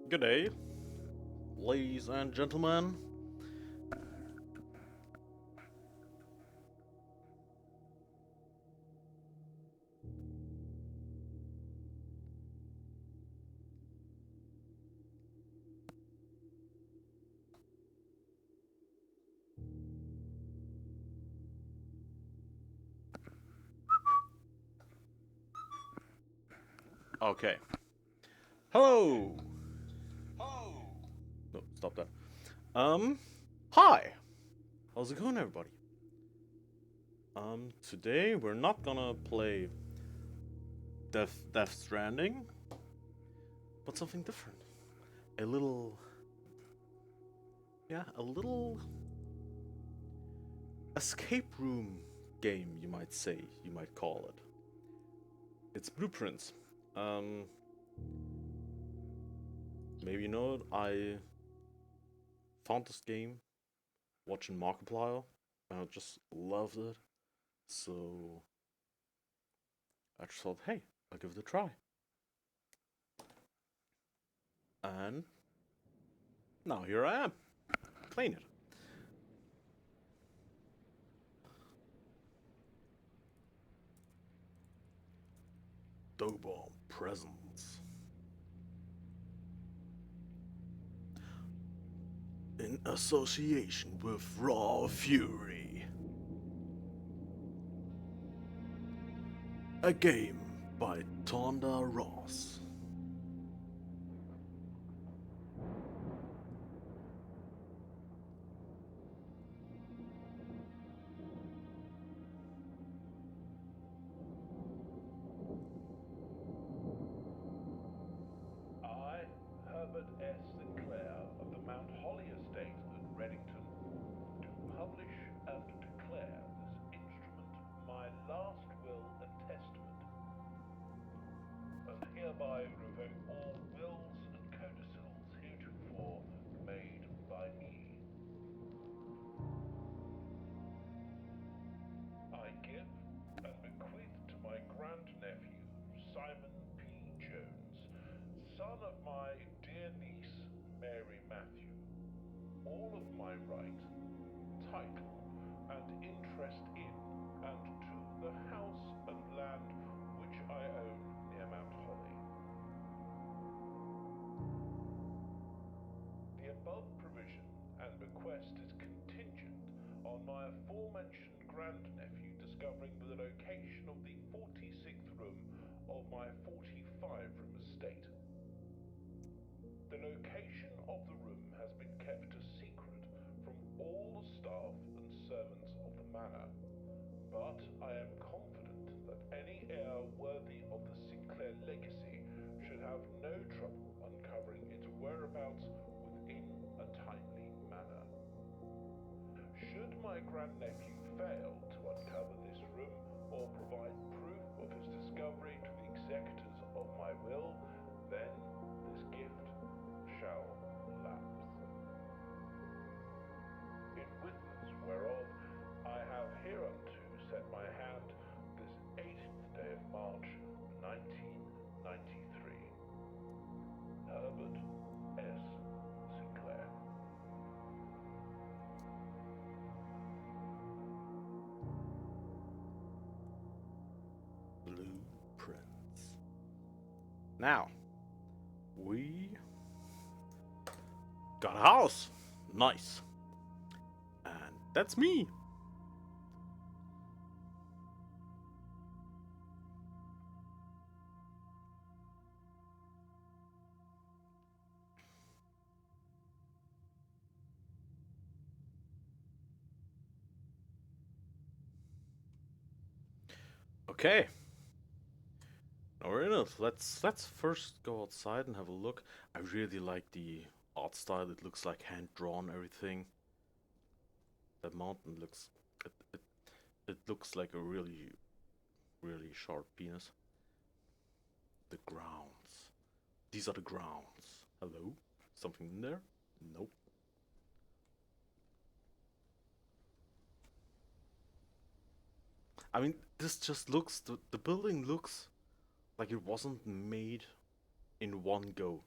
Good day, ladies and gentlemen. Okay. Hello. No, stop that. Um, Hi. How's it going, everybody? Today we're not gonna play Death Stranding, but something different. A little, a little escape room game, you might say, you might call it. It's Blueprints. Um, Maybe you know it. I found this game watching Markiplier, and I just loved it. So I just thought, hey, I'll give it a try. And now here I am, playing it. Dobomb Presents. In association with Raw Fury. A game by Tonda Ross. I, Herbert S. Sinclair of the Mount Holly Estate at Reddington, do publish and declare this instrument my last will and testament, and hereby revoke all wills and codicils heretofore made by me. I give and bequeath to my grandnephew, Simon P. Jones, son of my dear niece, Mary Matthew, all of my right, title, and interest in and to the house and land which I own near Mount Holly. The above provision and bequest is contingent on my aforementioned grandnephew discovering the location of the 46th room of my 45-room estate. The location of the room has been kept a secret from all the staff and servants of the manor, but I am confident that any heir worthy of the Sinclair legacy should have no trouble uncovering its whereabouts within a timely manner. Should my grandnephew fail to uncover this room or provide proof of his discovery to the executors of my will, then this gift shall lapse. In witness whereof I have hereunto set my hand this 18th day of March, 1993. Herbert S. Sinclair. Blueprints. Now, we got a house. Nice. And that's me. Okay. Now we're in it. Let's first go outside and have a look. I really like the art style. It looks like hand drawn everything. The mountain looks it looks like a really sharp penis. The grounds. These are the grounds. Hello? Something in there? Nope. I mean, this just looks the building looks like it wasn't made in one go.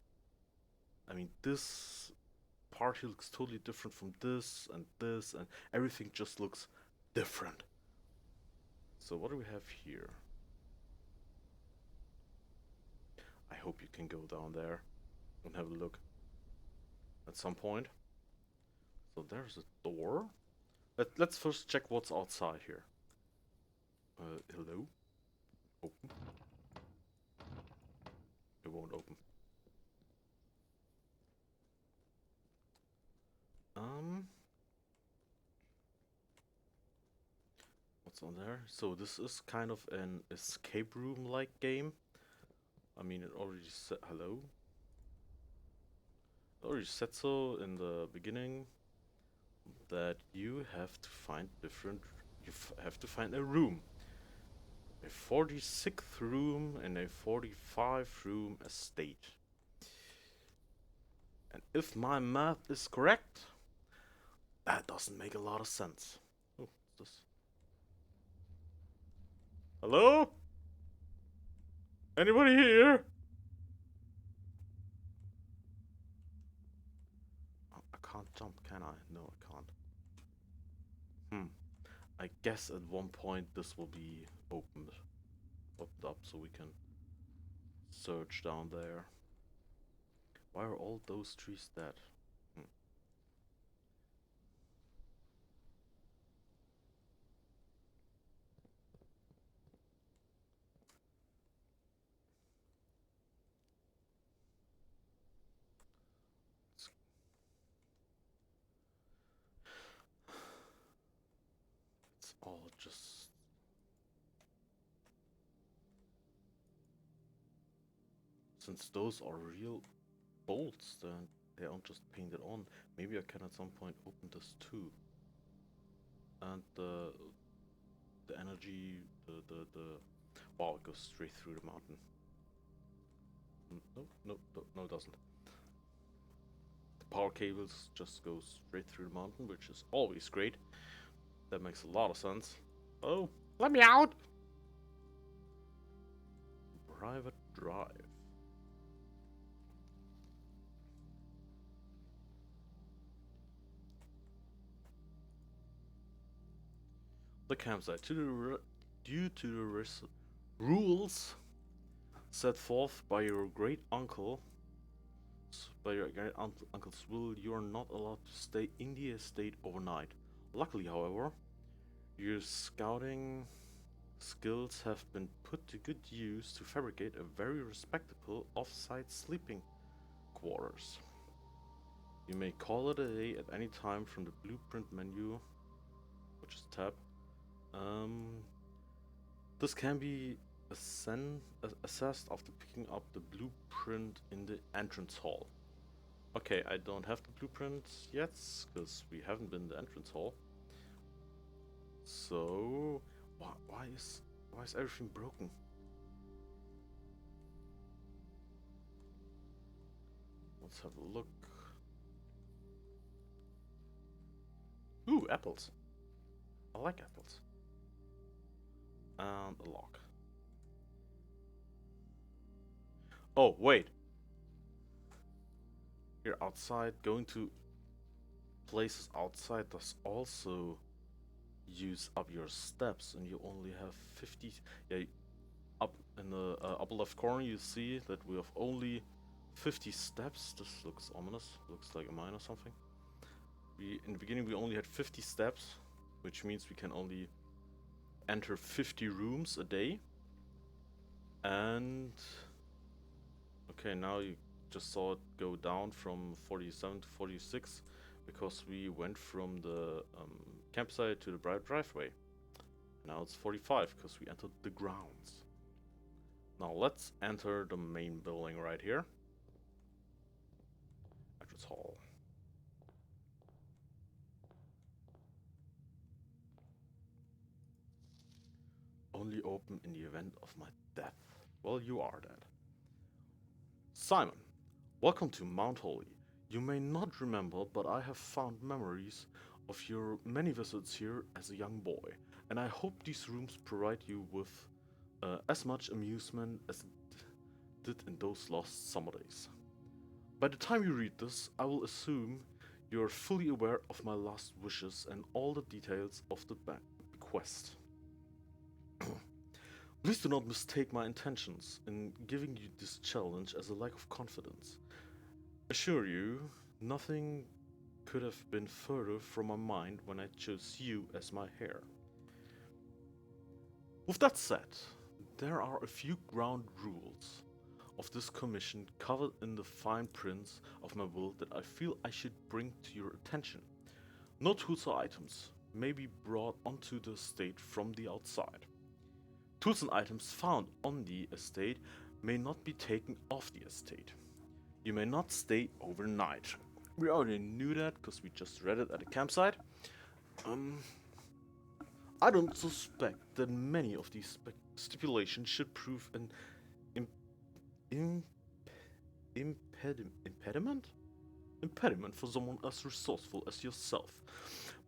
I mean, this part here looks totally different from this, and everything just looks different. So what do we have here? I hope you can go down there and have a look at some point. So there's a door. Let's first check what's outside here. Hello? Open. It won't open. Um, what's on there? So this is kind of an escape room-like game. I mean, it already said hello. It already said so in the beginning that you have to find different. Have to find a room. A 46th room in a 45 room estate. And if my math is correct, that doesn't make a lot of sense. Oh, what's this? Hello? Anybody here? Oh, I can't jump, can I? No, I can't. I guess at one point this will be opened up so we can search down there. Why are all those trees dead? Hmm. It's, it's all just... Since those are real bolts, then they aren't just painted on. Maybe I can at some point open this too. And the energy, the wow, it goes straight through the mountain. No, it doesn't. The power cables just go straight through the mountain, which is always great. That makes a lot of sense. Oh, let me out! Private drive. The campsite. Due to the rules set forth by your great uncle, uncle's will, you are not allowed to stay in the estate overnight. Luckily, however, your scouting skills have been put to good use to fabricate a very respectable off-site sleeping quarters. You may call it a day at any time from the blueprint menu, which is tab. This can be assessed after picking up the blueprint in the entrance hall. Okay, I don't have the blueprint yet, because we haven't been in the entrance hall. So, why is everything broken? Let's have a look. Ooh, apples. I like apples. And a lock. Oh, wait. You're outside. Going to places outside does also use up your steps, and you only have 50. Yeah, up in the upper left corner, you see that we have only 50 steps. This looks ominous. Looks like a mine or something. In the beginning we only had 50 steps, which means we can only enter 50 rooms a day. And okay, now you just saw it go down from 47 to 46 because we went from the campsite to the driveway. Now it's 45 because we entered the grounds. Now let's enter the main building right here. Entrance hall. Only open in the event of my death. Well, you are dead. Simon, welcome to Mount Holy. You may not remember, but I have found memories of your many visits here as a young boy, and I hope these rooms provide you with as much amusement as it did in those lost summer days. By the time you read this, I will assume you are fully aware of my last wishes and all the details of the bequest. Please do not mistake my intentions in giving you this challenge as a lack of confidence. Assure you, nothing could have been further from my mind when I chose you as my heir. With that said, there are a few ground rules of this commission covered in the fine print of my will that I feel I should bring to your attention. No tools or items may be brought onto the estate from the outside. Tools and items found on the estate may not be taken off the estate. You may not stay overnight. We already knew that because we just read it at the campsite. I don't suspect that many of these stipulations should prove an im- impediment? Impediment for someone as resourceful as yourself.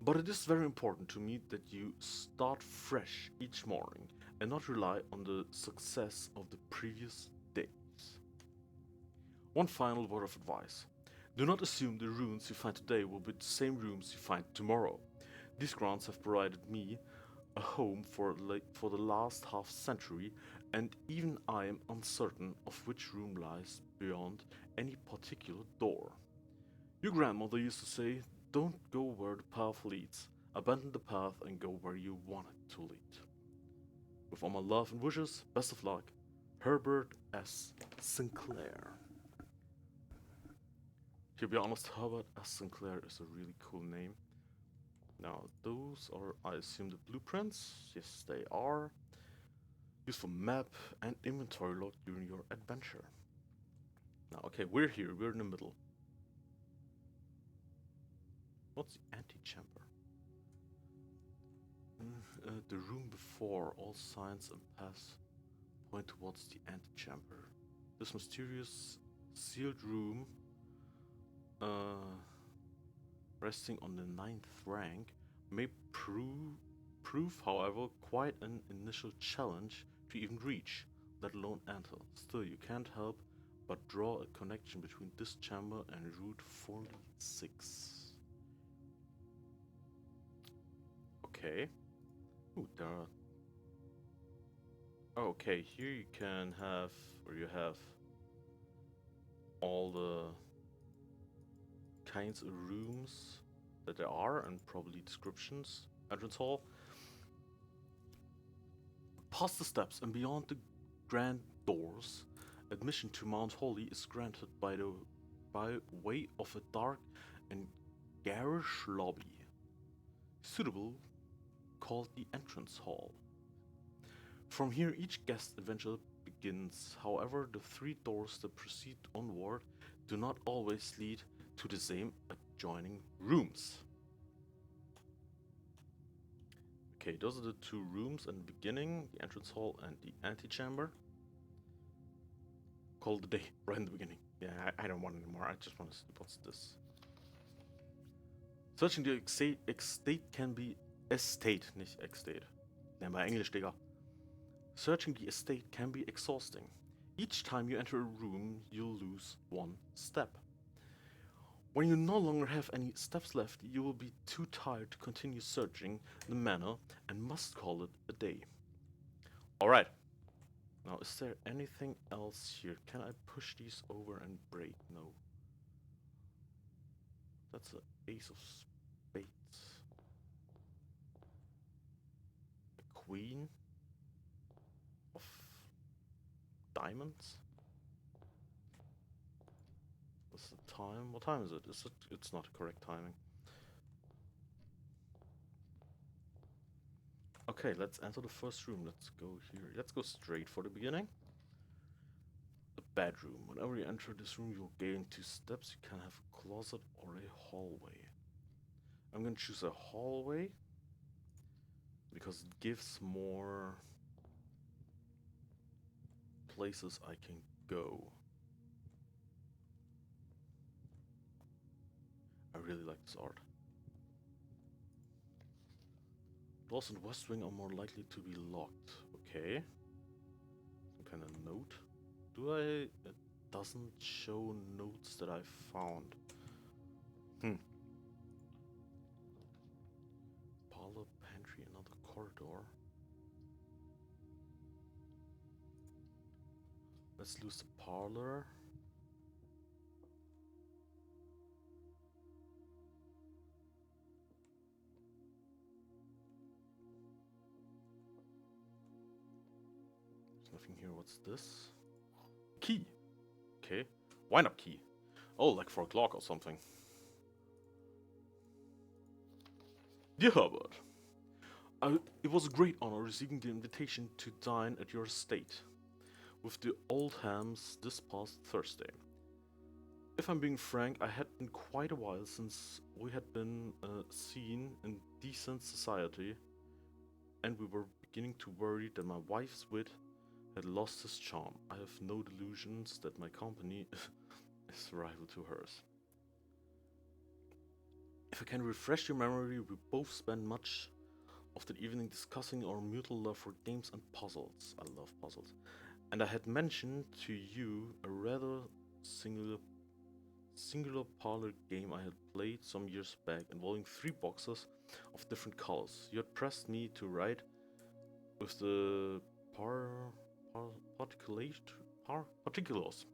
But it is very important to me that you start fresh each morning and not rely on the success of the previous days. One final word of advice. Do not assume the runes you find today will be the same rooms you find tomorrow. These grounds have provided me a home for the last half century, and even I am uncertain of which room lies beyond any particular door. Your grandmother used to say, don't go where the path leads, abandon the path and go where you want it to lead. With all my love and wishes, best of luck, Herbert S. Sinclair. To be honest, Herbert S. Sinclair is a really cool name. Now, those are, I assume, the blueprints. Yes, they are. Used for map and inventory log during your adventure. Now, okay, we're here. We're in the middle. What's the antechamber? The room before. All signs and paths point towards the antechamber. This mysterious sealed room, resting on the 9th rank, may prove, however, quite an initial challenge to even reach, let alone enter. Still, you can't help but draw a connection between this chamber and Route 46. Okay. Ooh, there are... Oh, okay, here you can have, or you have all the kinds of rooms that there are, and probably descriptions. Entrance hall. Past the steps and beyond the grand doors, admission to Mount Holy is granted by way of a dark and garish lobby, suitable called the entrance hall. From here each guest adventure begins. However, the 3 doors that proceed onward do not always lead to the same adjoining rooms. Okay, those are the 2 rooms in the beginning, the entrance hall and the antechamber. Call it a day, right in the beginning. Yeah, I don't want anymore, I just want to see what's this. Searching the estate can be... Estate, nicht estate. Lern mal Englisch, Digga. Searching the estate can be exhausting. Each time you enter a room, you'll lose 1 step. When you no longer have any steps left, you will be too tired to continue searching the manor and must call it a day. Alright. Now, is there anything else here? Can I push these over and break? No. That's an ace of spades. A queen of diamonds? What's the time? What time is it? It's not correct timing. Okay, let's enter the first room. Let's go here. Let's go straight for the beginning. The bedroom. Whenever you enter this room, you'll gain 2 steps. You can have a closet or a hallway. I'm gonna choose a hallway because it gives more places I can go. I really like this art. Doors in the West Wing are more likely to be locked. Okay. Some kind of note. It doesn't show notes that I found. Hmm. Parlor, pantry, another corridor. Let's lose the parlor. There's nothing here. What's this? Key. Okay. Wind-up key. Oh, like for a clock or something. Dear Herbert, it was a great honor receiving the invitation to dine at your estate with the Oldhams this past Thursday. If I'm being frank, I had been quite a while since we had been seen in decent society, and we were beginning to worry that my wife's wit had lost its charm. I have no delusions that my company is rival to hers. If I can refresh your memory, we both spent much of the evening discussing our mutual love for games and puzzles. I love puzzles. And I had mentioned to you a rather singular parlor game I had played some years back involving 3 boxes of different colors. You had pressed me to write with the particulars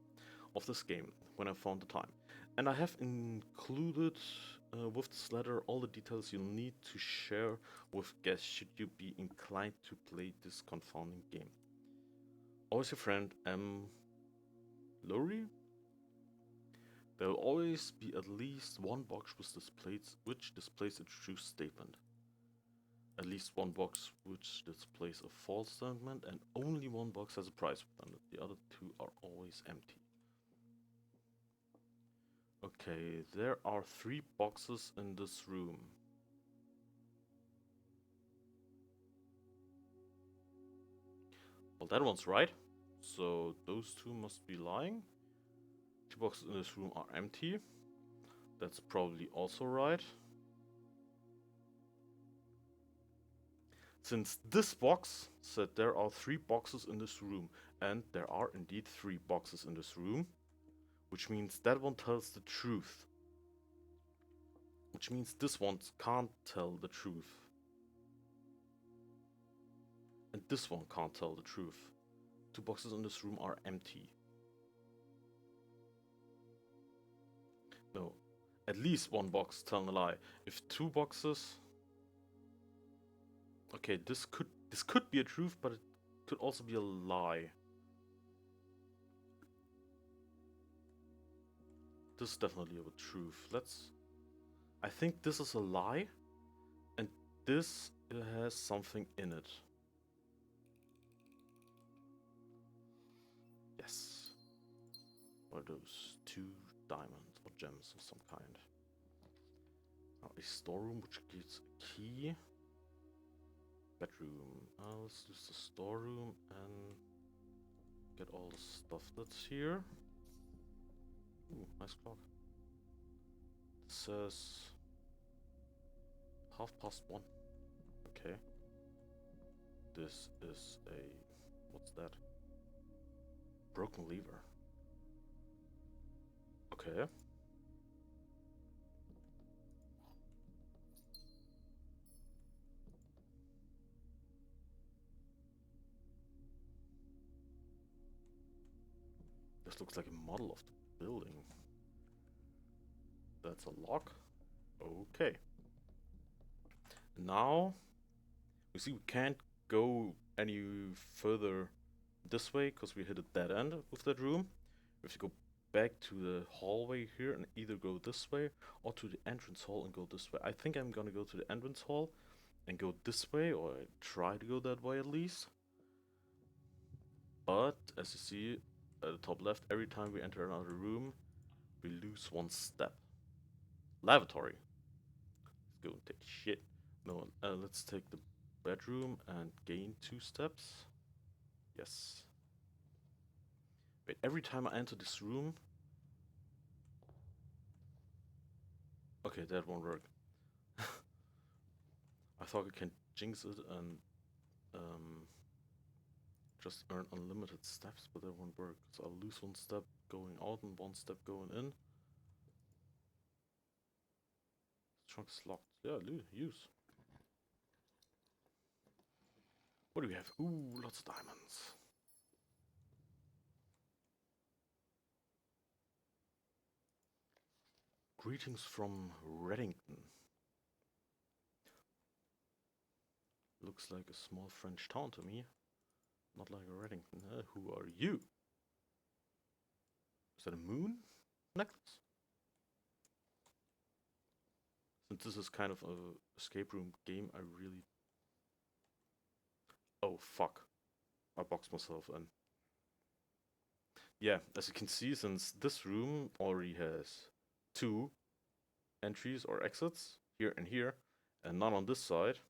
of this game when I found the time. And I have included with this letter all the details you'll need to share with guests should you be inclined to play this confounding game. Always your friend, M. Lowry? There will always be at least one box which displays a true statement. At least one box which displays a false statement, and only one box has a prize within it. The other 2 are always empty. Okay, there are 3 boxes in this room. Well, that one's right. So those 2 must be lying. 2 boxes in this room are empty. That's probably also right. Since this box said there are 3 boxes in this room, and there are indeed 3 boxes in this room, which means that one tells the truth. Which means this one can't tell the truth. And this one can't tell the truth. 2 boxes in this room are empty. No, at least one box telling a lie. If 2 boxes... Okay, this could be a truth, but it could also be a lie. This is definitely a truth. I think this is a lie, and this has something in it. Yes. What are those? 2 diamonds or gems of some kind. Now a storeroom which gives a key. Bedroom. Let's use the storeroom and get all the stuff that's here. Ooh, nice clock. It says 1:30. Okay. This is a... what's that? Broken lever. Okay. This looks like a model of the building. That's a lock. Okay. Now, we see we can't go any further this way because we hit a dead end with that room. We have to go back to the hallway here and either go this way or to the entrance hall and go this way. I think I'm gonna go to the entrance hall and go this way, or I try to go that way at least. But as you see at the top left, every time we enter another room, we lose 1 step. Lavatory. Let's go and take shit. No, let's take the bedroom and gain 2 steps. Yes. Wait, every time I enter this room... Okay, that won't work. I thought I can jinx it and just earn unlimited steps, but that won't work. So I'll lose 1 step going out and one step going in. Trunk is locked. Yeah, use. What do we have? Ooh, lots of diamonds. Greetings from Reddington. Looks like a small French town to me. Not like a Reddington. Who are you? Is that a moon necklace? Since this is kind of a escape room game, I really... Oh, fuck. I boxed myself in. Yeah, as you can see, since this room already has 2 entries or exits, here and here, and none on this side,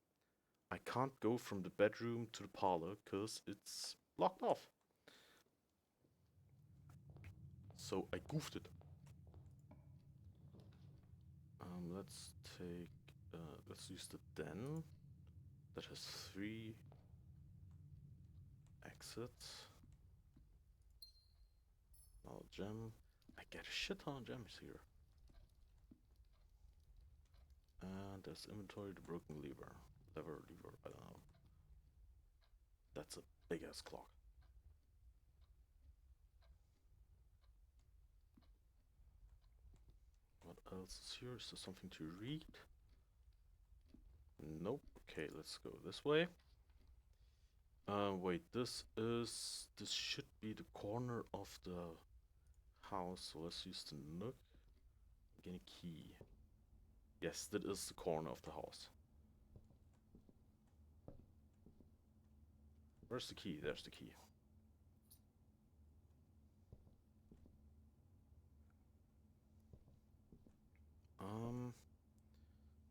I can't go from the bedroom to the parlor because it's locked off. So I goofed it. Let's take, let's use the den that has 3 exits. Now gem. I get a shit ton of gems here. And there's inventory, the broken lever. Lever, I don't know. That's a big ass clock. What else is here? Is there something to read? Nope. Okay, let's go this way. Wait, this should be the corner of the house, so let's use the nook. Get a key. Yes, that is the corner of the house. Where's the key? There's the key.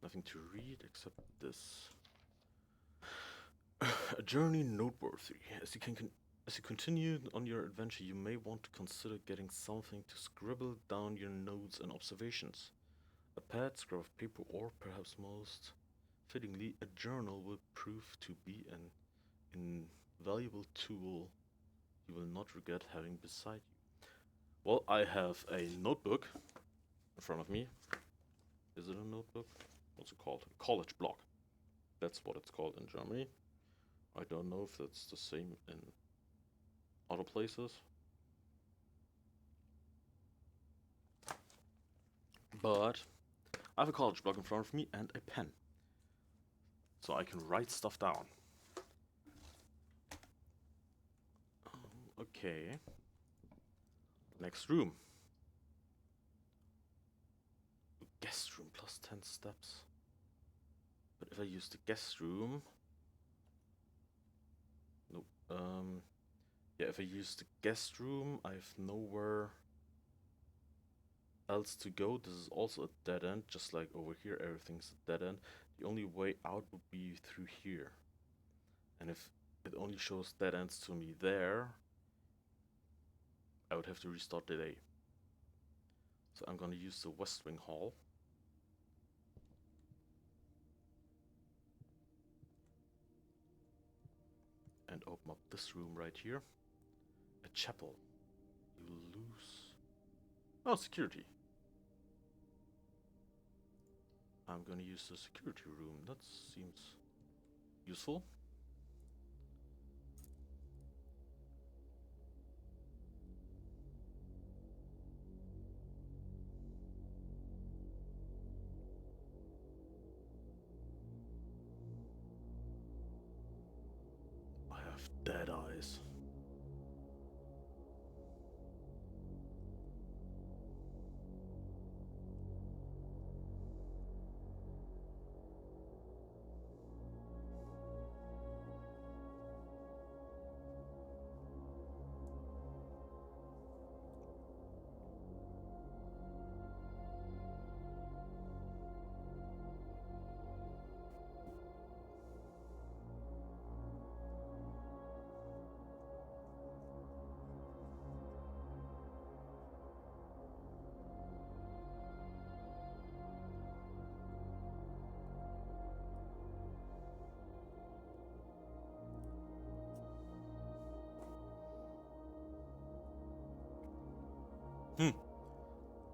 Nothing to read except this. A journey noteworthy. As you continue on your adventure, you may want to consider getting something to scribble down your notes and observations. A pad, scrap of paper, or perhaps most fittingly, a journal will prove to be an invaluable tool you will not regret having beside you. Well, I have a notebook in front of me. Is it a notebook? What's it called? A college block. That's what it's called in Germany. I don't know if that's the same in other places. But I have a college block in front of me and a pen. So I can write stuff down. Okay. Next room. Guest room plus 10 steps. But if I use the guest room... Nope. Yeah, if I use the guest room, I have nowhere else to go. This is also a dead end, just like over here, everything's a dead end. The only way out would be through here. And if it only shows dead ends to me there, I would have to restart the day. So I'm gonna use the West Wing Hall. And open up this room right here. A chapel. You lose... Oh, security. I'm gonna use the security room. That seems useful. I have dead eyes. Hmm.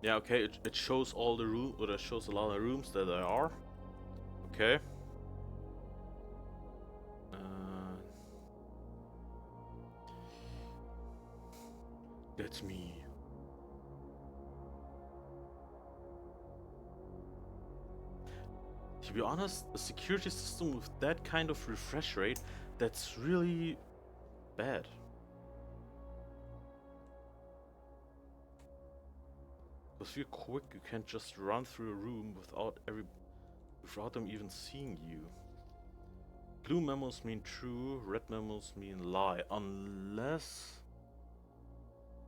Yeah, okay, it shows all the room, or it shows a lot of rooms that there are. Okay. Uh, let me. To be honest, a security system with that kind of refresh rate, that's really bad. Because if you're quick, you can't just run through a room without them even seeing you. Blue memos mean true, red memos mean lie,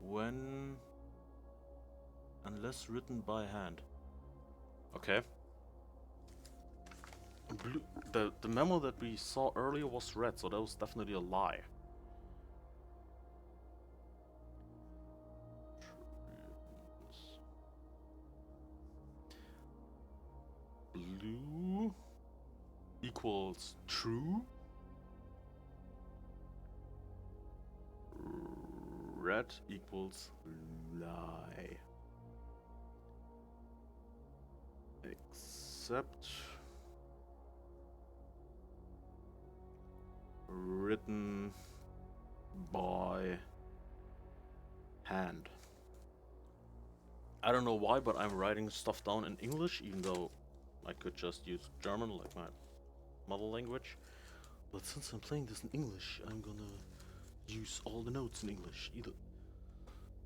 when unless written by hand. Okay. Blue, the memo that we saw earlier was red, so that was definitely a lie. Blue equals true. Red equals lie. Except written by hand. I don't know why, but I'm writing stuff down in English, even though I could just use German like my mother language. But since I'm playing this in English, I'm gonna use all the notes in English.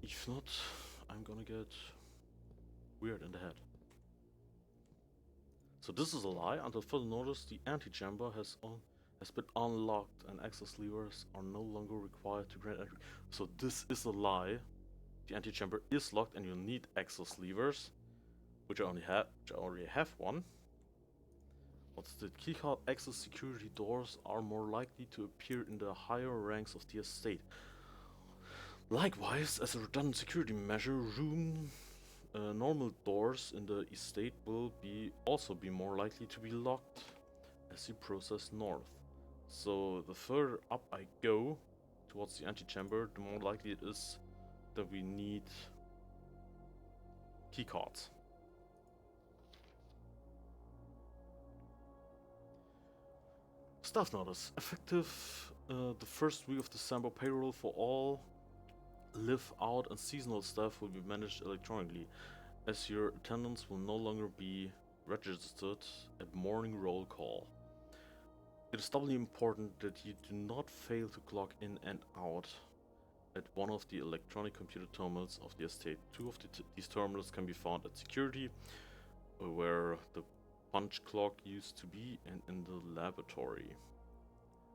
If not, I'm gonna get weird in the head. So this is a lie. Until further notice, the antechamber has been unlocked and access levers are no longer required to grant entry. So this is a lie. The antechamber is locked and you need access levers, which I already have one. What's the keycard access security doors are more likely to appear in the higher ranks of the estate. Likewise, as a redundant security measure, normal doors in the estate will also be more likely to be locked as you process north. So the further up I go towards the antechamber, the more likely it is that we need keycards. Staff notice. Effective the first week of December, payroll for all live out and seasonal staff will be managed electronically, as your attendance will no longer be registered at morning roll call. It is doubly important that you do not fail to clock in and out at one of the electronic computer terminals of the estate. Two of these terminals can be found at security, where the punch clock used to be, and in the laboratory.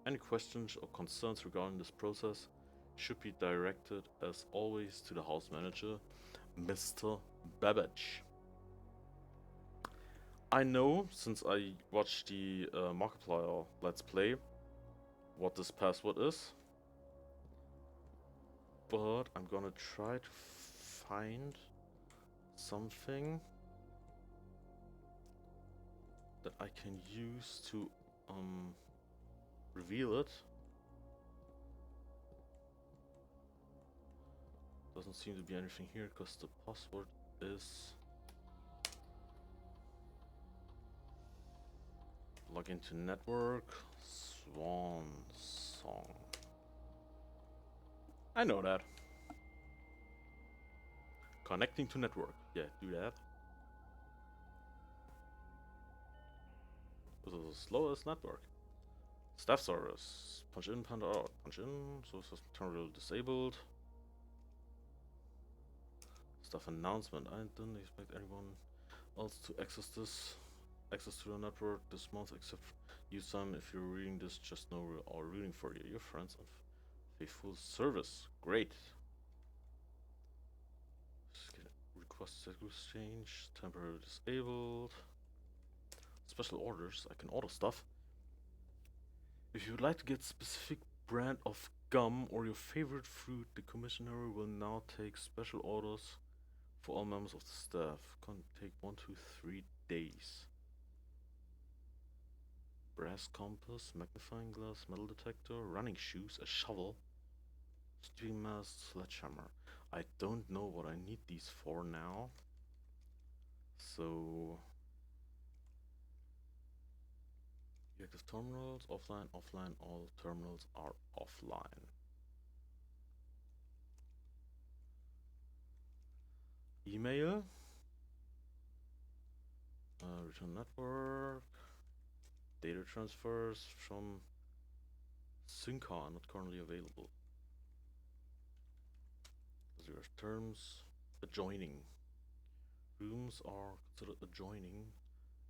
Any questions or concerns regarding this process should be directed, as always, to the house manager, Mr. Babbage. I know, since I watched the Markiplier Let's Play, what this password is, but I'm gonna try to find something that I can use to reveal it. Doesn't seem to be anything here because the password is log into network Swan Song. I know that. Connecting to network. Yeah, do that. This is the slowest network. Staff service. Punch in, punch out. Punch in. Source terminal disabled. Staff announcement. I didn't expect anyone else to access to the network this month, except you, Sam. If you're reading this, just know we're all rooting for you. Your friends of faithful service. Great. Request exchange. Temporarily disabled. Special orders. I can order stuff. If you would like to get specific brand of gum or your favorite fruit, the commissioner will now take special orders for all members of the staff. Can take 1 to 3 days. Brass compass, magnifying glass, metal detector, running shoes, a shovel, steering mask, sledgehammer. I don't know what I need these for now. So, active terminals, offline, offline, all terminals are offline. Email, return network, data transfers from Sync are not currently available. Zero terms, adjoining. Rooms are considered adjoining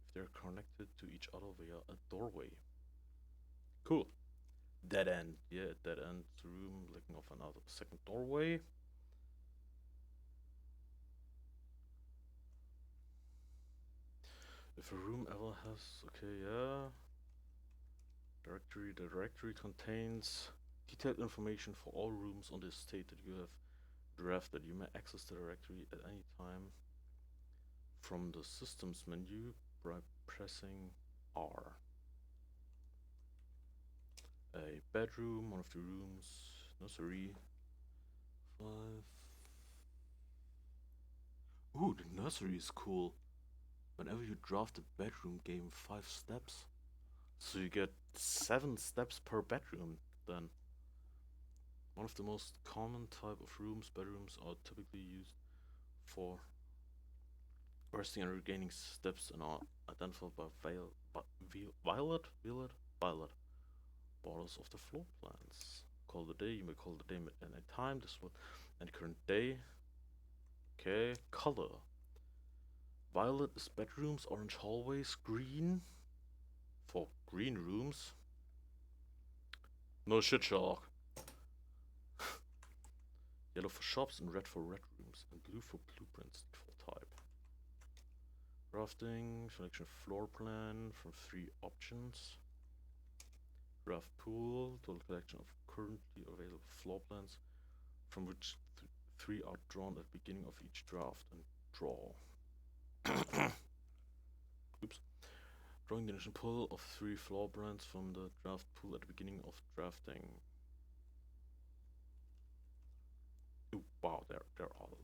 if they're connected to each other via a doorway. Cool. Dead end. Yeah, dead end room looking off another second doorway. If a room ever has, okay, yeah. Directory. The directory contains detailed information for all rooms on the estate that you have drafted. You may access the directory at any time from the systems menu by pressing R. A bedroom, one of the rooms, nursery. 5. Ooh, the nursery is cool. Whenever you draft a bedroom, game 5 steps. So you get 7 steps per bedroom then. One of the most common type of rooms, bedrooms, are typically used for resting and regaining steps and are identified by violet borders of the floor plans. Call the day, you may call the day at any time. This would and current day. Okay, color. Violet is bedrooms, orange hallways, green for green rooms. No shit, Sherlock. Yellow for shops and red for red rooms, and blue for blueprints, default type. Drafting, selection floor plan from 3 options. Draft pool, total collection of currently available floor plans, from which 3 are drawn at the beginning of each draft, and draw. Oops. Drawing the initial pool of 3 floor plans from the draft pool at the beginning of drafting. Ooh, wow, they're all.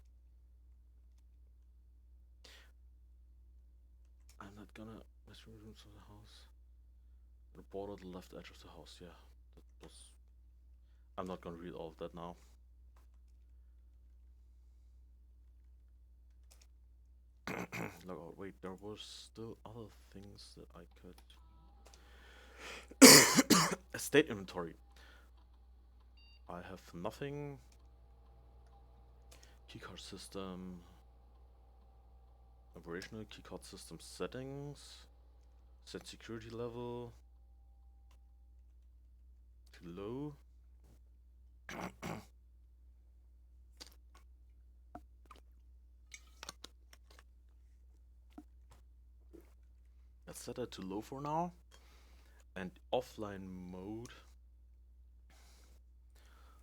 I'm not gonna western rooms of the house. The border the left edge of the house, yeah. That was. I'm not gonna read all of that now. Logout. Wait, there was still other things that I could. Estate inventory. I have nothing. Keycard system. Operational keycard system settings. Set security level to low. Let's set that to low for now. And offline mode.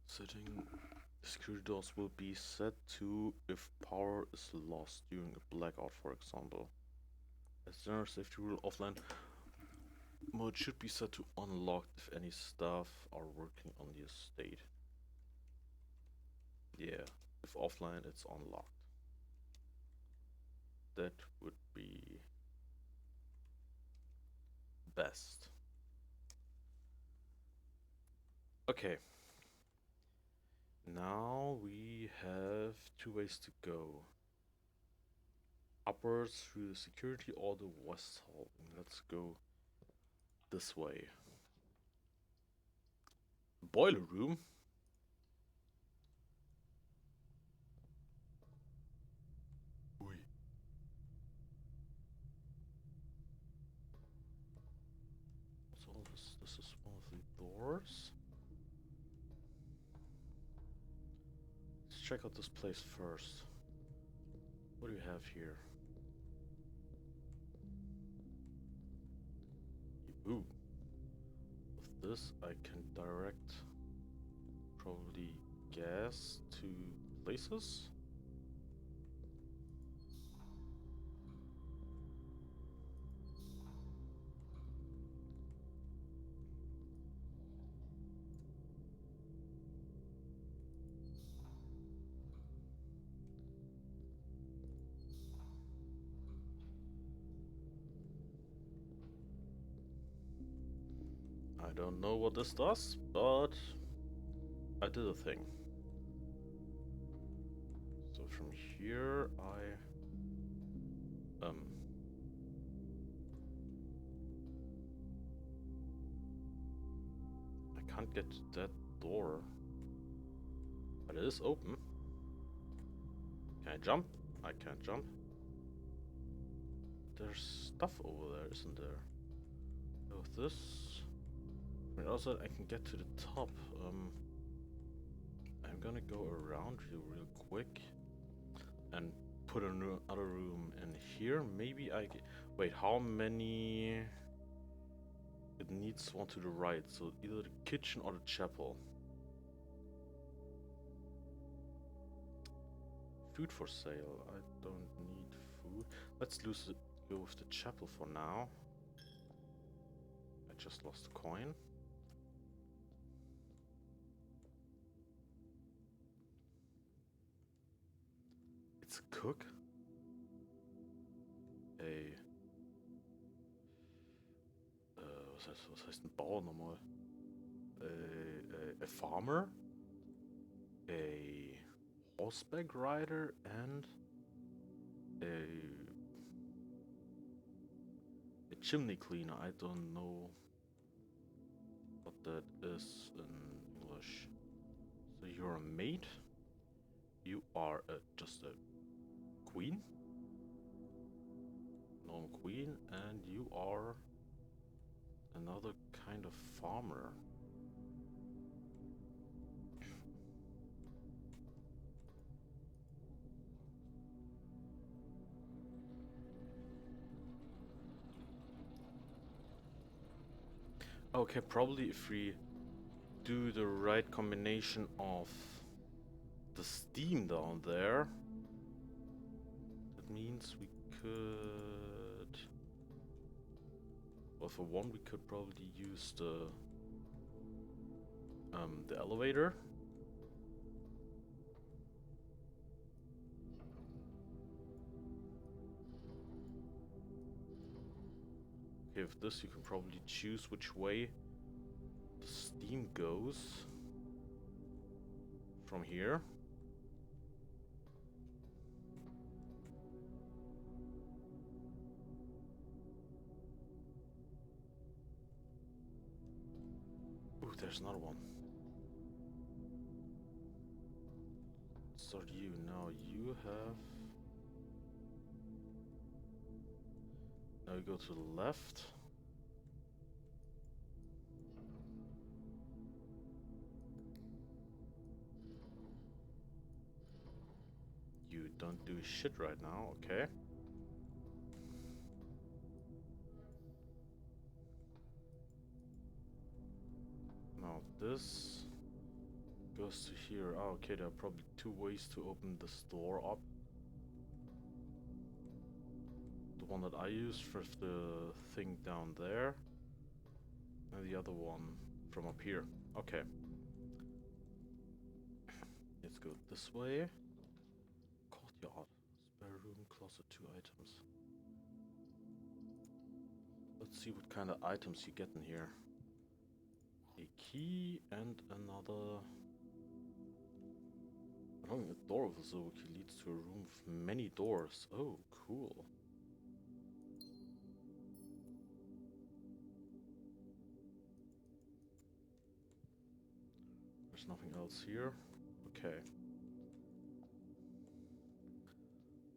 Setting security doors will be set to if power is lost during a blackout, for example. As general safety rule, offline mode should be set to unlocked if any staff are working on the estate. Yeah, if offline it's unlocked. That would be best. Okay. Now we have 2 ways to go. Upwards through the security or the west hall. Let's go this way. Boiler room? Ui. What's all this? This is one of the doors. Let's check out this place first. What do you have here? Ooh. With this I can direct probably gas to places. don't know what this does, but I did a thing. So from here, I can't get to that door, but it is open. Can I jump? I can't jump. There's stuff over there, isn't there? With this, I mean, also I can get to the top. I'm gonna go around you real quick and put another room in here. Maybe I get. Wait, how many? It needs one to the right, so either the kitchen or the chapel. Food for sale. I don't need food. Let's go with the chapel for now. I just lost a coin. It's a cook. Was heißt ein Bauer nochmal? A farmer, a horseback rider, and a chimney cleaner. I don't know what that is in English. So you're a maid. You are just a queen, normal queen, and you are another kind of farmer. Okay, probably if we do the right combination of the steam down there, that means we could... Well, for one, we could probably use the elevator. Okay, with this you can probably choose which way the steam goes from here. Ooh, there's another one. Start you. Now you have... Now you go to the left. You don't do shit right now, okay. Now this goes to here. Oh, okay, there are probably two ways to open this door up. The one that I used for the thing down there, and the other one from up here. Okay. Let's go this way. Courtyard. Spare room, closet, 2 items. Let's see what kind of items you get in here. A key and another... Allowing a door with a silver key leads to a room with many doors. Oh, cool. There's nothing else here. Okay.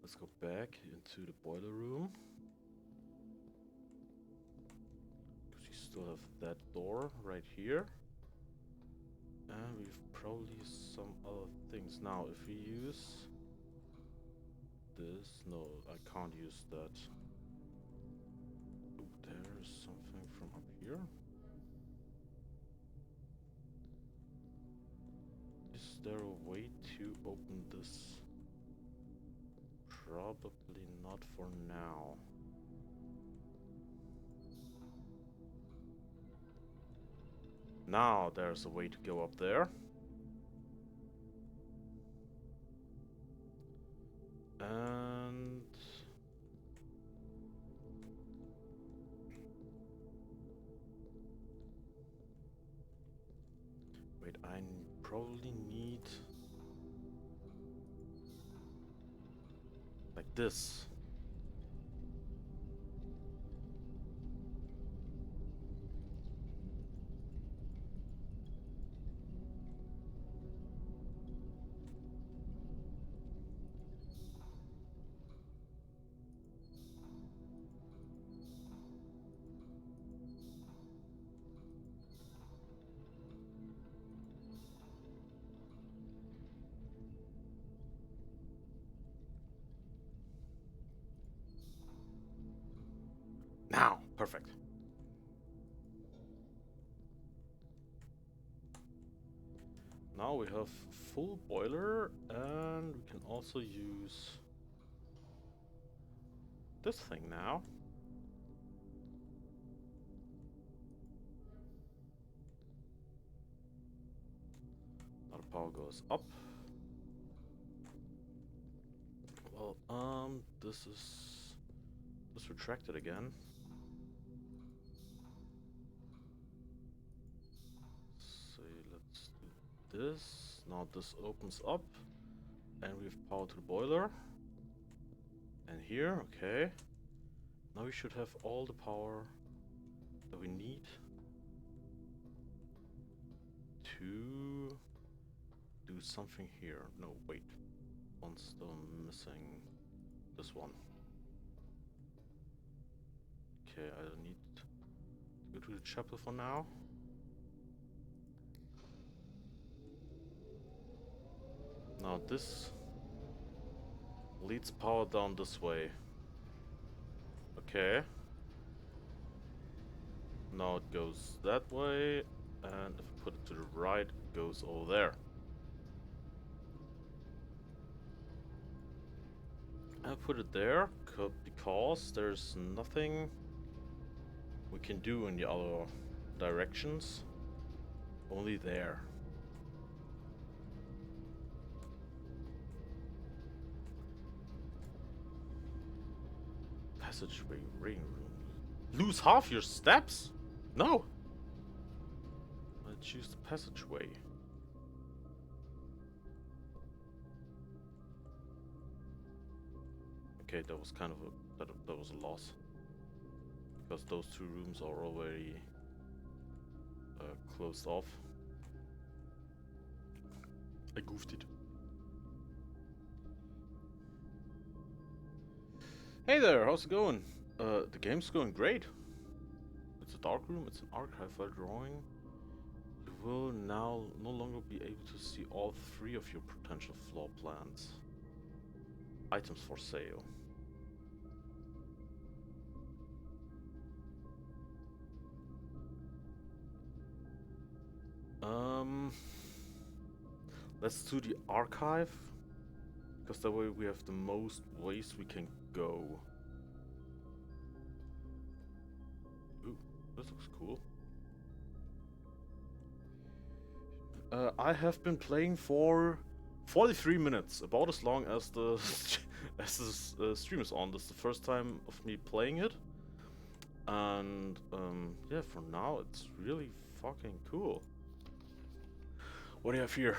Let's go back into the boiler room. Because you still have that door right here. And we've probably some other things. Now, if we use this... No, I can't use that. Ooh, there's something from up here. Is there a way to open this? Probably not for now. Now there's a way to go up there. And... I probably need like this. Now, perfect. Now we have full boiler, and we can also use this thing now. Now the power goes up. Well, this retracted again. So let's do this. Now this opens up, and we have power to the boiler. And here, okay. Now we should have all the power that we need to do something here. No, wait. One's still missing. This one. Okay, I need to go to the chapel for now. Now this leads power down this way. Okay. Now it goes that way, and if I put it to the right, it goes over there. I put it there because there's nothing we can do in the other directions. Only there. Passageway, ring room. Lose half your steps? No! I choose the passageway. Okay, that was kind of that was a loss. Because those two rooms are already closed off. I goofed it. Hey there, how's it going? The game's going great. It's a dark room, it's an archive file drawing. You will now no longer be able to see all three of your potential floor plans. Items for sale. Let's do the archive, because that way we have the most ways we can go. Ooh, this looks cool. I have been playing for 43 minutes, about as long as the as the stream is on. This is the first time of me playing it, and yeah, for now it's really fucking cool. What do you have here?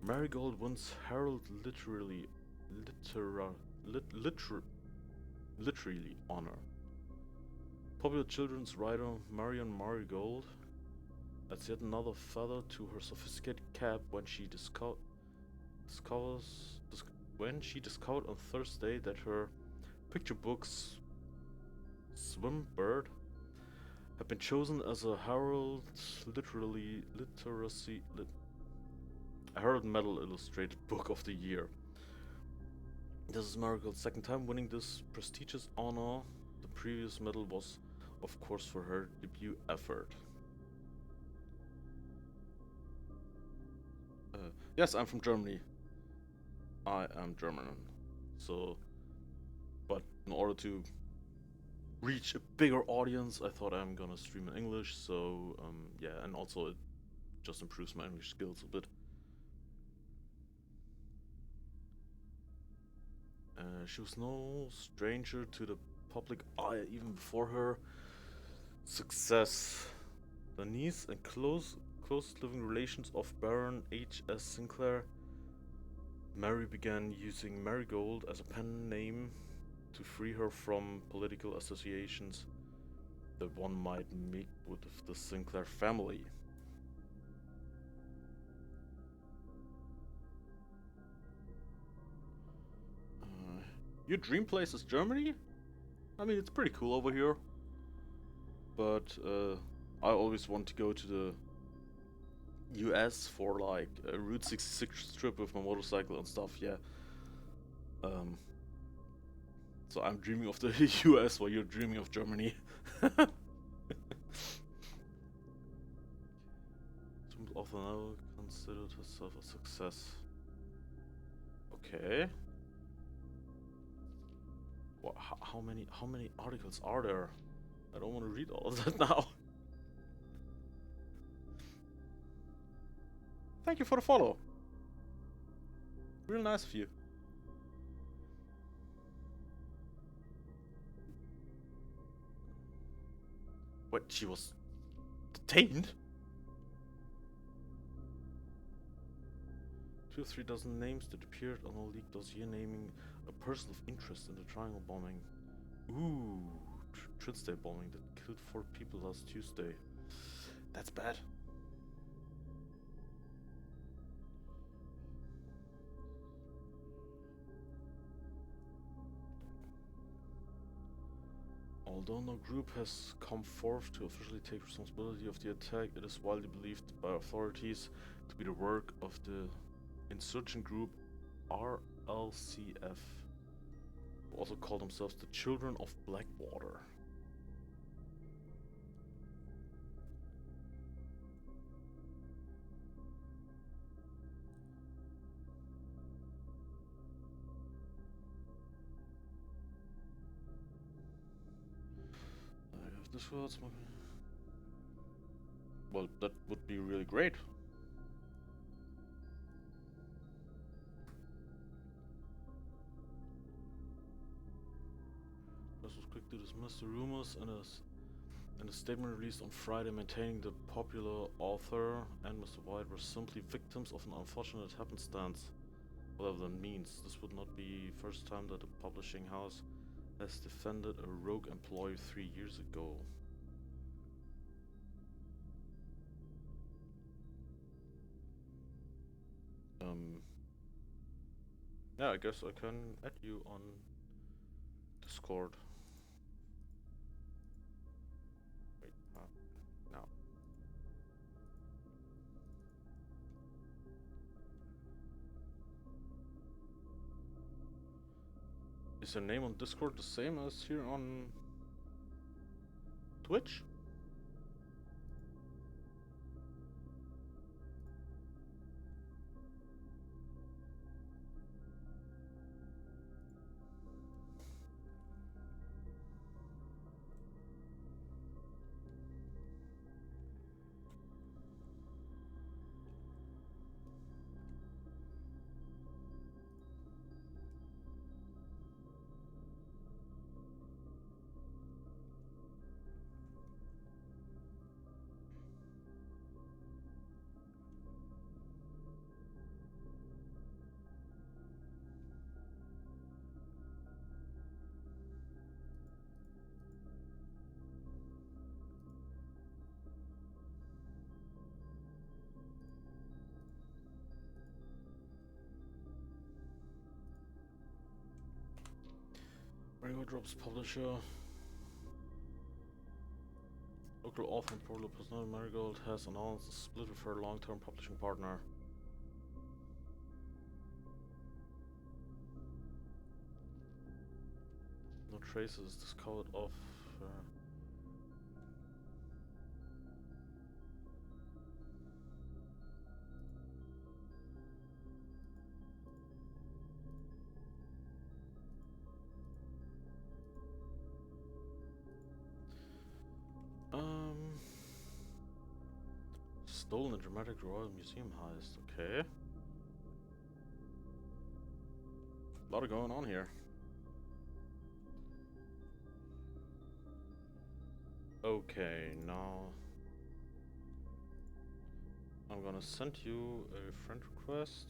Marigold wins Herald literally honor. Popular children's writer Marion Marigold adds yet another feather to her sophisticated cap when she discovered on Thursday that her picture book's Swimbird had been chosen as a Herald Herald Medal Illustrated Book of the Year. This is Marigold's second time winning this prestigious honor. The previous medal was, of course, for her debut effort. Yes, I'm from Germany. I am German. So, but in order to reach a bigger audience, I thought I'm gonna stream in English. So, yeah, and also it just improves my English skills a bit. She was no stranger to the public eye even before her success. The niece and close closest living relations of Baron H.S. Sinclair, Mary began using Marigold as a pen name to free her from political associations that one might make with the Sinclair family. Your dream place is Germany? I mean, it's pretty cool over here. But I always want to go to the US for like a Route 66 trip with my motorcycle and stuff, yeah. Um, so I'm dreaming of the US while you're dreaming of Germany. Author now considered herself a success. Okay. Well, how many articles are there? I don't want to read all of that now. Thank you for the follow. Real nice of you. What, she was detained? 2 or 3 dozen names that appeared on a leaked dossier naming a person of interest in the Triangle bombing. Ooh, Trinstay bombing that killed 4 people last Tuesday. That's bad. Although no group has come forth to officially take responsibility of the attack, it is widely believed by authorities to be the work of the insurgent group RLCF, who also call themselves the Children of Blackwater. This was well, that would be really great. This was quick to dismiss the rumors and a statement released on Friday maintaining the popular author and Mr. White were simply victims of an unfortunate happenstance. Whatever that means, this would not be the first time that a publishing house has defended a rogue employee 3 years ago. Yeah, I guess I can add you on Discord. Wait, no. Is your name on Discord the same as here on Twitch? Marigold drops publisher. Local author and portfolio personnel Marigold has announced a split with her long-term publishing partner. No traces discovered of stolen a dramatic Royal Museum heist. Okay. A lot of going on here. Okay, now I'm gonna send you a friend request.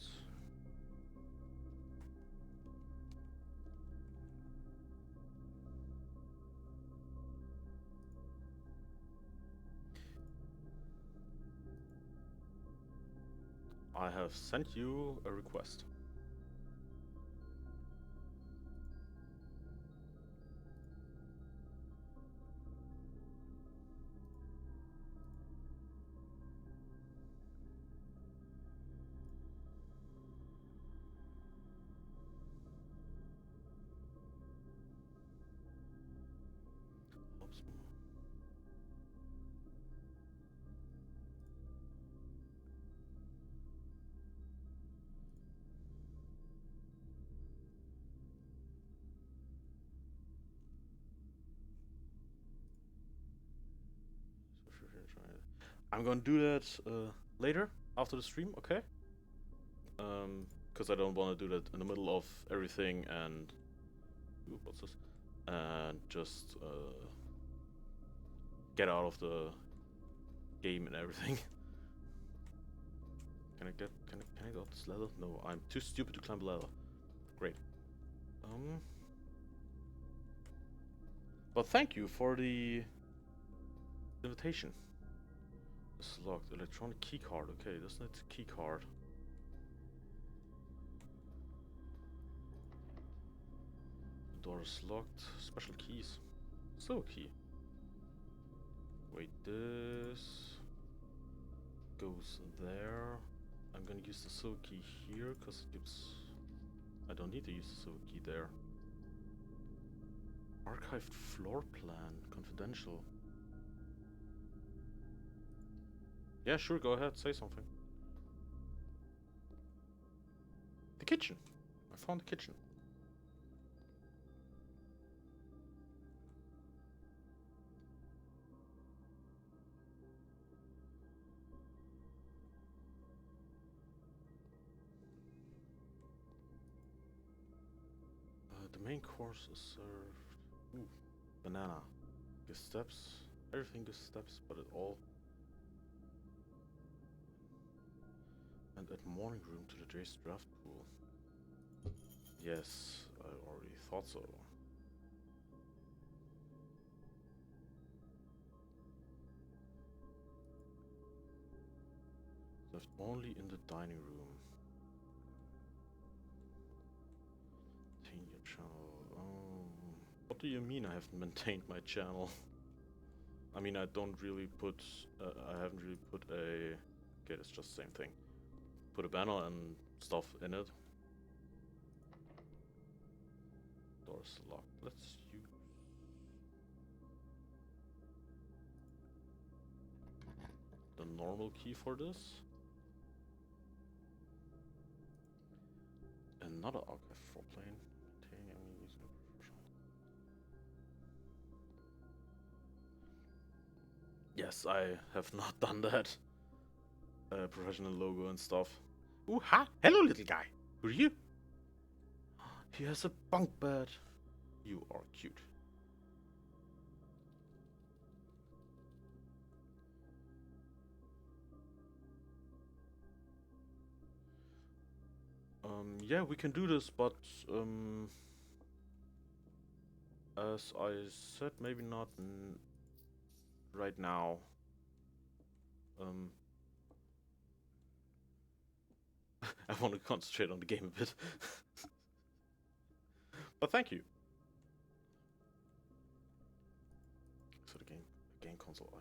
I have sent you a request. Oops. I'm gonna do that later after the stream, okay? Because I don't want to do that in the middle of everything and ooh, what's this? And just get out of the game and everything. Can I go up this ladder? No, I'm too stupid to climb the ladder. Great. But thank you for the invitation. This is locked. Electronic key card. Okay, doesn't it key card? The door is locked. Special keys. Still a key. Wait, this goes there. I'm gonna use the silver key here because it gives. I don't need to use the silver key there. Archived floor plan, confidential. Yeah, sure, go ahead, say something. The kitchen. I found the kitchen. The main course is served. Ooh, banana. Gives steps. Everything gives steps, but it all. And add morning room to the day's draft pool. Yes, I already thought so. Left only in the dining room. Maintain your channel. What do you mean I haven't maintained my channel? I mean, I don't really put. I haven't really put a. Okay, it's just the same thing. Put a banner and stuff in it. Door's locked. Let's use. The normal key for this. Another archive floor plane. Yes, I have not done that. Professional logo and stuff. Ooh, ha! Hello, little guy. Who are you? He has a bunk bed. You are cute. Yeah, we can do this, but as I said, maybe not right now. I want to concentrate on the game a bit. But thank you. So the game console.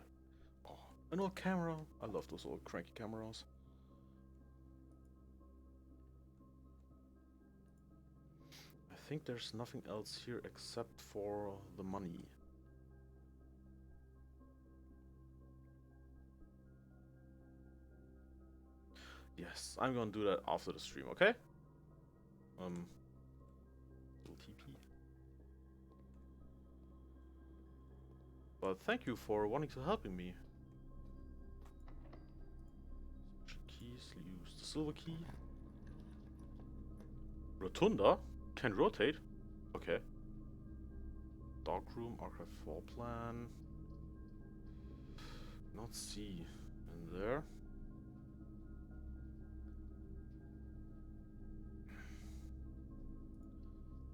Oh, an old camera. I love those old cranky cameras. I think there's nothing else here except for the money. Yes, I'm gonna do that after the stream, okay? Little TP. But thank you for wanting to helping me. Special keys, use the silver key. Rotunda? Can rotate? Okay. Dark room, archive floor plan. Not see in there.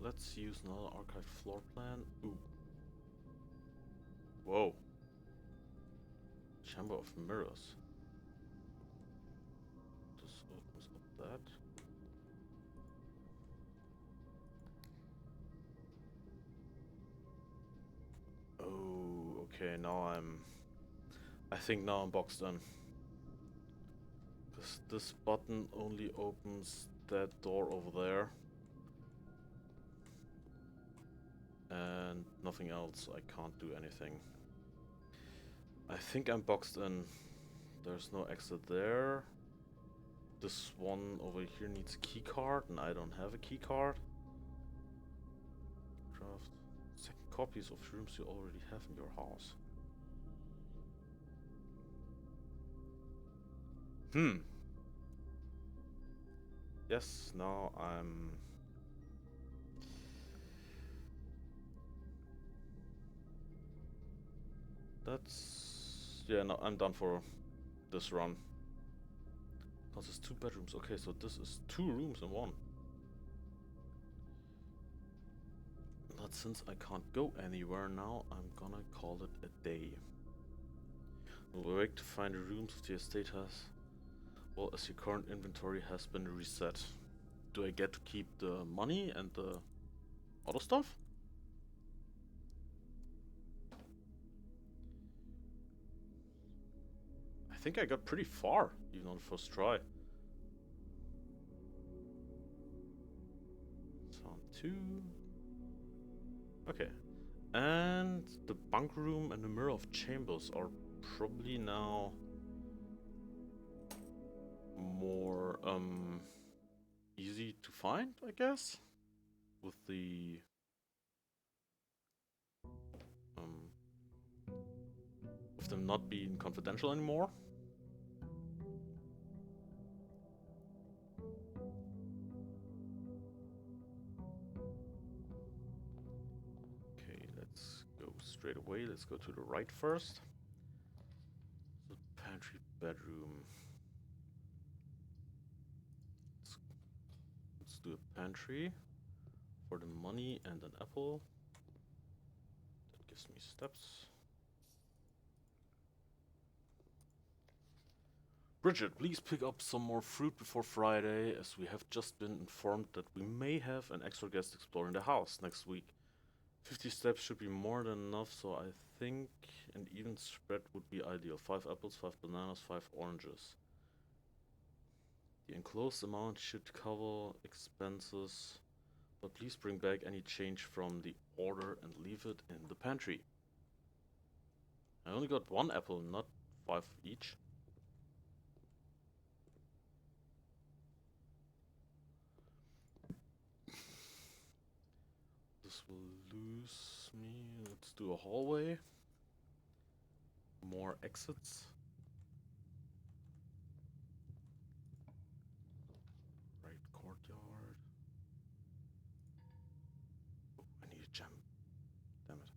Let's use another archive floor plan. Ooh. Whoa. Chamber of Mirrors. This opens up that. Oh, okay, I think now I'm boxed in. Because this button only opens that door over there. And nothing else. I can't do anything. I think I'm boxed in. There's no exit there. This one over here needs a key card, and I don't have a key card. Craft second copies of rooms you already have in your house. Yes, now I'm... That's... Yeah, no, I'm done for this run. Because it's 2 bedrooms. Okay, so this is 2 rooms in one. But since I can't go anywhere now, I'm gonna call it a day. We'll wait to find the rooms the estate has. Well, as your current inventory has been reset. Do I get to keep the money and the other stuff? I think I got pretty far, even on the first try. Sound 2. Okay. And the bunk room and the mirror of chambers are probably now more easy to find, I guess, with the um with them not being confidential anymore. Okay, let's go straight away. Let's go to the right first. The pantry bedroom. Let's do a pantry for the money and an apple. That gives me steps. Bridget, please pick up some more fruit before Friday, as we have just been informed that we may have an extra guest exploring the house next week. 50 steps should be more than enough, so I think an even spread would be ideal. 5 apples, 5 bananas, 5 oranges. The enclosed amount should cover expenses, but please bring back any change from the order and leave it in the pantry. I only got 1 apple, not 5 each. This will lose me. Let's do a hallway. More exits. Right courtyard. Oh, I need a gem. Damn it.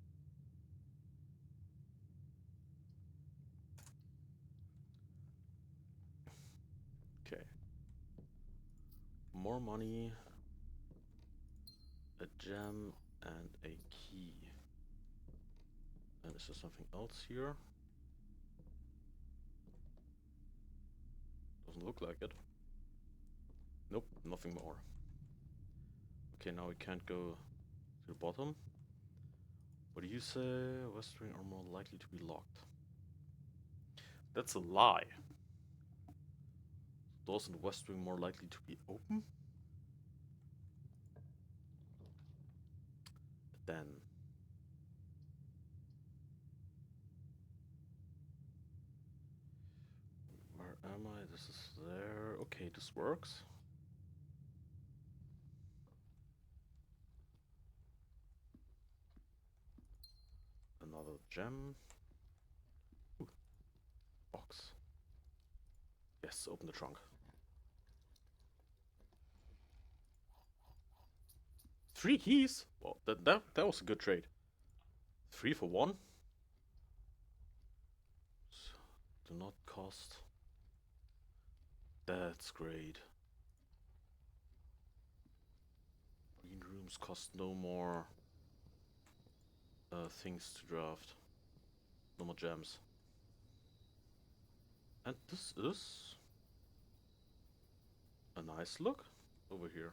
Okay. More money. A gem and a key. And is there something else here? Doesn't look like it. Nope, nothing more. Okay, now we can't go to the bottom. What do you say? West wing are more likely to be locked. That's a lie. Doors in the west wing more likely to be open? Then. Where am I? This is there. Okay, this works. Another gem. Ooh, box. Yes, open the trunk. 3 keys? Well, that was a good trade. 3 for 1? Do not cost. That's great. Green room, rooms cost no more things to draft. No more gems. And this is a nice look over here.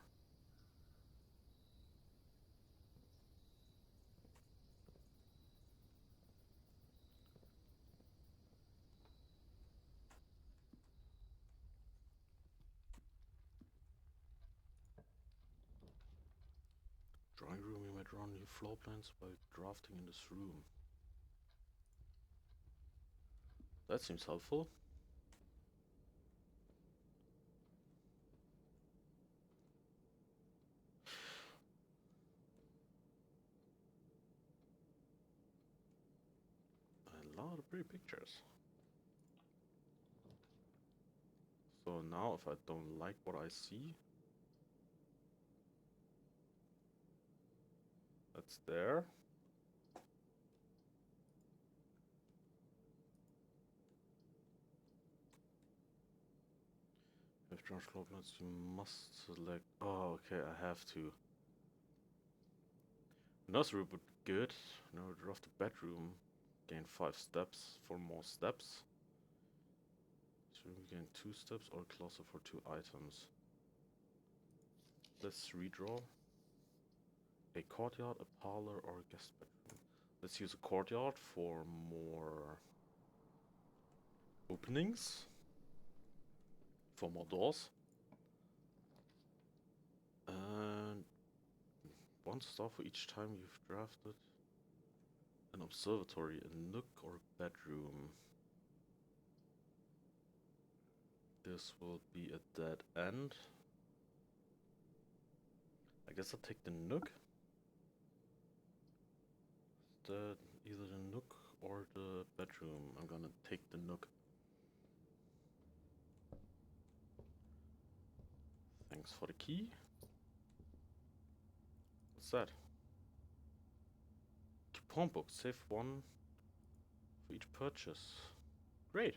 Drawing room, you may draw new floor plans by drafting in this room. That seems helpful. A lot of pretty pictures. So now if I don't like what I see, that's there. If draft floor plans, you must select. Oh, okay, I have to. Nursery would be good. No, draft the bedroom. Gain 5 steps for more steps. So we gain 2 steps or closer for 2 items. Let's redraw. A courtyard, a parlor, or a guest bedroom. Let's use a courtyard for more openings. For more doors. And 1 star for each time you've drafted an observatory, a nook, or a bedroom. This will be a dead end. I guess I'll take the nook. Either the nook or the bedroom. I'm gonna take the nook. Thanks for the key. What's that? Coupon book. Save 1 for each purchase. Great.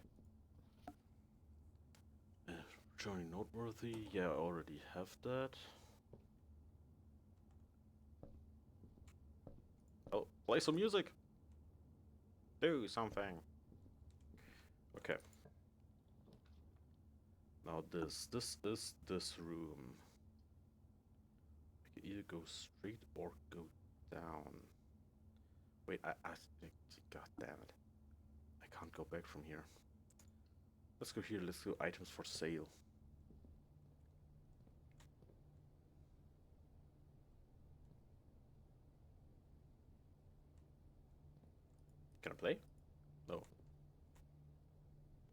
Journey noteworthy. Yeah, I already have that. Oh, play some music. Do something. Okay. Now this is this room. You can either go straight or go down. Wait, God damn it. I can't go back from here. Let's go here, let's go items for sale. Can I play? No.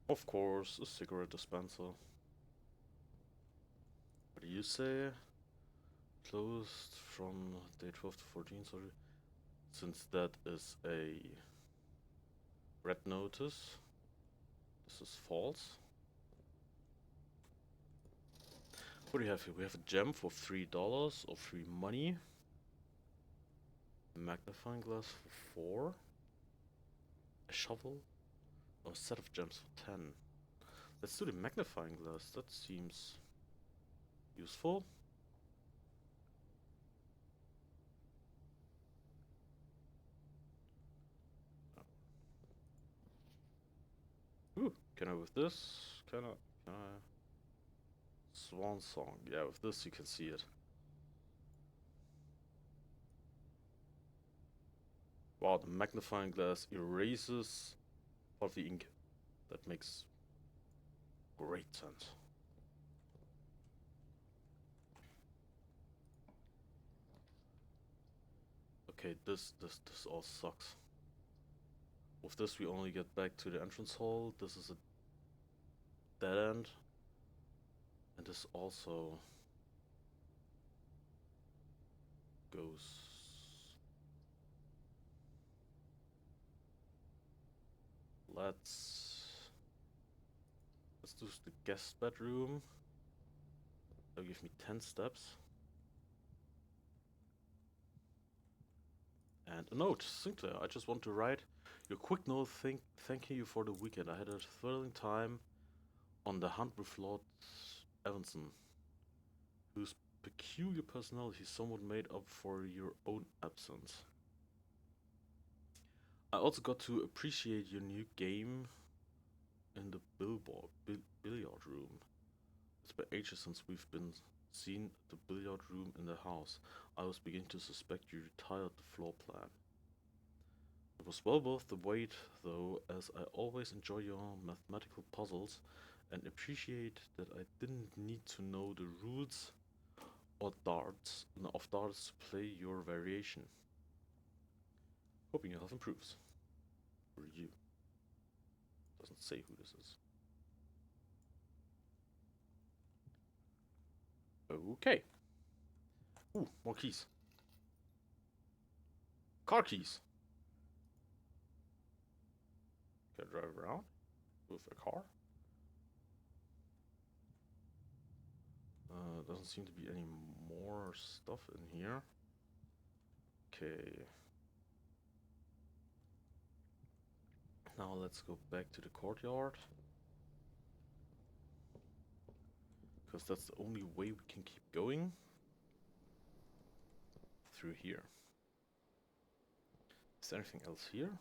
Of course, a cigarette dispenser. What do you say? Closed from day 12 to 14, sorry. Since that is a red notice, this is false. What do we have here? We have a gem for $3 or free money. A magnifying glass for 4. A shovel. Or a set of gems for 10. Let's do the magnifying glass. That seems useful. Ooh, can I with this? Can I? Swan song. Yeah, with this you can see it. Wow, the magnifying glass erases all of the ink. That makes great sense. Okay, this all sucks. With this we only get back to the entrance hall. This is a dead end. And this also goes. Let's do the guest bedroom. That'll give me 10 steps. And a note, Sinclair, I just want to write your quick note thanking you for the weekend. I had a thrilling time on the hunt with Lord Evanson, whose peculiar personality somewhat made up for your own absence. I also got to appreciate your new game in the billiard room. It's been ages since we've been seen the billiard room in the house. I was beginning to suspect you retired the floor plan. It was well worth the wait, though, as I always enjoy your mathematical puzzles and appreciate that I didn't need to know the rules or darts to play your variation. Hoping your health improves. For you. Doesn't say who this is. Okay. Ooh, more keys. Car keys. Can I drive around with a car? Doesn't seem to be any more stuff in here. Okay. Now let's go back to the courtyard. Because that's the only way we can keep going. Through here. Is there anything else here?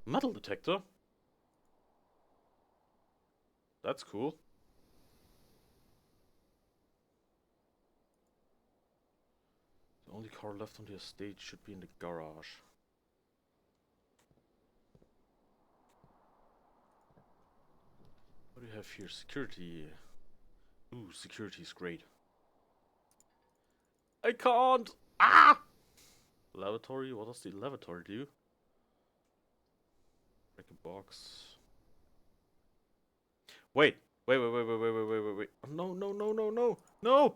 Metal detector? That's cool. The only car left on the estate should be in the garage. What do you have here? Security. Ooh, security is great. I can't! Ah! Lavatory? What does the lavatory do? Break a box. Wait! Wait. No, no, no, no, no! No!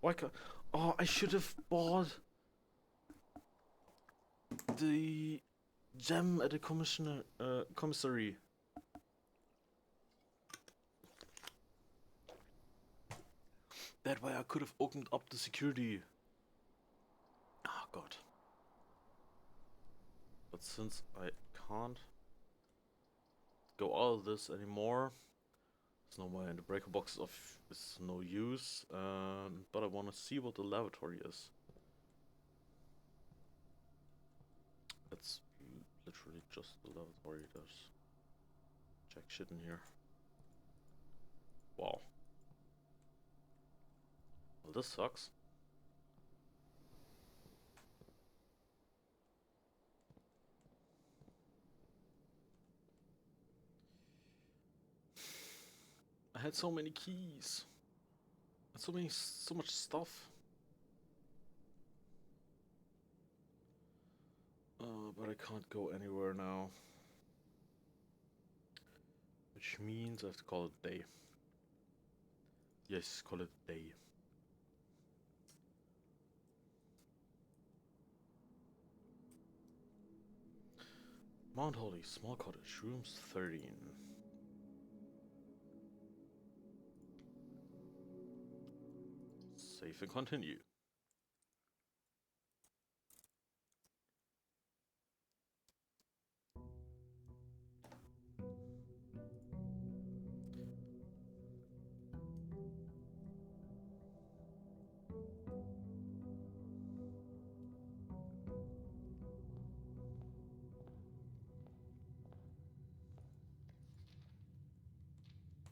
Why can't... Oh, I should have bought the gem at the commissary. That way I could have opened up the security. Oh god. But since I can't go out of this anymore, there's no way, and the breaker box is no use. But I want to see what the lavatory is. That's literally just the lavatory. There's jack shit in here. Wow. Well, this sucks. I had so many keys. And so much stuff. But I can't go anywhere now. Which means I have to call it a day. Yes, call it a day. Mount Holly, small cottage, rooms 13. Save and continue.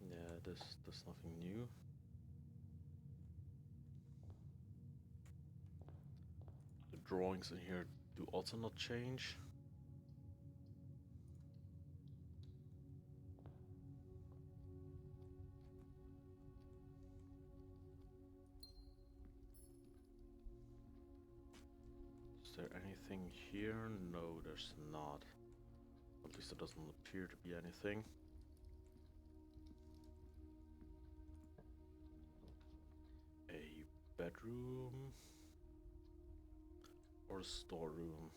Yeah, there's nothing new. The drawings in here do also not change. Is there anything here? No, there's not. At least it doesn't appear to be anything. A bedroom or a storeroom.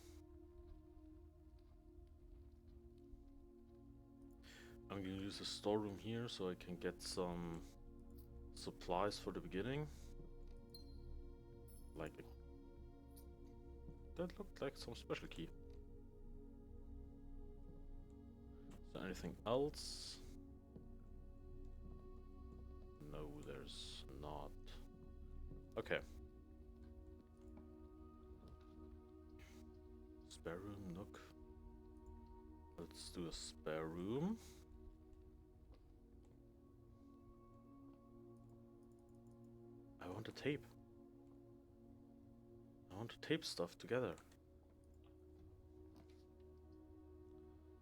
I'm gonna use the storeroom here so I can get some supplies for the beginning. Like that looked like some special key. Is there anything else? not. Okay. Spare room, nook. Let's do a spare room. I want to tape. I want to tape stuff together.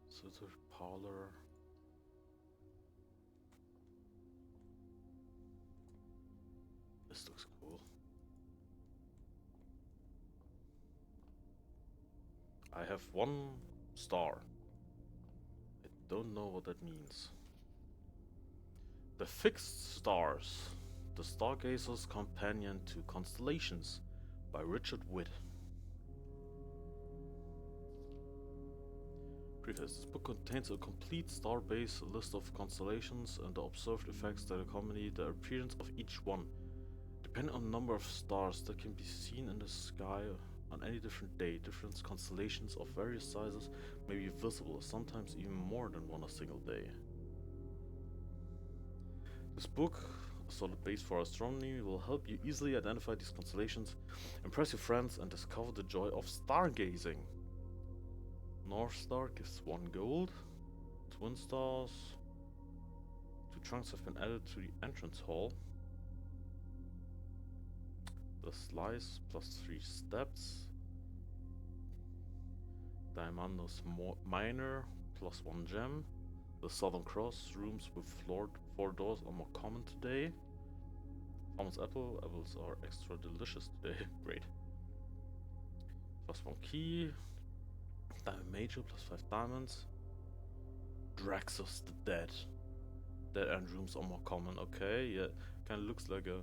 So the parlor. This looks cool. I have 1 star. I don't know what that means. The Fixed Stars. The Stargazer's Companion to Constellations by Richard Witt. Preface. This book contains a complete star-based list of constellations and the observed effects that accompany the appearance of each one. Depending on the number of stars that can be seen in the sky on any different day, different constellations of various sizes may be visible, sometimes even more than one a single day. This book, a solid base for astronomy, will help you easily identify these constellations, impress your friends, and discover the joy of stargazing. North Star gives 1 gold. Twin stars. 2 trunks have been added to the entrance hall. The slice plus 3 steps. Diamondos Minor plus 1 gem. The Southern Cross rooms with 4 doors are more common today. Almonds apple. Apples are extra delicious today. Great. Plus 1 key. Diamond Major plus 5 diamonds. Draxus the Dead. Dead end rooms are more common. Okay, yeah. Kinda looks like a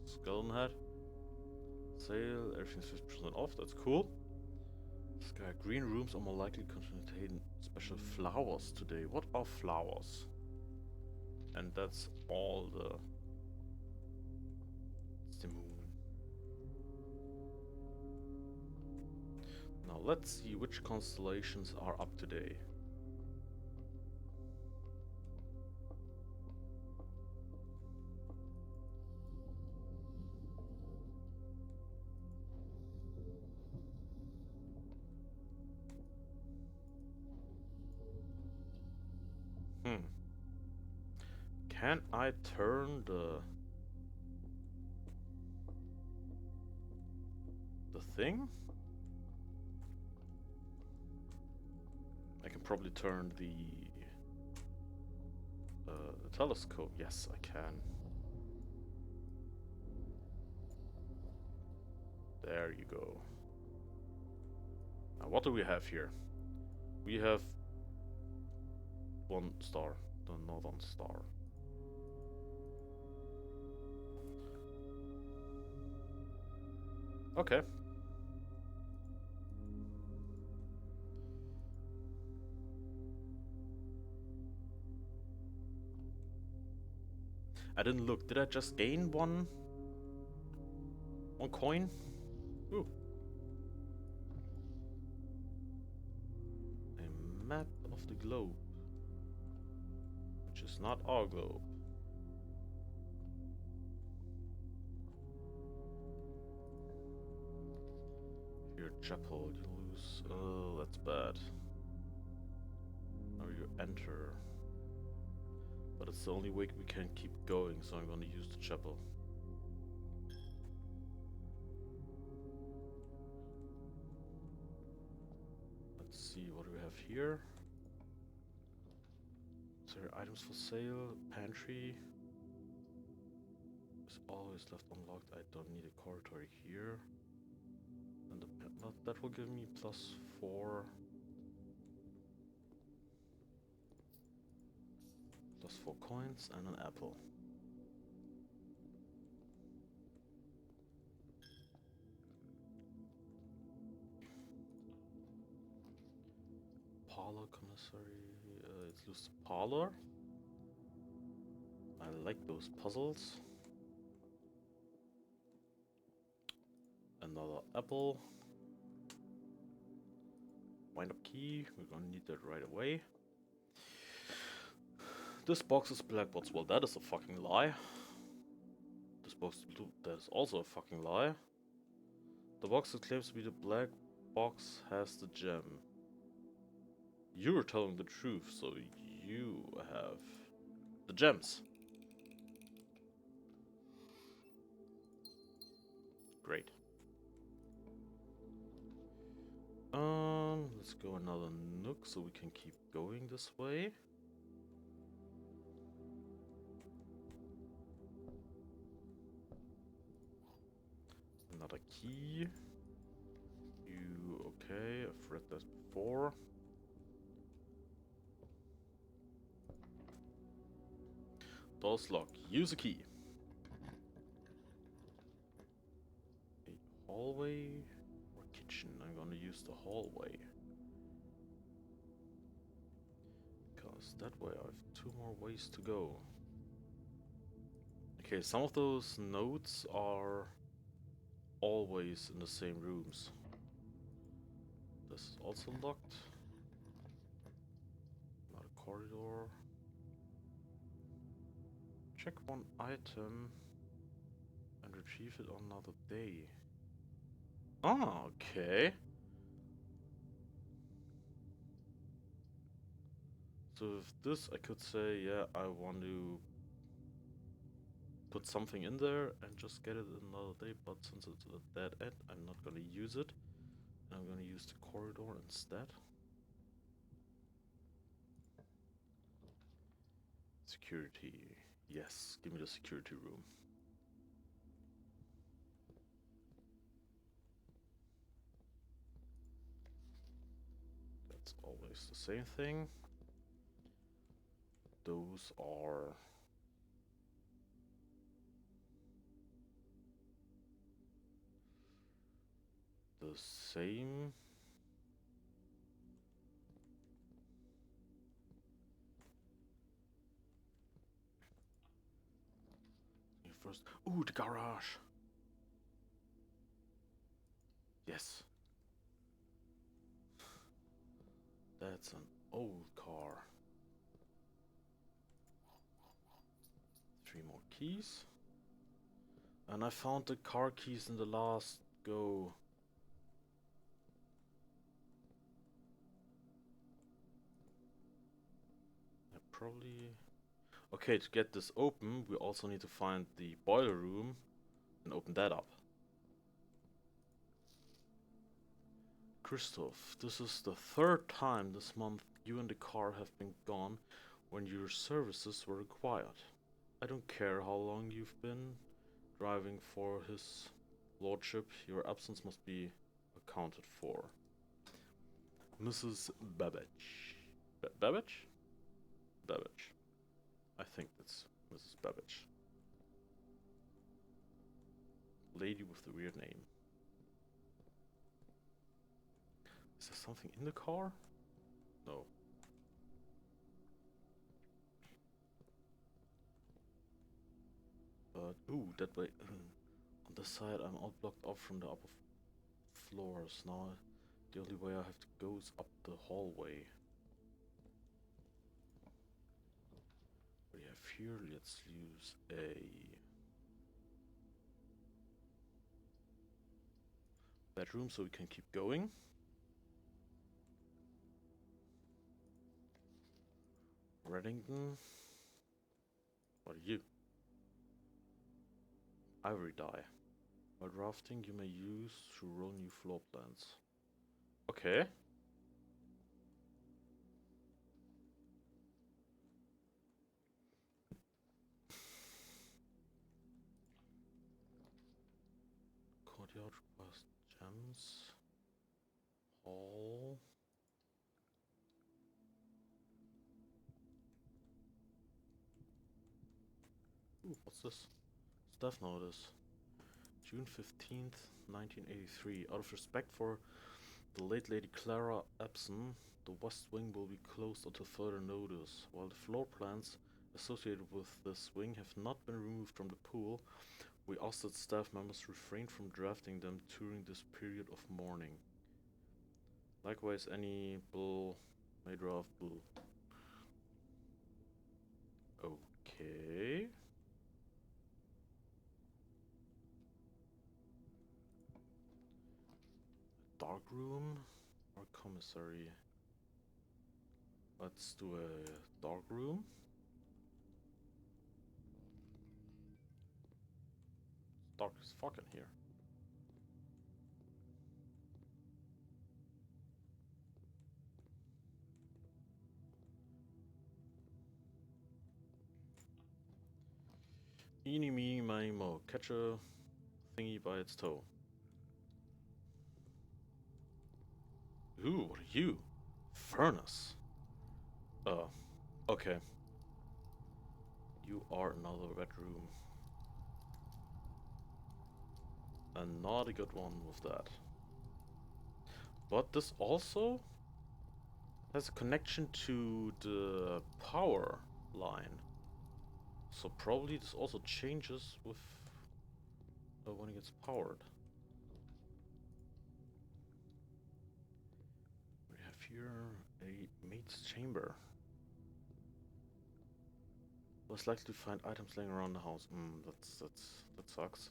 skeleton head. Sale, everything's 50% off. That's cool. Sky green rooms are more likely to contain special flowers today. What are flowers? And that's all the... It's the moon. Now let's see which constellations are up today. Can I turn the thing? I can probably turn the telescope. Yes, I can. There you go. Now, what do we have here? We have 1 star, the Northern Star. Okay. I didn't look. Did I just gain 1 coin? Ooh. A map of the globe. Which is not our globe. Your chapel, you lose. Oh, that's bad. Now you enter. But it's the only way we can keep going, so I'm gonna use the chapel. Let's see, what do we have here? Is there items for sale? Pantry is always left unlocked. I don't need a corridor here. And the that will give me +4. +4 coins and an apple. Parlor commissary. Let's lose the parlor. I like those puzzles. Another apple. Wind up key. We're gonna need that right away. This box is blackboards. Well, that is a fucking lie. supposed to be blue. That's also a fucking lie. The box that claims to be the black box has the gem. You're telling the truth, so you have the gems. Great. Let's go another nook so we can keep going this way. Another key. You okay? I've read that before. Doors lock. Use a key. A hallway or kitchen? I'm gonna use the hallway. Because that way I have 2 more ways to go. Okay, some of those notes are always in the same rooms. This is also locked. Not a corridor. Check one item and retrieve it on another day. Ah, okay. So with this I could say, yeah, I want to put something in there and just get it another day, but since it's a dead end, I'm not gonna use it. And I'm gonna use the corridor instead. Security. Yes, give me the security room. That's always the same thing. Those are the same. First, ooh, the garage. Yes, that's an old car. 3 more keys. And I found the car keys in the last go. I probably... Okay, to get this open, we also need to find the boiler room and open that up. Christoph, this is the 3rd time this month you and the car have been gone when your services were required. I don't care how long you've been driving for his lordship, your absence must be accounted for. Mrs. Babbage. Babbage? Babbage. I think it's Mrs. Babbage. Lady with the weird name. Is there something in the car? No. But, ooh, that way. On the side, I'm all blocked off from the upper floors. Now, the only way I have to go is up the hallway. What do we have here? Let's use a bedroom so we can keep going. Reddington. What are you? Ivory dye. While drafting, you may use to roll new floor plans. Okay. Courtyard requires gems. Hall. Ooh, what's this? Staff notice. June 15th, 1983. Out of respect for the late Lady Clara Epson, the West Wing will be closed until further notice. While the floor plans associated with this wing have not been removed from the pool, we ask that staff members refrain from drafting them during this period of mourning. Likewise, any bull may draft bull. Okay. dark room or commissary? Let's do a dark room. It's dark as fuck in here. Eeny, meeny, miny, mo. Catch a thingy by its toe. Ooh, what are you? Furnace. Oh, okay. You are another bedroom. And not a good one with that. But this also has a connection to the power line. So probably this also changes with when it gets powered. We have here a mate's chamber. Less likely to find items laying around the house. That sucks.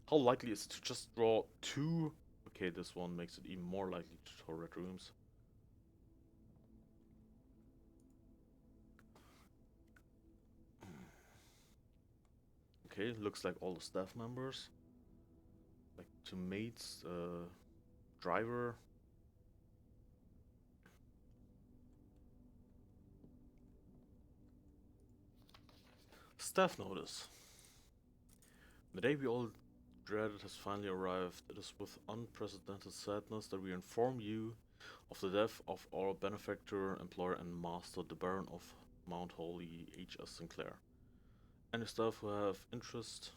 How likely is it to just draw two? Okay, this one makes it even more likely to draw red rooms. Okay, looks like all the staff members. Like two mates, driver. Staff notice. The day we all dreaded has finally arrived. It is with unprecedented sadness that we inform you of the death of our benefactor, employer, and master, the Baron of Mount Holy, H.S. Sinclair. Any staff who have interest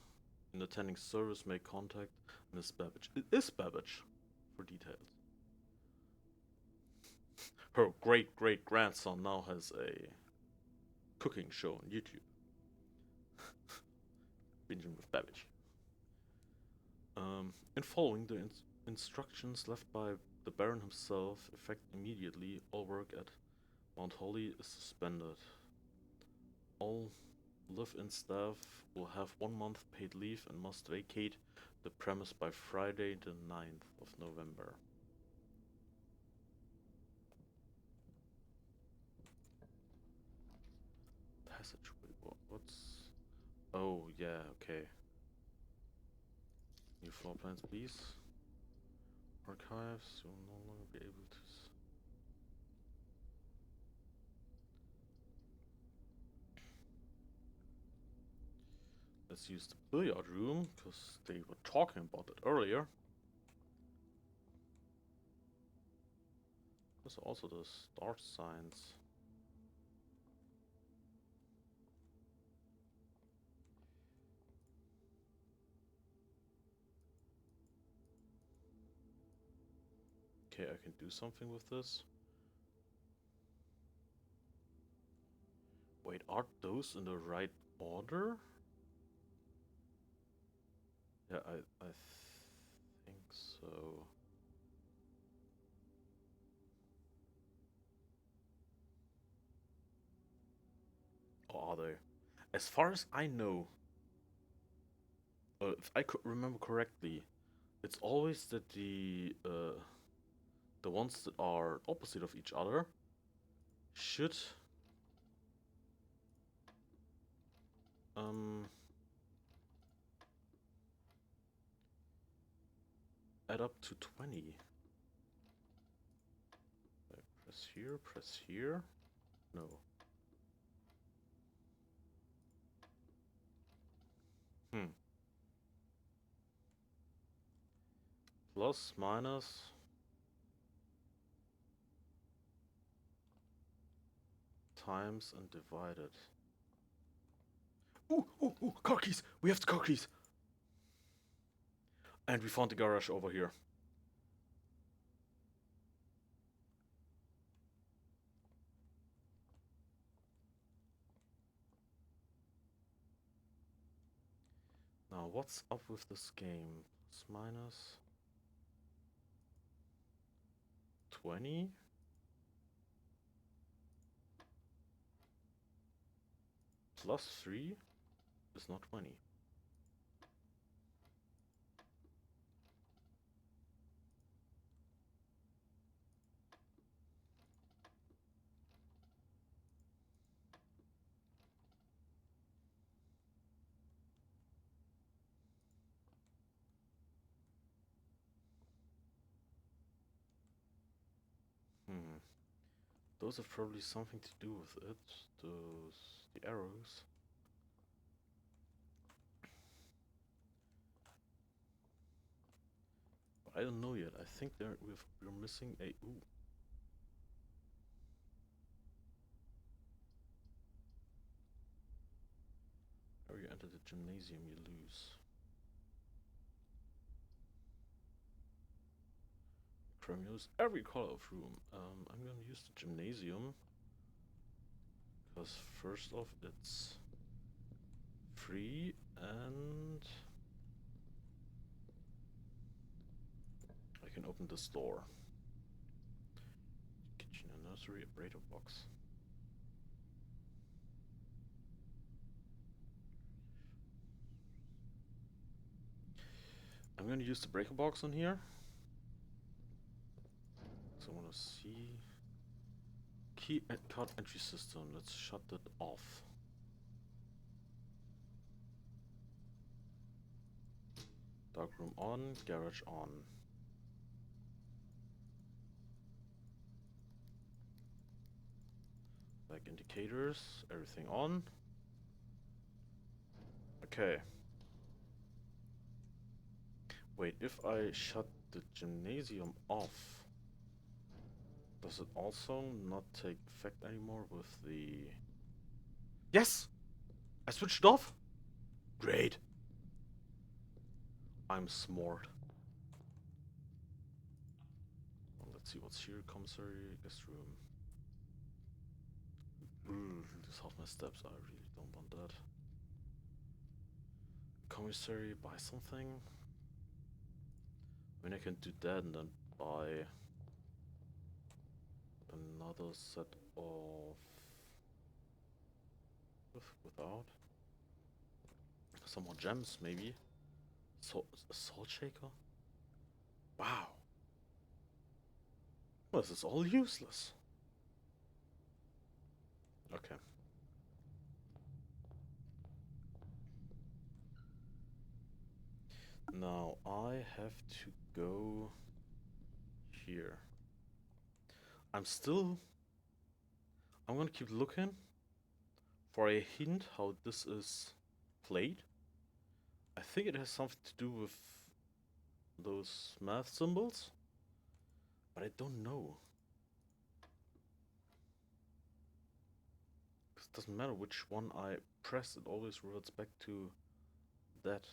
in attending service may contact Miss Babbage. It is Babbage for details. Her great great grandson now has a cooking show on YouTube. Binging with Babbage. In following the instructions left by the Baron himself, effect immediately, all work at Mount Holly is suspended. All live-in staff will have 1 month paid leave and must vacate the premise by Friday the 9th of November. Passageway, what's... Oh, yeah, okay. New floor plans, please. Archives, you'll no longer be able to... Let's use the billiard room, because they were talking about it earlier. There's also the start signs. Okay, I can do something with this. Wait, are those in the right order? Yeah, I think so. Or are they? As far as I know, if I could remember correctly, it's always that the ones that are opposite of each other should um add up to 20. Press here, press here. No. Hmm. Plus, minus. Times and divided. Ooh, car keys! We have the car keys! And we found the garage over here. Now, what's up with this game? Plus, minus 20? Plus 3 is not 20. Those have probably something to do with it. The arrows. But I don't know yet. I think we're missing a ooh. Or you enter the gymnasium, you lose. Use every color of room. I'm gonna use the gymnasium because first off, it's free and I can open this door. Kitchen and nursery, a Brado box. I'm gonna use the breaker box on here. So I wanna see key and card entry system. Let's shut that off. Dark room on, garage on. Like indicators, everything on. Okay. Wait, if I shut the gymnasium off, does it also not take effect anymore with the... Yes! I switched it off? Great. I'm smart. Well, let's see what's here. Commissary, guest room. This half my steps. I really don't want that. Commissary, buy something. I mean, I can do that and then buy another set of... without. Some more gems, maybe. A salt shaker? Wow. Well, this is all useless. Okay. Now I have to go here. I'm gonna keep looking for a hint how this is played. I think it has something to do with those math symbols, but I don't know. It doesn't matter which one I press, it always reverts back to that.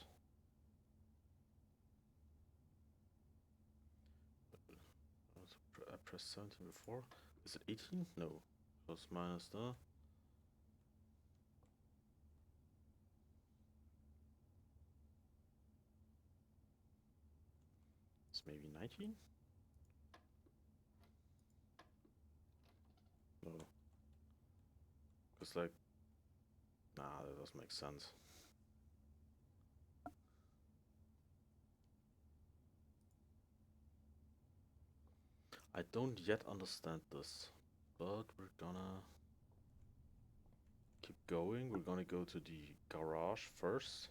I pressed 17 before. Is it 18? No. Plus minus the... It's maybe 19? No. Because like... Nah, that doesn't make sense. I don't yet understand this, but we're gonna keep going. We're gonna go to the garage first.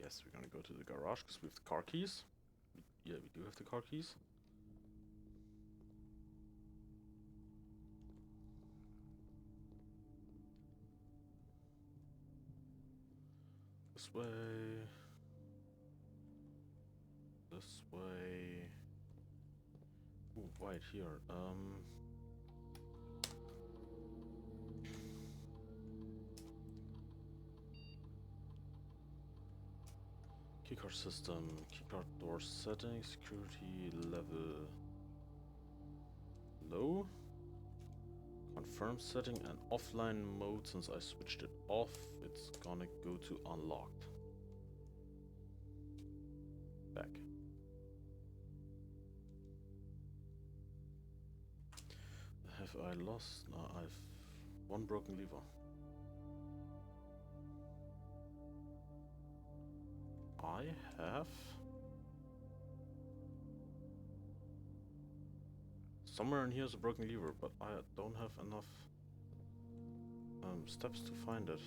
Yes, we're gonna go to the garage because we have the car keys. Yeah, we do have the car keys. This way. This way. Ooh, right here. Keycard system, keycard door settings, security level low. Confirm setting and offline mode. Since I switched it off, it's gonna go to unlocked. Back. Have I lost? No, I've one broken lever. I have somewhere in here is a broken lever, but I don't have enough steps to find it.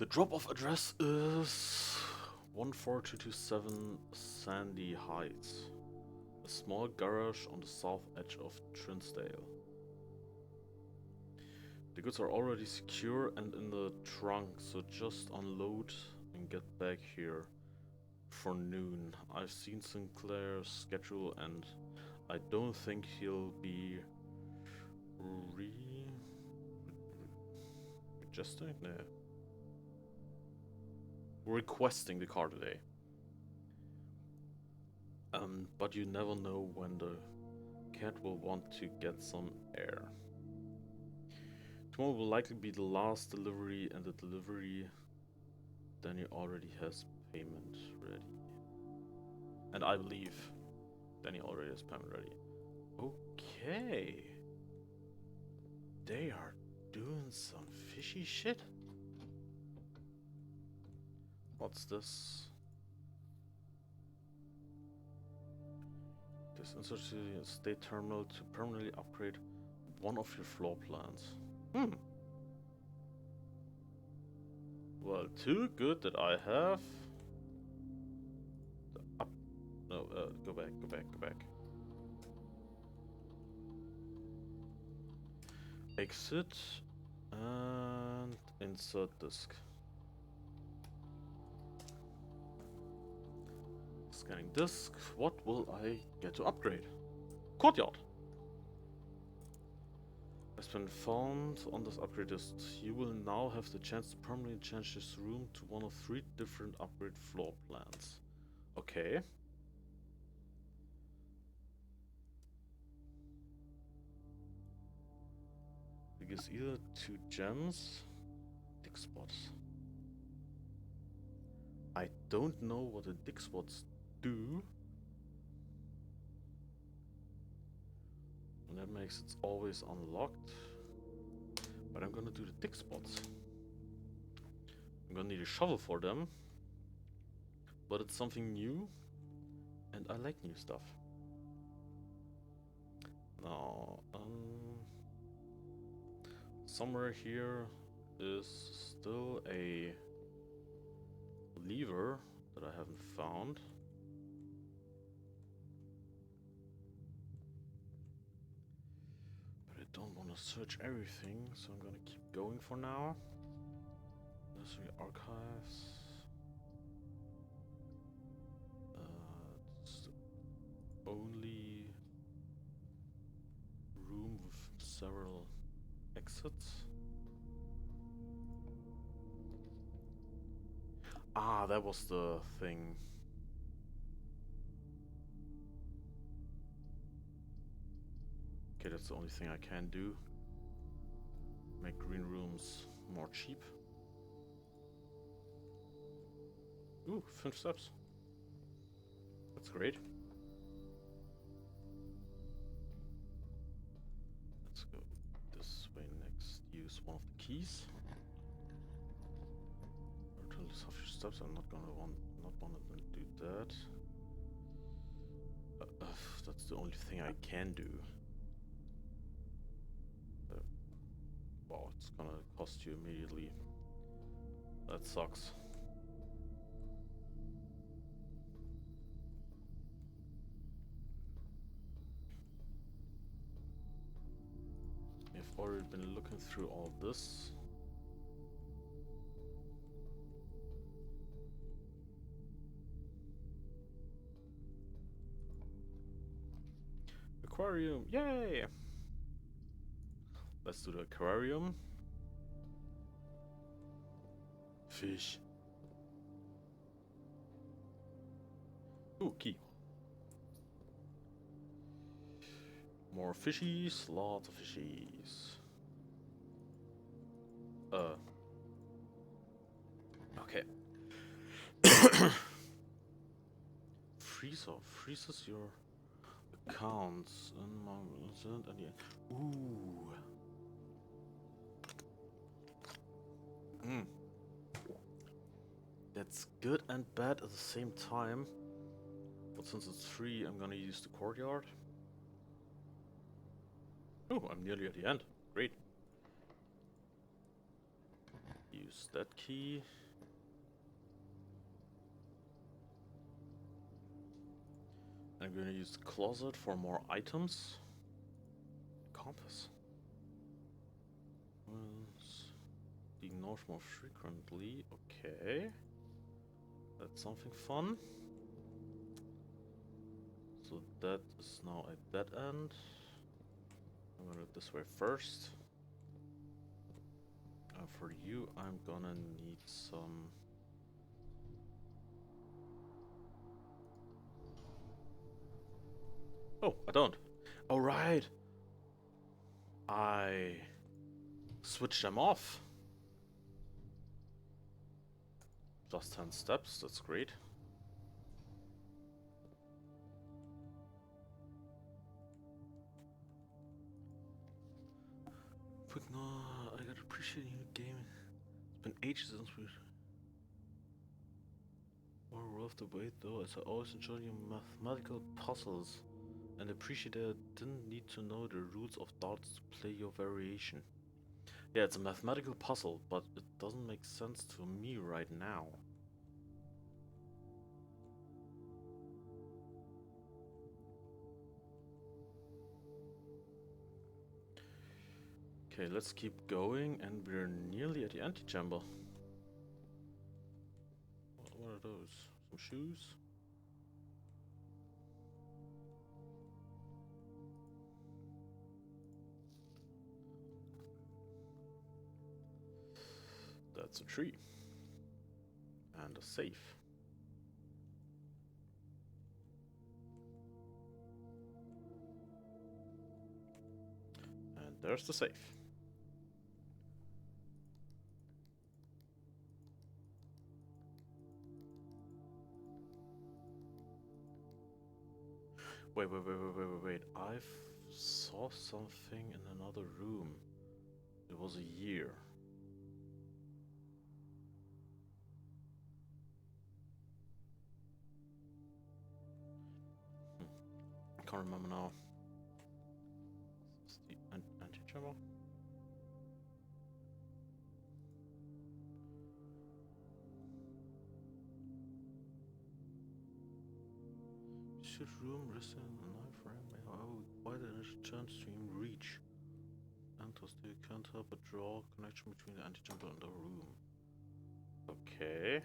The drop-off address is 14227 Sandy Heights. A small garage on the south edge of Trinsdale. The goods are already secure and in the trunk, so just unload and get back here for noon. I've seen Sinclair's schedule and I don't think he'll be requesting? No. Requesting the car today. But you never know when the cat will want to get some air. Tomorrow will likely be the last delivery, and the delivery Danny already has payment ready. And I believe Danny already has payment ready. Okay. They are doing some fishy shit. What's this? This insert to the state terminal to permanently upgrade one of your floor plans. Well, too good that I have. No, go back. Exit and insert disk. Scanning disk. What will I get to upgrade? Courtyard. Has been found on this upgrade list. You will now have the chance to permanently change this room to one of 3 different upgrade floor plans. Okay. Because either 2 gems, dig spots. I don't know what the dig spots do. And that makes it always unlocked. But I'm gonna do the dig spots. I'm gonna need a shovel for them. But it's something new. And I like new stuff. Now, somewhere here is still a lever that I haven't found. But I don't want to search everything, so I'm gonna keep going for now. Nursery archives. It's the only room with several exits. Ah, that was the thing. Okay, that's the only thing I can do. Make green rooms more cheap. Ooh, 5 steps. That's great. Let's go this way next. Use one of the keys. Return to half your steps. I'm not want to do that. That's the only thing I can do. Wow, it's gonna cost you immediately. That sucks. I've already been looking through all this. Aquarium, yay! Let's do the aquarium. Fish. Ooh, key. More fishies, lots of fishies. Okay. Freezes your accounts and ooh. That's good and bad at the same time. But since it's free, I'm gonna use the courtyard. Oh, I'm nearly at the end. Great. Use that key. I'm gonna use the closet for more items. Compass. Ignore more frequently. Okay. That's something fun. So that is now at that end. I'm gonna do it this way first. For you, I'm gonna need some... Oh, I don't. Oh, right. I switched them off. Plus 10 steps, that's great. Quick, no, I gotta appreciate you game. It's been ages since we... More worth the wait though, as I always enjoy your mathematical puzzles. And appreciate that I didn't need to know the roots of darts to play your variation. Yeah, it's a mathematical puzzle, but it doesn't make sense to me right now. Okay, let's keep going, and we're nearly at the antechamber. What are those? Some shoes? That's a tree. And a safe. And there's the safe. Wait. I saw something in another room. It was a year. I can't remember now. Is this the antechamber? Should room resting in the knife frame may however why the initial turn stream reach. Enters you can't help but draw a connection between the antechamber and the room. Okay.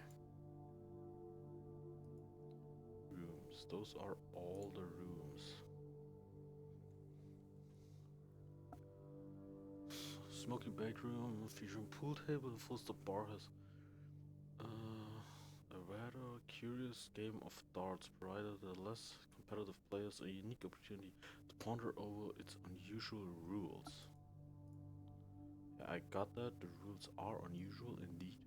Rooms. Those are all the rooms. Smoky bedroom featuring pool table and full stop bar has a rather curious game of darts provided the less competitive players a unique opportunity to ponder over its unusual rules. Yeah, I got that. The rules are unusual indeed.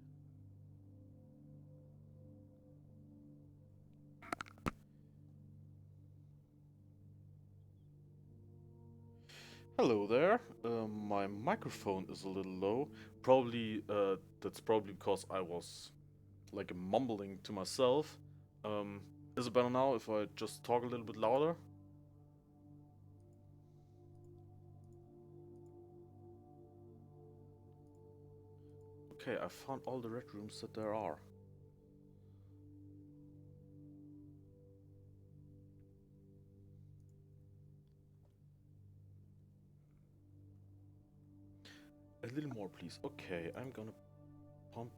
Hello there. My microphone is a little low. Probably, that's probably because I was like mumbling to myself. Is it better now if I just talk a little bit louder? Okay, I found all the red rooms that there are. A little more, please. Okay, I'm gonna bump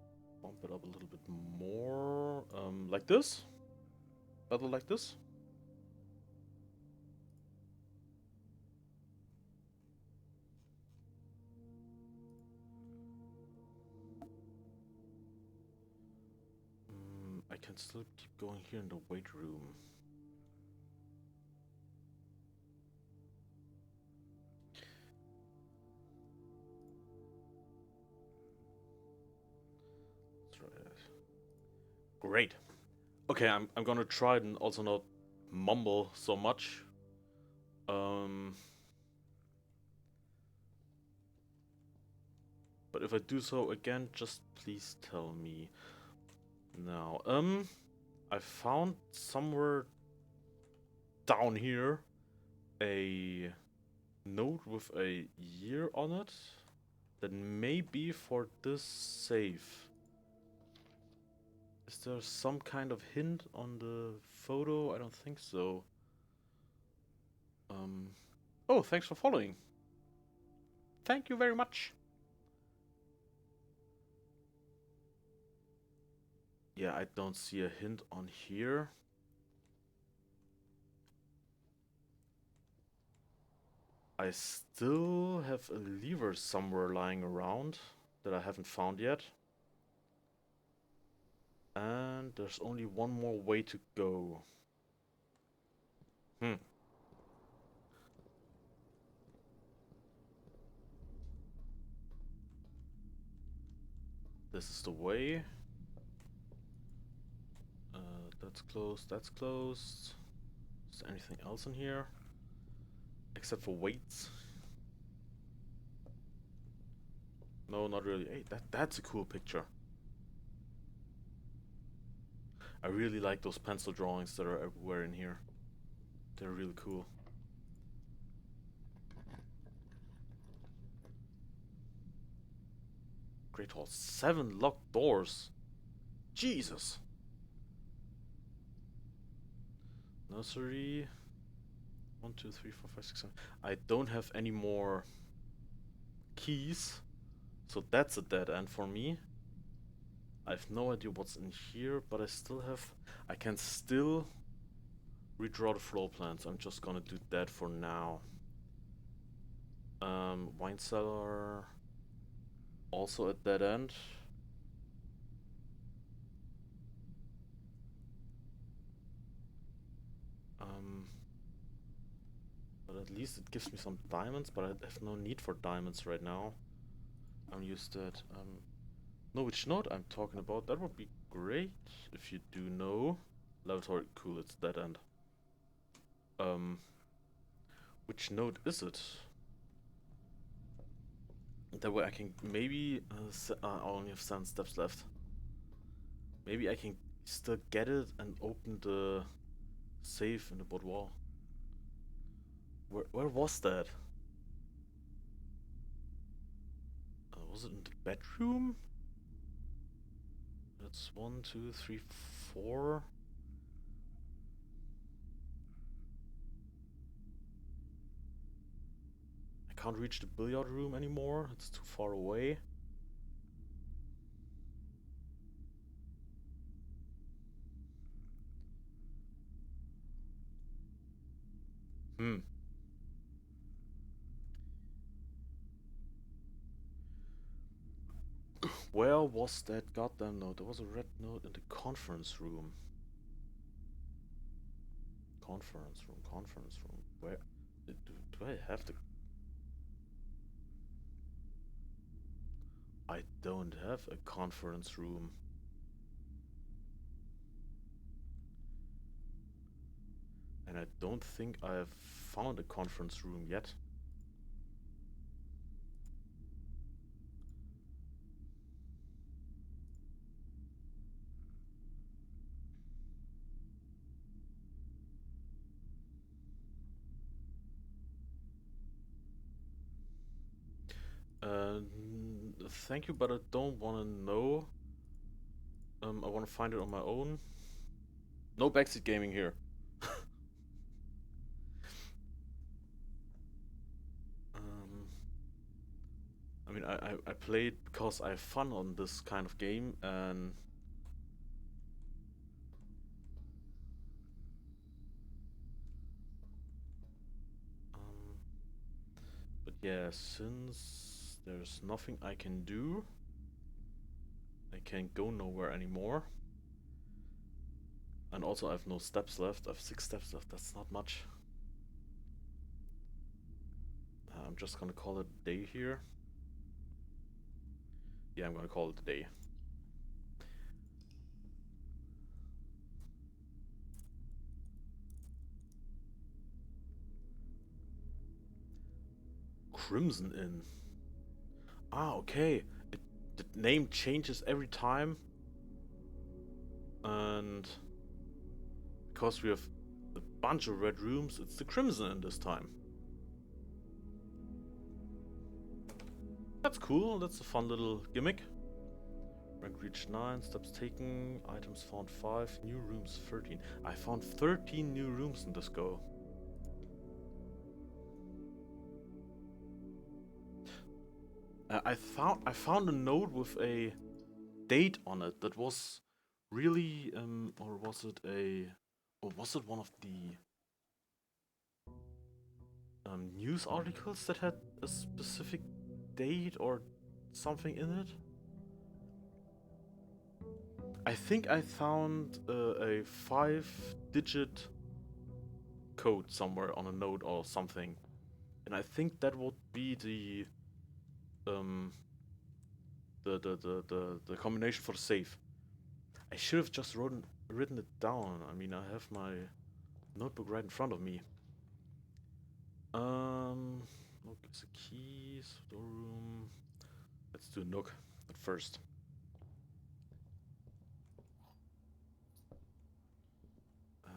it up a little bit more. Like this? Better like this? I can still keep going here in the weight room. Let's try that. Great. Okay, I'm gonna try and also not mumble so much. But if I do so again, just please tell me. Now, I found somewhere down here a note with a year on it Then maybe for this safe. Is there some kind of hint on the photo? I don't think so. Oh, thanks for following. Thank you very much. Yeah, I don't see a hint on here. I still have a lever somewhere lying around that I haven't found yet. And there's only one more way to go. Hmm. This is the way. That's closed, that's closed. Is there anything else in here? Except for weights. No, not really. Hey, that's a cool picture. I really like those pencil drawings that are everywhere in here. They're really cool. Great Hall. 7 locked doors. Jesus. Nursery. 1, 2, 3, 4, 5, 6, 7. I don't have any more keys. So that's a dead end for me. I have no idea what's in here, but I can still redraw the floor plans. I'm just gonna do that for now. Wine cellar. Also a dead end. But at least it gives me some diamonds, but I have no need for diamonds right now. I'm used to it. Know which node I'm talking about? That would be great if you do know. Laboratory, cool, it's dead end. Which node is it? That way I can maybe, I only have 7 steps left. Maybe I can still get it and open the safe in the boudoir. Where was that? Was it in the bedroom? That's 1, 2, 3, 4. I can't reach the billiard room anymore. It's too far away. Hmm. Where was that goddamn note? There was a red note in the conference room. Conference room, conference room. Where? Do I have the... I don't have a conference room. And I don't think I have found a conference room yet. Uh, Thank you, but I don't want to know. I want to find it on my own. No backseat gaming here. Um, I mean, I played because I have fun on this kind of game, and um, but yeah, since there's nothing I can do, I can't go nowhere anymore. And also I have no steps left. I have 6 steps left. That's not much. I'm just gonna call it a day here. Yeah, I'm gonna call it a day. Crimson Inn. Ah, okay. The name changes every time. And because we have a bunch of red rooms, it's the Crimson Inn this time. That's cool. That's a fun little gimmick. Rank reached 9, steps taken, items found 5, new rooms 13. I found 13 new rooms in this go. I found a note with a date on it that was really or was it one of the news articles that had a specific date or something in it? I think I found a 5-digit code somewhere on a note or something, and I think that would be um the combination for the save. I should have just written it down. I mean, I have my notebook right in front of me. Nook is the keys, storeroom. Let's do Nook at first.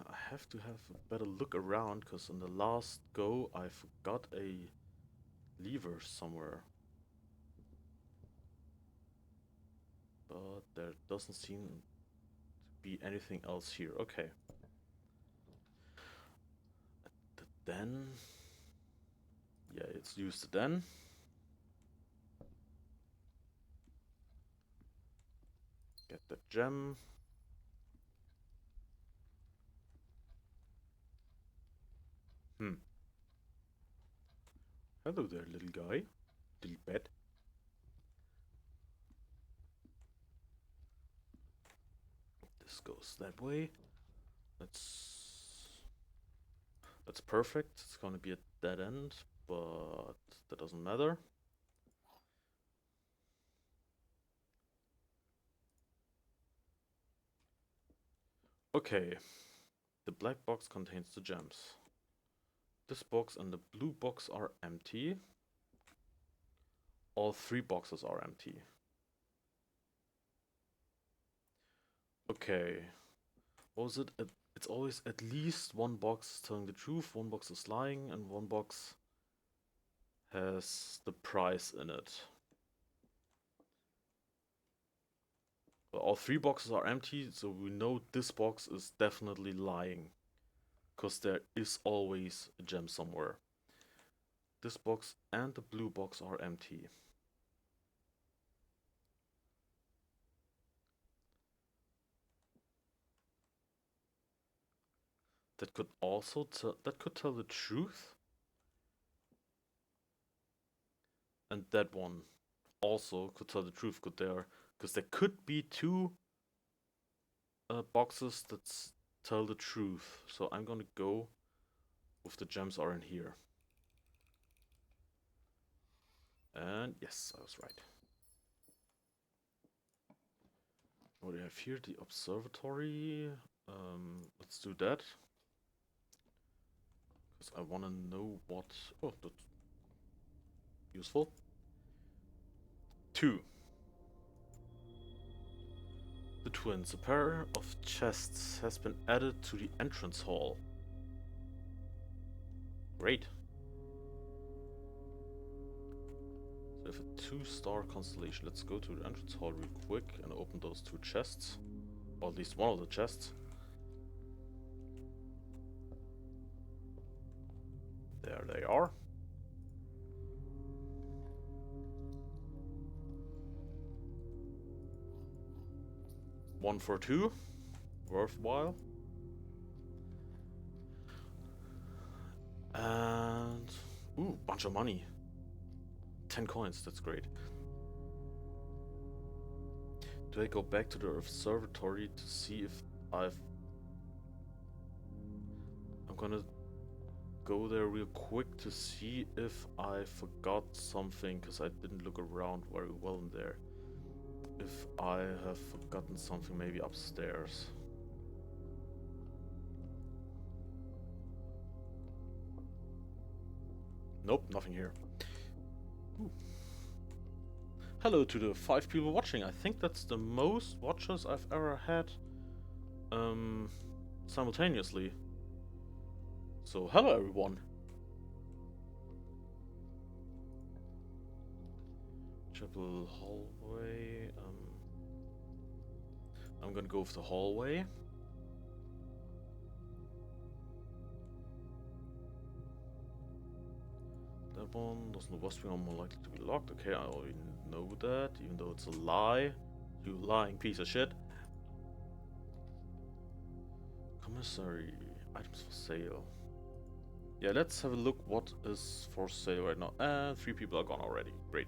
I have to have a better look around because in the last go I forgot a lever somewhere. But there doesn't seem to be anything else here. Okay. Then. Yeah, it's used then. Get the gem. Hmm. Hello there, little guy. Little pet. This goes that way. That's perfect. It's gonna be a dead end, but that doesn't matter. Okay. The black box contains the gems. This box and the blue box are empty. All 3 boxes are empty. Okay. What was it? It's always at least 1 box telling the truth, 1 box is lying, and 1 box has the price in it. Well, all 3 boxes are empty, so we know this box is definitely lying. Because there is always a gem somewhere. This box and the blue box are empty. That could also tell the truth. And that one also could tell the truth, because there could be 2 boxes that tell the truth. So I'm gonna go with the gems are in here. And yes, I was right. What do we have here? The observatory. Let's do that. Because I want to know what... Oh, that's useful. 2. The twins. A pair of chests has been added to the entrance hall. Great. So we have a 2-star constellation. Let's go to the entrance hall real quick and open those 2 chests. Or at least one of the chests. There they are. One for 2. Worthwhile. And... Ooh, bunch of money. 10 coins, that's great. Do I go back to the observatory to see if I'm gonna go there real quick to see if I forgot something, because I didn't look around very well in there. If I have forgotten something maybe upstairs. Nope, nothing here. Ooh. Hello to the 5 people watching. I think that's the most watchers I've ever had simultaneously. So hello everyone. Chapel hallway. I'm gonna go with the hallway. That one doesn't the west wing are more likely to be locked. Okay, I already know that, even though it's a lie. You lying piece of shit. Commissary items for sale. Yeah, let's have a look what is for sale right now. And 3 people are gone already. Great.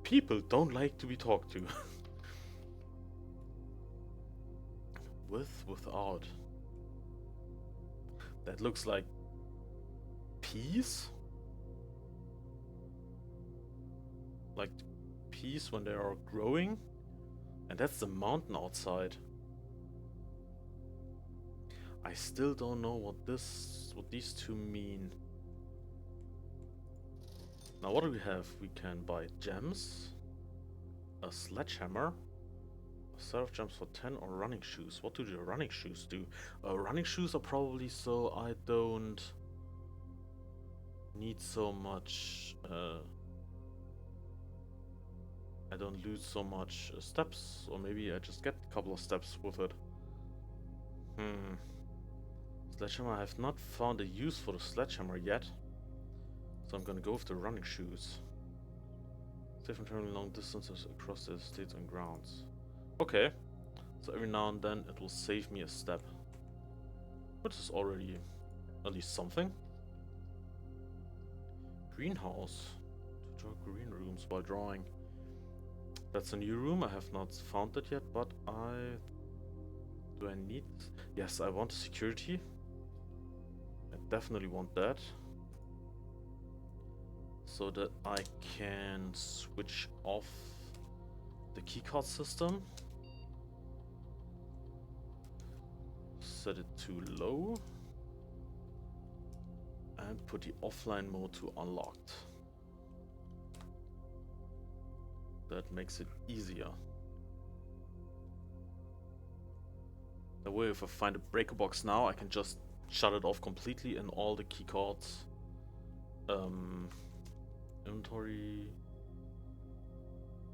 People don't like to be talked to. With, without. That looks like peas? Like peas when they are growing? And that's the mountain outside. I still don't know what these two mean. Now what do we have? We can buy gems, a sledgehammer, a set of gems for 10, or running shoes. What do the running shoes do? Running shoes are probably so I don't need so much, I don't lose so much steps, or maybe I just get a couple of steps with it. Sledgehammer, I have not found a use for the sledgehammer yet. So I'm gonna go with the running shoes. Safe from traveling long distances across the estates and grounds. Okay. So every now and then it will save me a step. Which is already at least something. Greenhouse. To draw green rooms while drawing. That's a new room. I have not found it yet, but do I need... Yes, I want security. I definitely want that. So that I can switch off the keycard system. Set it to low. And put the offline mode to unlocked. That makes it easier. That way if I find a breaker box now, I can just shut it off completely and all the keycards. Inventory.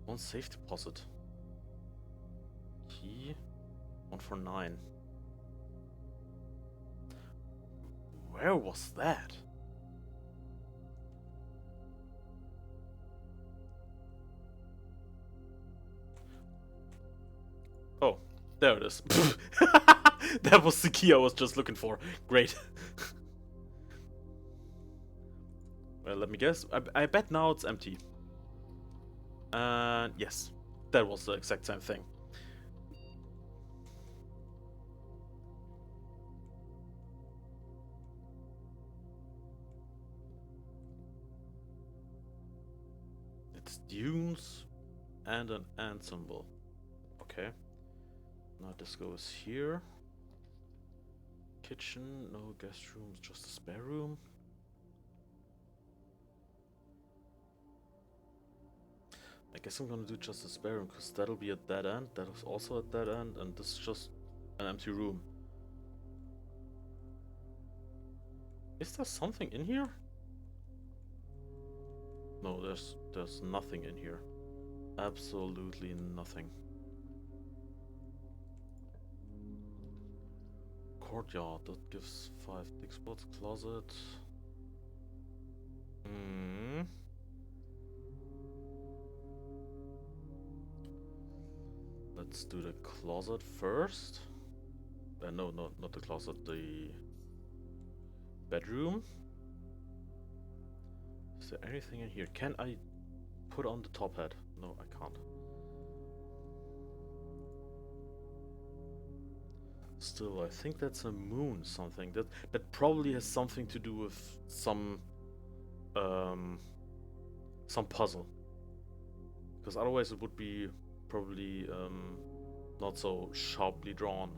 One safe deposit. Key. 1 for 9. Where was that? Oh, there it is. That was the key I was just looking for. Great. Well, let me guess. I bet now it's empty. And yes, that was the exact same thing. It's dunes and an ant symbol. Okay. Now this goes here. Kitchen, no guest rooms, just a spare room. I guess I'm gonna do just a spare room, because that'll be a dead end, that is also a dead end, and this is just an empty room. Is there something in here? No, there's nothing in here. Absolutely nothing. Courtyard, that gives 5 dig spots. Closet. Let's do the closet first. No, not the closet, the bedroom. Is there anything in here? Can I put on the top hat? No, I can't. Still, I think that's a moon something. That probably has something to do with some puzzle. Because otherwise it would be probably not so sharply drawn.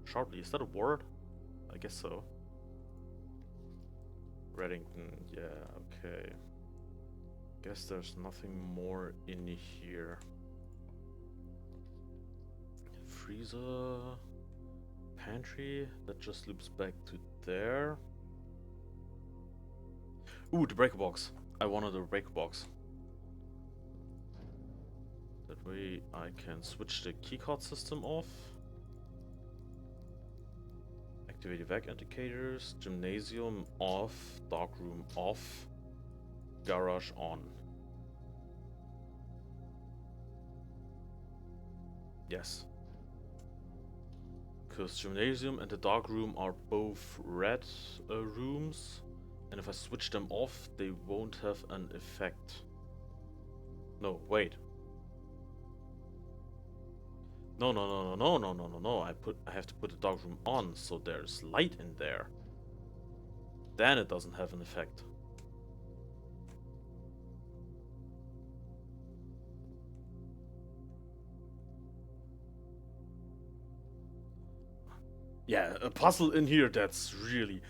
Sharply, is that a word? I guess so. Reddington, yeah, okay. Guess there's nothing more in here. Freezer. Pantry, that just loops back to there. Ooh, the breaker box. I wanted a rec box. That way I can switch the keycard system off. Activate evac indicators, gymnasium off, darkroom off, garage on. Yes. Because gymnasium and the darkroom are both red rooms, and if I switch them off, they won't have an effect. No, wait. No. I have to put the darkroom on so there's light in there. Then it doesn't have an effect. Yeah, a puzzle in here that's really...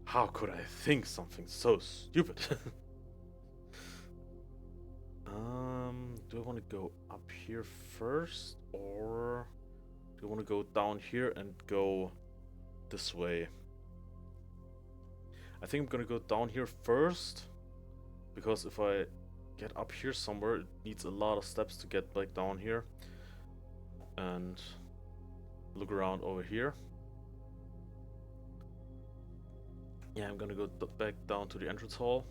How could I think something so stupid? Do I want to go up here first, or do I want to go down here and go this way? I think I'm gonna go down here first, because if I get up here somewhere, it needs a lot of steps to get back down here. And look around over here. Yeah, I'm gonna go back down to the entrance hall.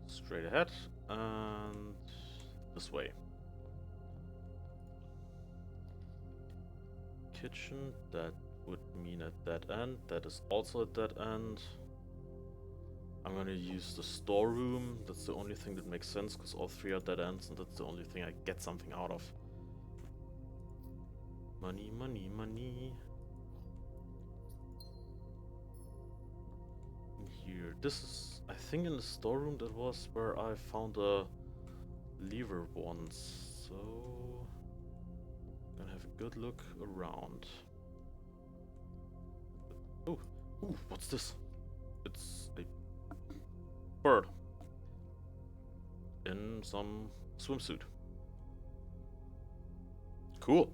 Straight ahead, and this way. Kitchen, that would mean a dead end. That is also a dead end. I'm gonna use the storeroom. That's the only thing that makes sense, because all three are dead ends, and that's the only thing I get something out of. Money, money, money. Here, this is, I think in the storeroom that was where I found a lever once, so gonna have a good look around. Oh, ooh, what's this? It's a bird in some swimsuit. Cool.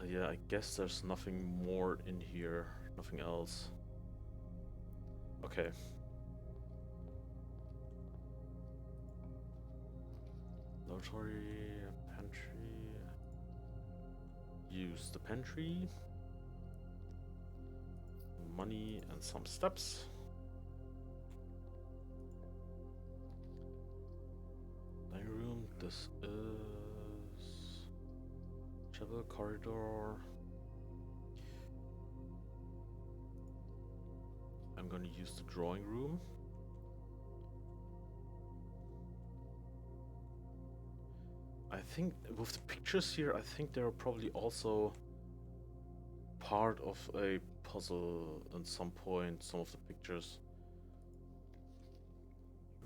Yeah, I guess there's nothing more in here, nothing else. Okay. Laboratory, pantry. Use the pantry. Money and some steps. Dining room, this is chapel corridor. I'm gonna use the drawing room. I think with the pictures here, I think they're probably also part of a puzzle at some point, some of the pictures.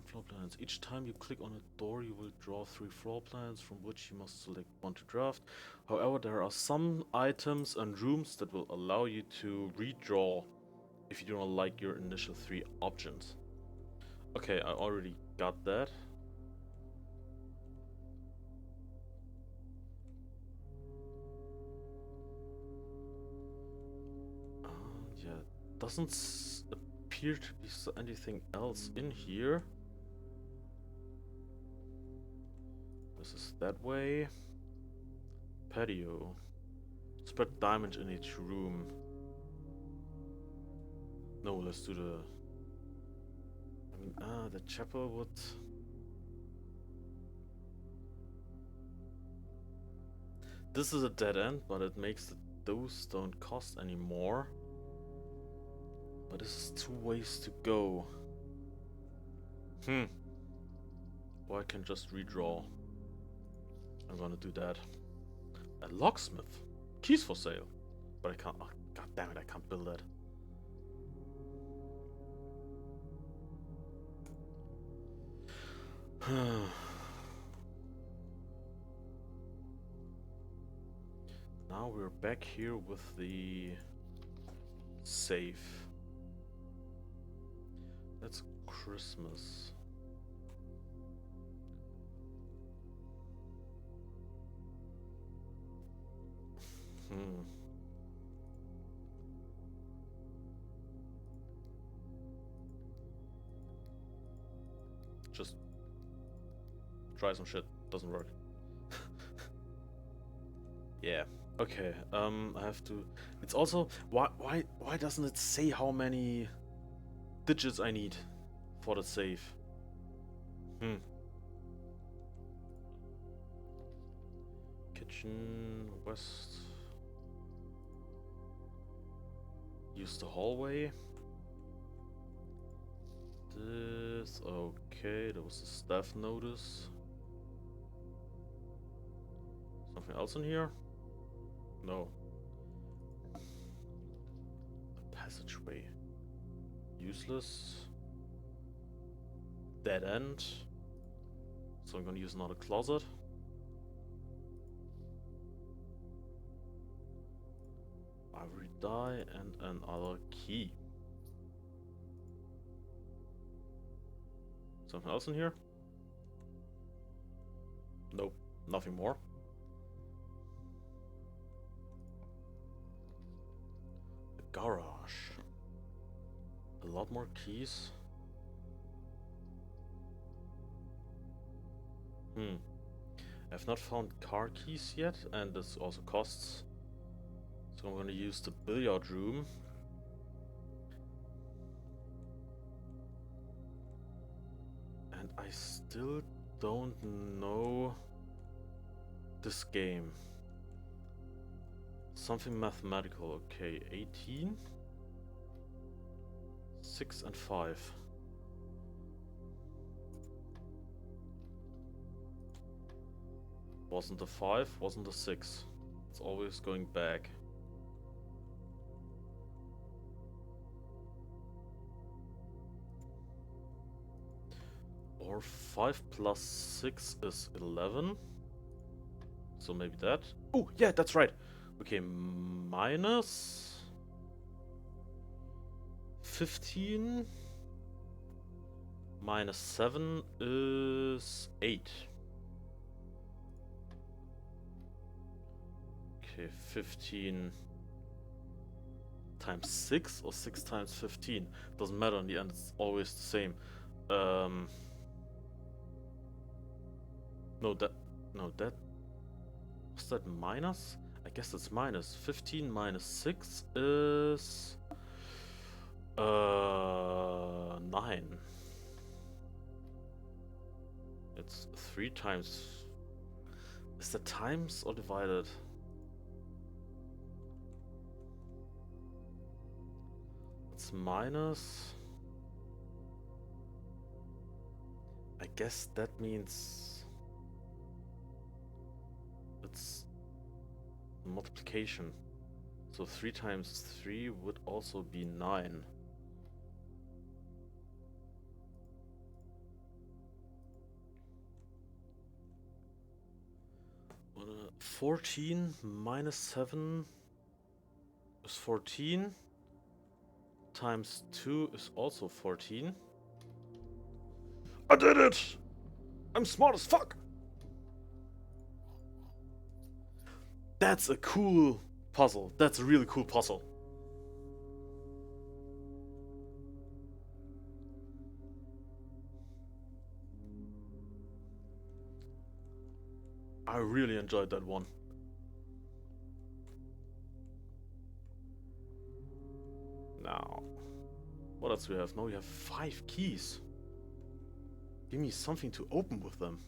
Floor plans. Each time you click on a door, you will draw 3 floor plans from which you must select one to draft. However, there are some items and rooms that will allow you to redraw if you do not like your initial 3 options. Okay, I already got that. Yeah, doesn't appear to be anything else in here. This is that way. Patio. Spread diamond in each room. No, let's do the... I mean, the chapel would... This is a dead end, but it makes that those don't cost anymore. But this is 2 ways to go. Or I can just redraw. I'm gonna do that. A locksmith. Keys for sale. But I can't... Oh, god damn it, I can't build that. Now we're back here with the safe. That's Christmas. Just try some shit. Doesn't work. Yeah. Okay. I have to. It's also why doesn't it say how many digits I need for the save? Hmm. Kitchen west. Use the hallway. This okay. There was a staff notice. Something else in here? No. A passageway. Useless. Dead end. So I'm gonna use another closet. Ivory die and another key. Something else in here? Nope, nothing more. The garage. A lot more keys. I've not found car keys yet, and this also costs. So I'm gonna use the billiard room. And I still don't know this game. Something mathematical, okay, 18? 6 and 5. Wasn't the 5, wasn't the 6. It's always going back. Or 5 plus 6 is 11. So maybe that. Oh, yeah, that's right. Okay, minus 15 minus 7 is 8. Okay, 15 times 6 or 6 times 15. Doesn't matter in the end, it's always the same. No, that was that minus? I guess it's minus. 15 minus 6 is 9. It's 3 times. Is that times or divided? It's minus. I guess that means it's multiplication. So 3 times 3 would also be 9. 14 minus 7 is 14. Times 2 is also 14. I did it! I'm smart as fuck! That's a cool puzzle. That's a really cool puzzle. I really enjoyed that one. Now, what else do we have? Now we have 5 keys. Give me something to open with them.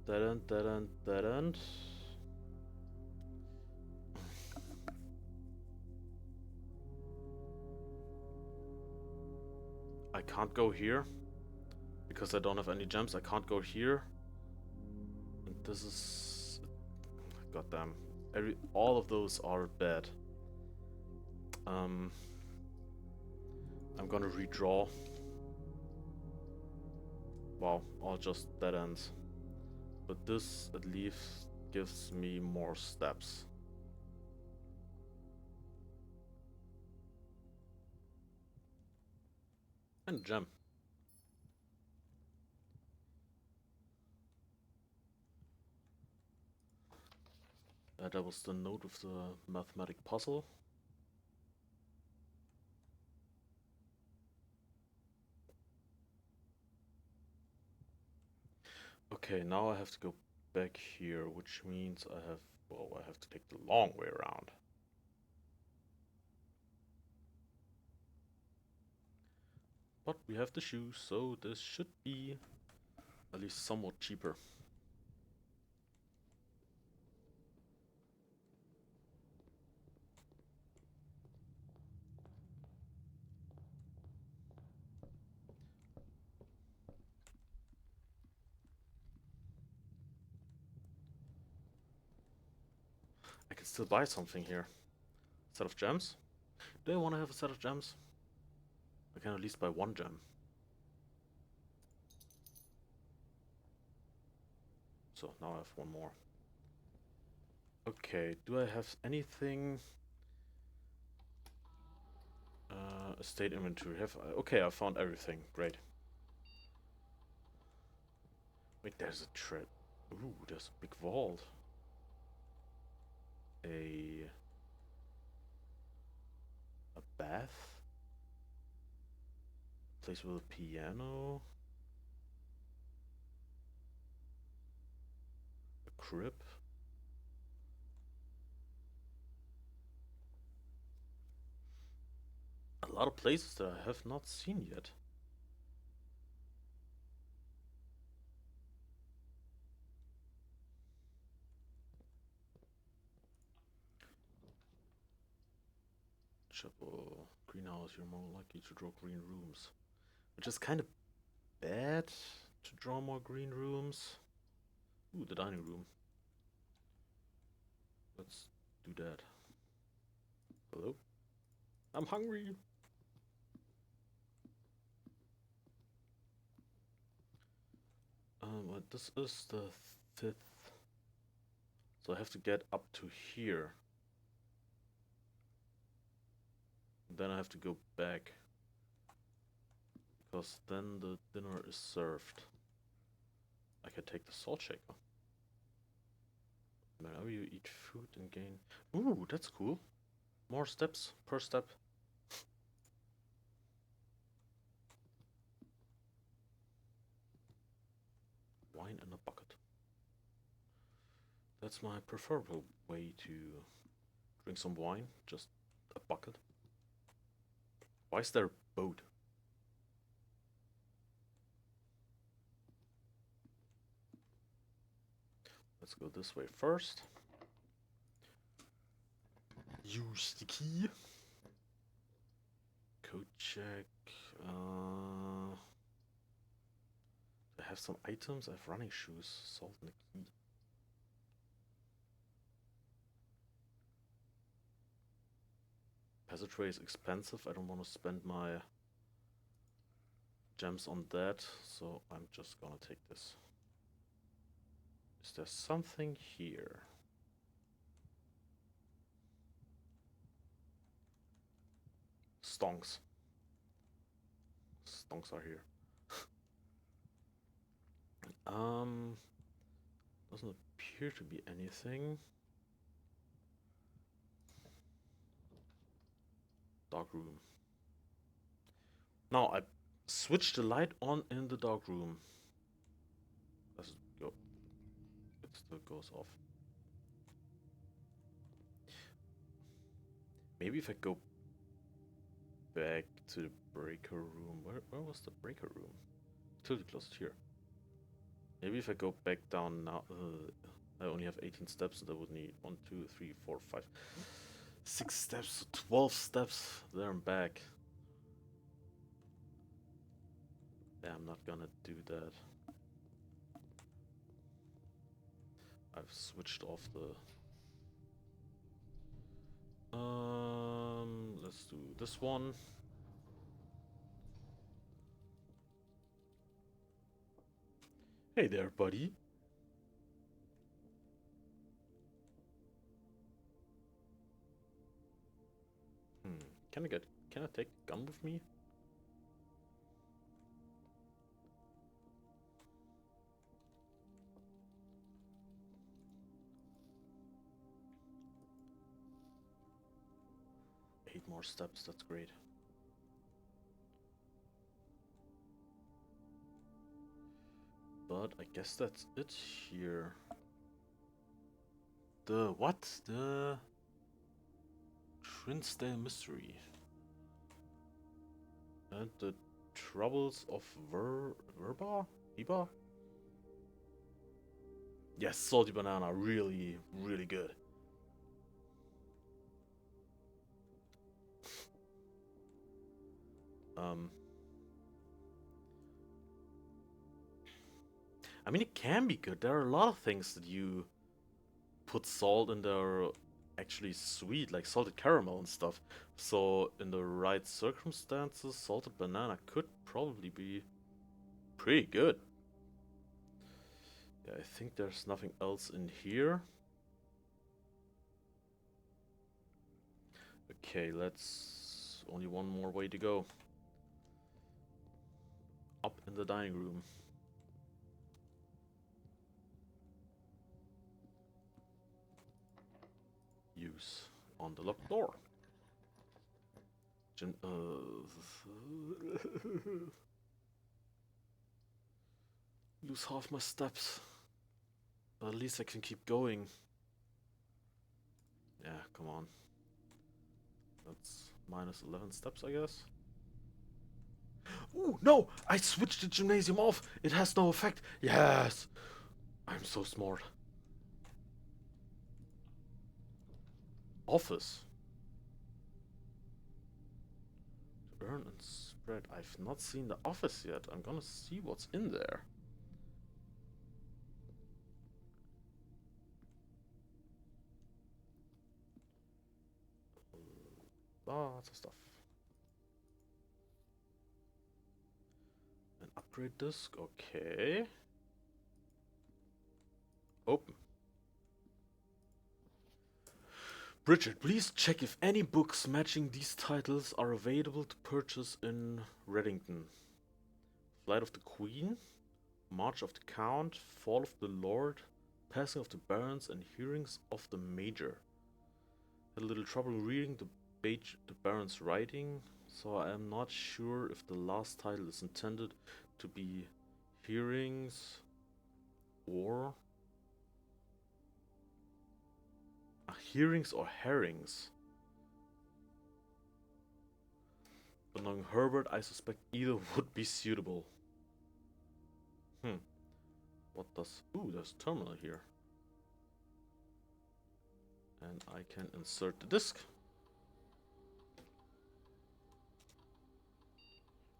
Dead end, dead end, dead end. I can't go here because I don't have any gems. I can't go here. And this is... goddamn. All of those are bad. I'm gonna redraw. Wow, all just dead ends. But this at least gives me more steps. And a gem. That was the note of the mathematic puzzle. Okay, now I have to go back here, which means well, I have to take the long way around. But we have the shoes, so this should be at least somewhat cheaper. I can still buy something here. Set of gems? Do I want to have a set of gems? I can at least buy one gem. So now I have one more. Okay, do I have anything? Estate inventory. Okay, I found everything. Great. Wait, there's a tread. Ooh, there's a big vault. A bath? Place with a piano? A crib? A lot of places that I have not seen yet. Chapel, greenhouse, you're more likely to draw green rooms. Which is kind of bad to draw more green rooms. Ooh, the dining room. Let's do that. Hello? I'm hungry! This is the 5th. So I have to get up to here. Then I have to go back. Because then the dinner is served. I can take the salt shaker. Whenever you eat food and gain... Ooh, that's cool. More steps per step. Wine in a bucket. That's my preferable way to drink some wine. Just a bucket. Why is there a boat? Let's go this way first. Use the key. Code check. I have some items. I have running shoes, salt, and a key. Passageway is expensive. I don't want to spend my gems on that, so I'm just gonna take this. Is there something here? Stonks. Stonks are here. Doesn't appear to be anything. Dark room. Now I switch the light on in the dark room. Let's go. It still goes off. Maybe if I go back to the breaker room. Where was the breaker room? Totally closed here. Maybe if I go back down now. I only have 18 steps, so that would need 1, 2, 3, 4, 5, 6 steps, 12 steps there and back. Yeah, I'm not gonna do that. I've switched off the... Let's do this one. Hey there, buddy. Can I take the gun with me? 8 more steps, that's great. But I guess that's it here. The what? The Trinsdale Mystery. And the Troubles of Verba? Iba? Yes, salty banana, really, really good. Um, I mean, it can be good. There are a lot of things that you put salt in that are actually sweet, like salted caramel and stuff. So, in the right circumstances, salted banana could probably be pretty good. Yeah, I think there's nothing else in here. Okay, let's... Only one more way to go. Up in the dining room. Use on the locked door. Lose half my steps. But at least I can keep going. Yeah, come on. That's minus 11 steps, I guess. Ooh, no! I switched the gymnasium off! It has no effect! Yes! I'm so smart. Office. Earn and spread. I've not seen the office yet. I'm gonna see what's in there. Lots of stuff. An upgrade disc. Okay. Open. Bridget, please check if any books matching these titles are available to purchase in Reddington. Flight of the Queen, March of the Count, Fall of the Lord, Passing of the Barons, and Hearings of the Major. Had a little trouble reading the Baron's writing, so I am not sure if the last title is intended to be Hearings or Hearings or Herrings. But knowing Herbert, I suspect either would be suitable. What does... Ooh, there's a terminal here. And I can insert the disk.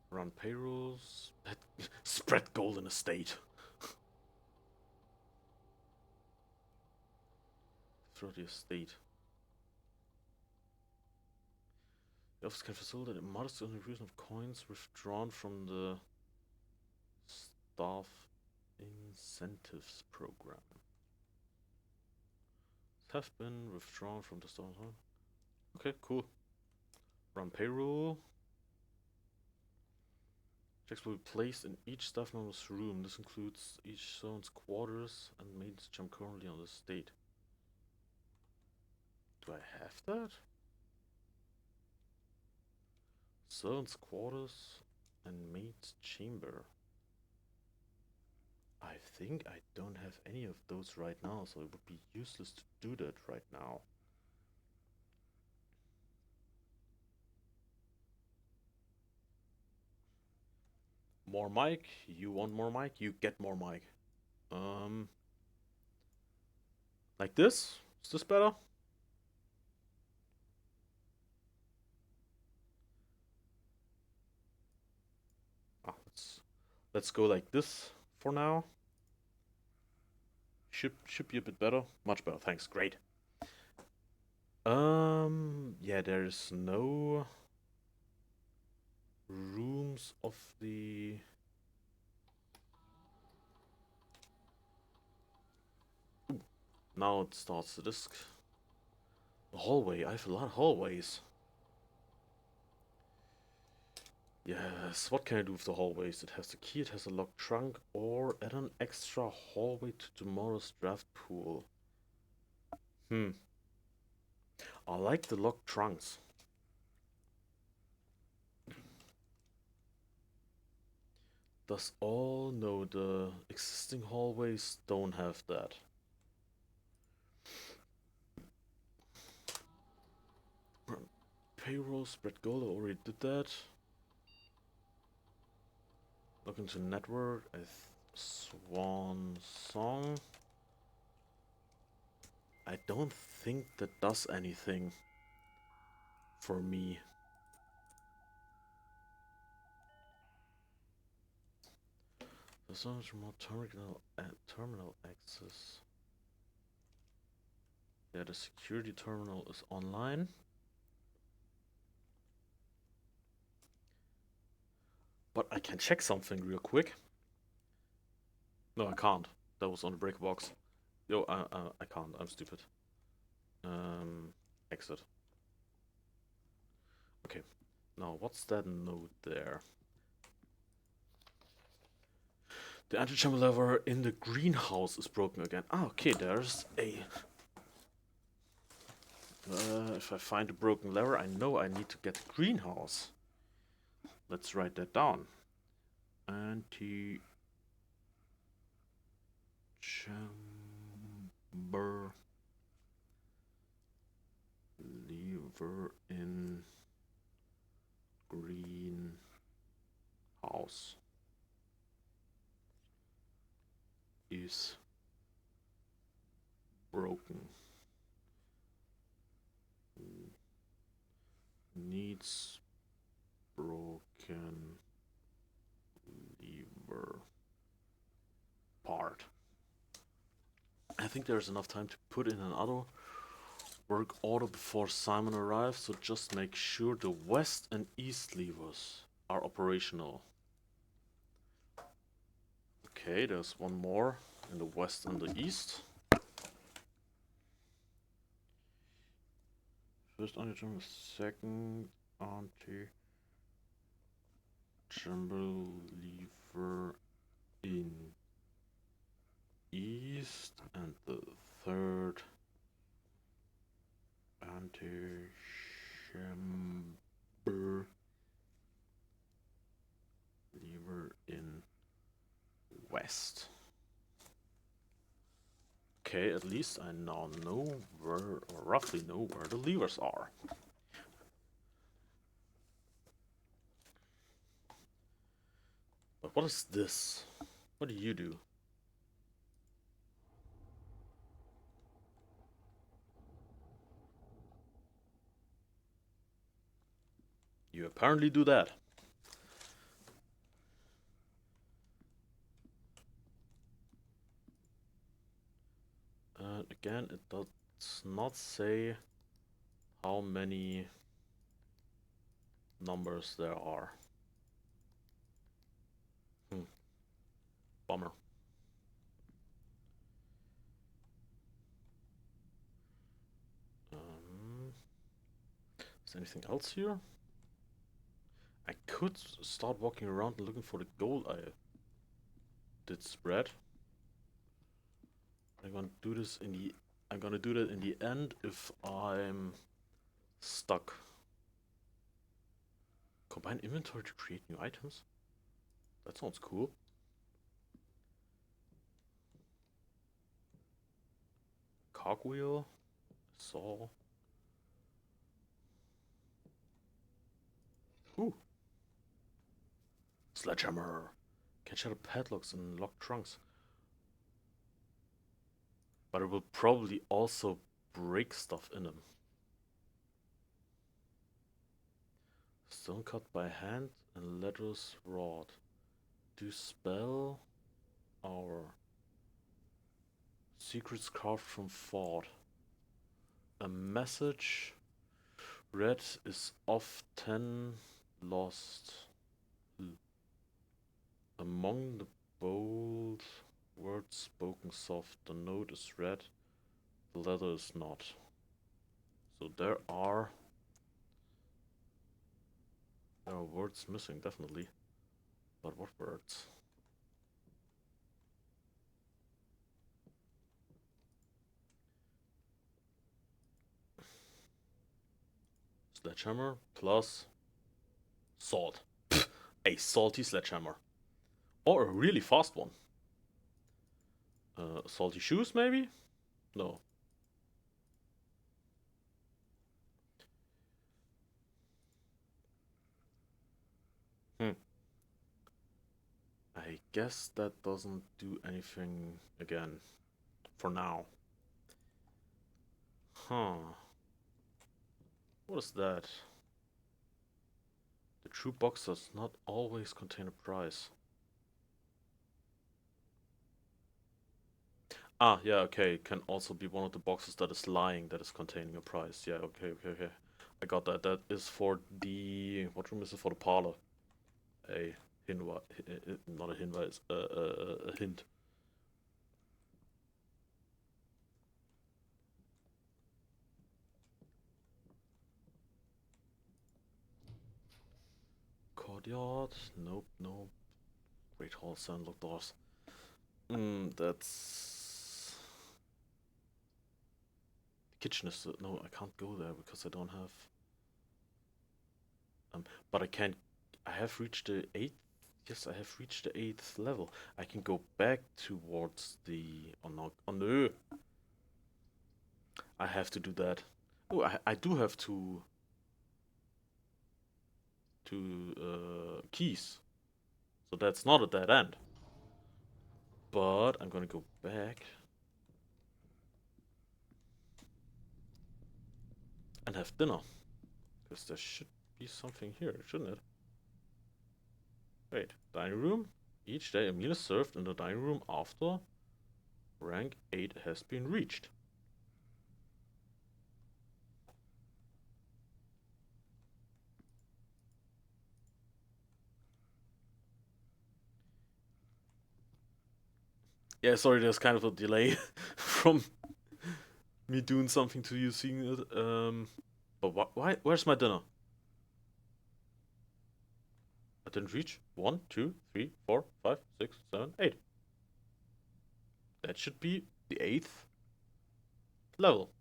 Run payrolls. Spread golden estate. Through the estate. The office can facilitate a modest contribution of coins withdrawn from the staff incentives program. Have been withdrawn from the staff. Okay, cool. Run payroll. Checks will be placed in each staff member's room. This includes each zone's quarters and maintenance jump currently on the estate. Do I have that? Zone's quarters and mate's chamber. I think I don't have any of those right now, so it would be useless to do that right now. More mic? You want more mic? You get more mic. Like this? Is this better? Ah, let's go like this for now. Should be a bit better. Much better, thanks. Great. Yeah, there's no rooms of the... Ooh, now it starts the disc. The hallway, I have a lot of hallways. Yes, what can I do with the hallways? It has the key, it has a locked trunk, or add an extra hallway to tomorrow's draft pool. I like the locked trunks. Does all no, the existing hallways don't have that. Payroll, spread goal, I already did that. Look into network, Swan Song. I don't think that does anything for me. There's so much more terminal access. Yeah, the security terminal is online. But I can check something real quick. No, I can't. That was on the break box. Yo, I can't. I'm stupid. Exit. Okay. Now, what's that node there? The anti-chamber lever in the greenhouse is broken again. Ah, okay, there's a... if I find a broken lever, I know I need to get the greenhouse. Let's write that down. Anti-chamber lever in greenhouse is broken. Needs broken lever part. I think there's enough time to put in another work order before Simon arrives, so just make sure the west and east levers are operational. Okay, there's one more in the west and the east. First anti-chamber, second anti-chamber lever in east, and the third anti-chamber lever in west. Okay, at least I now know where, or roughly know where the levers are. But what is this? What do you do? You apparently do that. Again, it does not say how many numbers there are. Bummer. Is there anything else here? I could start walking around and looking for the gold I did spread. I'm gonna do this in the... I'm gonna do that in the end if I'm stuck. Combine inventory to create new items? That sounds cool. Cogwheel, saw. Ooh. Sledgehammer. Can shatter padlocks and lock trunks. But it will probably also break stuff in them. Stone cut by hand and letters wrought. Do spell our secrets carved from thought. A message read is often lost. Among the bold words spoken soft, the note is read, the letter is not. So there are words missing, definitely. But what words? Sledgehammer plus salt. A salty sledgehammer. Or a really fast one. Salty shoes, maybe? No. Hmm. I guess that doesn't do anything again. For now. Huh. What is that? The true box does not always contain a price. Ah, yeah, okay. It can also be one of the boxes that is lying that is containing a price. Yeah, okay. I got that. That is for the... What room is it? For the parlor. A hinweis... Not a hinweis. A hint. Courtyard. Nope. Great Hall, Seven Locked Doors. That's... The kitchen is... No, I can't go there because I don't have... But I can... I have reached the 8th... Yes, I have reached the 8th level. I can go back towards the... Oh no, oh no! I have to do that. Oh, I do have two keys. So that's not a dead end. But I'm gonna go back and have dinner. Because there should be something here, shouldn't it? Wait, dining room? Each day a meal is served in the dining room after rank 8 has been reached. Yeah, sorry, there's kind of a delay from me doing something to you seeing it. But why? Where's my dinner? I didn't reach 1, 2, 3, 4, 5, 6, 7, 8. That should be the 8th level.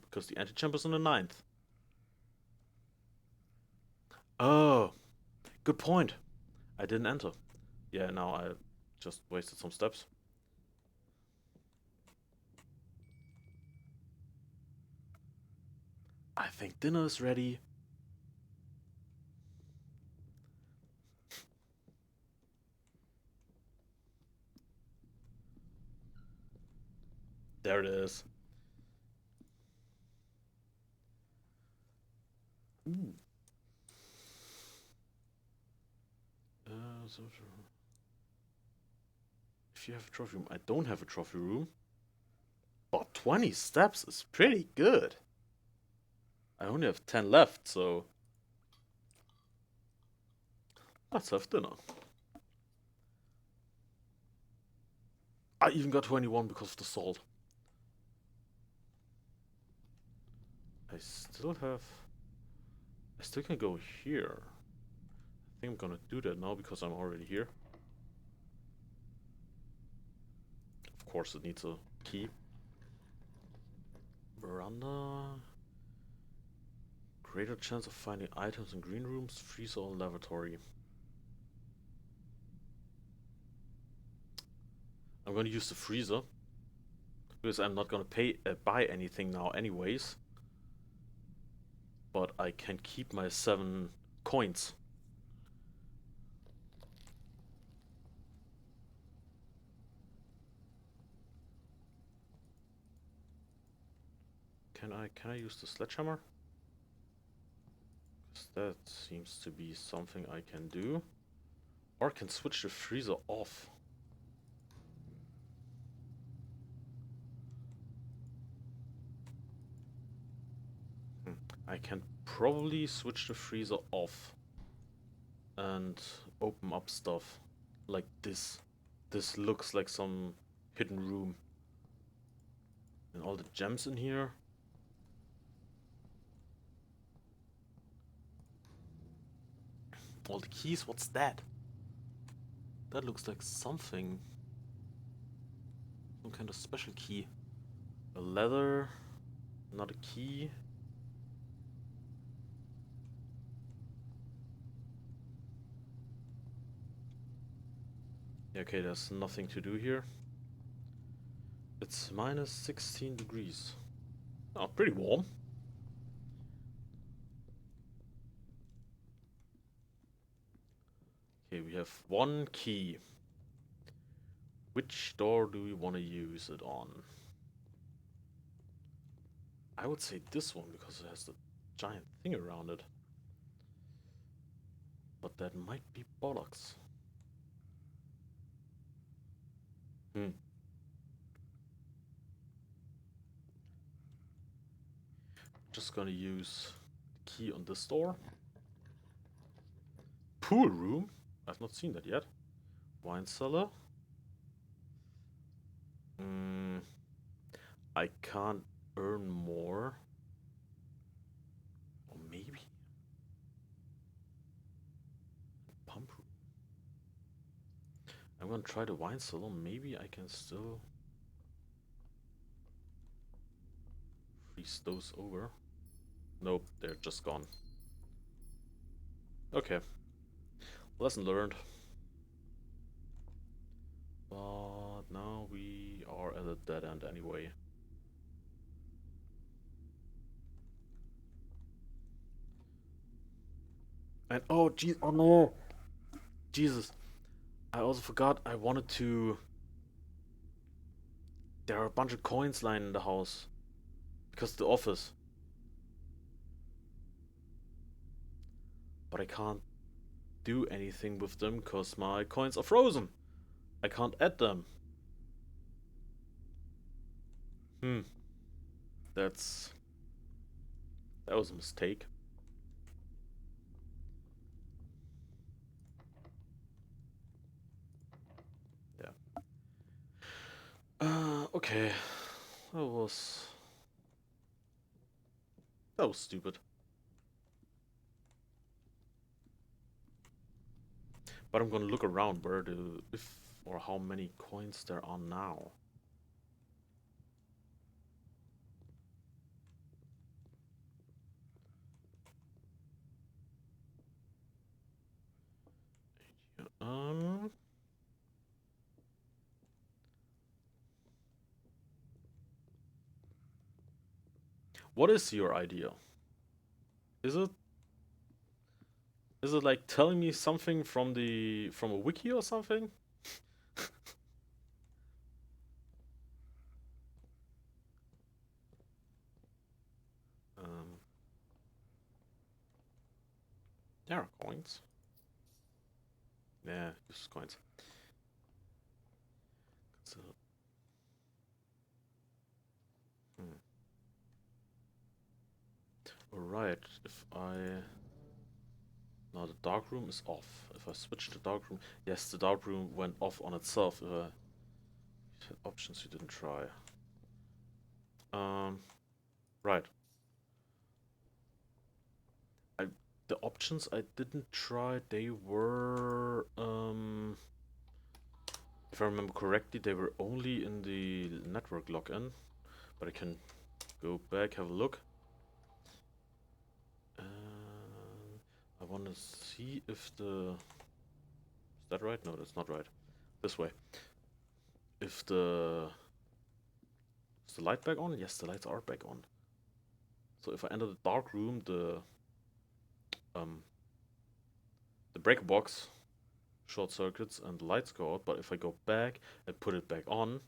Because the antechamber's on the 9th. Oh, good point. I didn't enter. Yeah, now I just wasted some steps. I think dinner is ready. There it is. Ooh. So if you have a trophy room, I don't have a trophy room. But 20 steps is pretty good. I only have 10 left, so let's have dinner. I even got 21 because of the salt. I still have... I still can go here. I think I'm gonna do that now because I'm already here. Of course it needs a key. Veranda. Greater chance of finding items in green rooms, freezer or lavatory. I'm gonna use the freezer. Because I'm not gonna buy anything now anyways. But I can keep my 7 coins. Can I use the sledgehammer? Because that seems to be something I can do. Or I can switch the freezer off. I can probably switch the freezer off and open up stuff like this. This looks like some hidden room. And all the gems in here. All the keys, what's that? That looks like something. Some kind of special key. A leather, not a key. Yeah, okay, there's nothing to do here. It's minus 16 degrees. Oh, pretty warm. Okay, we have one key. Which door do we want to use it on? I would say this one because it has the giant thing around it. But that might be bollocks. Hmm. Just gonna use the key on this door. Pool room? I've not seen that yet. Wine cellar. Hmm. I can't earn more. Or maybe pump room. I'm gonna try the wine cellar. Maybe I can still freeze those over. Nope, they're just gone. Okay, lesson learned. But now we are at a dead end anyway. And oh, geez, oh no, Jesus! I also forgot I wanted to. There are a bunch of coins lying in the house because of the office, but I can't do anything with them because my coins are frozen. I can't add them. Hmm, that's that was a mistake. Yeah. Okay. That was that was stupid. But I'm gonna look around where the if or how many coins there are now. Um, what is your idea? Is it is it like telling me something from a wiki or something? Um, there are coins. Yeah, just coins. So, hmm. Alright, if I now the dark room is off. If I switch the dark room, yes, the dark room went off on itself. Options you didn't try. Um, right. I the options I didn't try. They were if I remember correctly, they were only in the network login. But I can go back, have a look. I want to see if the is that right? No, that's not right. This way. If the is the light back on? Yes, the lights are back on. So if I enter the dark room, um the breaker box short circuits and the lights go out. But if I go back and put it back on,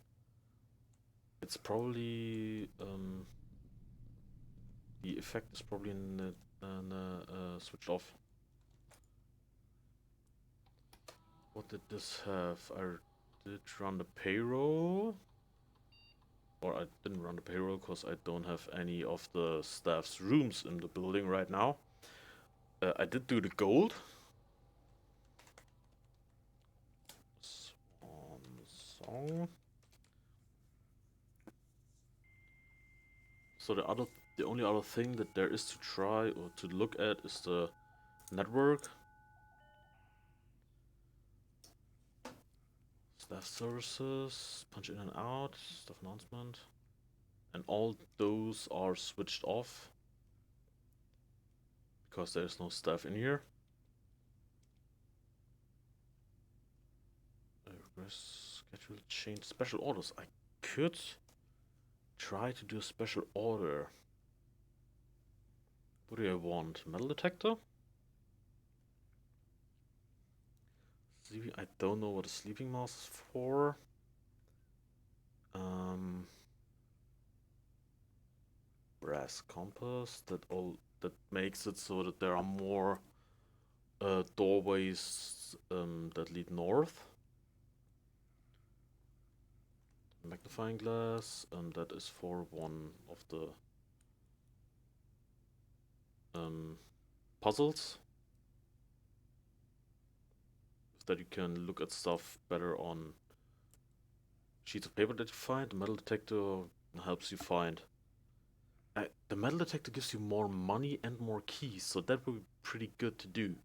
it's probably the effect is probably switched off. What did this have? I did run the payroll. Or I didn't run the payroll because I don't have any of the staff's rooms in the building right now. I did do the gold. Swan song. So the only other thing that there is to try or to look at is the network. Staff services, punch in and out, staff announcement. And all those are switched off because there's no staff in here. Schedule change special orders. I could try to do a special order. What do I want? Metal detector? I don't know what a sleeping mask is for. Um, brass compass. That makes it so that there are more doorways that lead north. Magnifying glass. That is for one of the um, puzzles. That you can look at stuff better on sheets of paper that you find. The metal detector helps you find. The metal detector gives you more money and more keys, so that would be pretty good to do.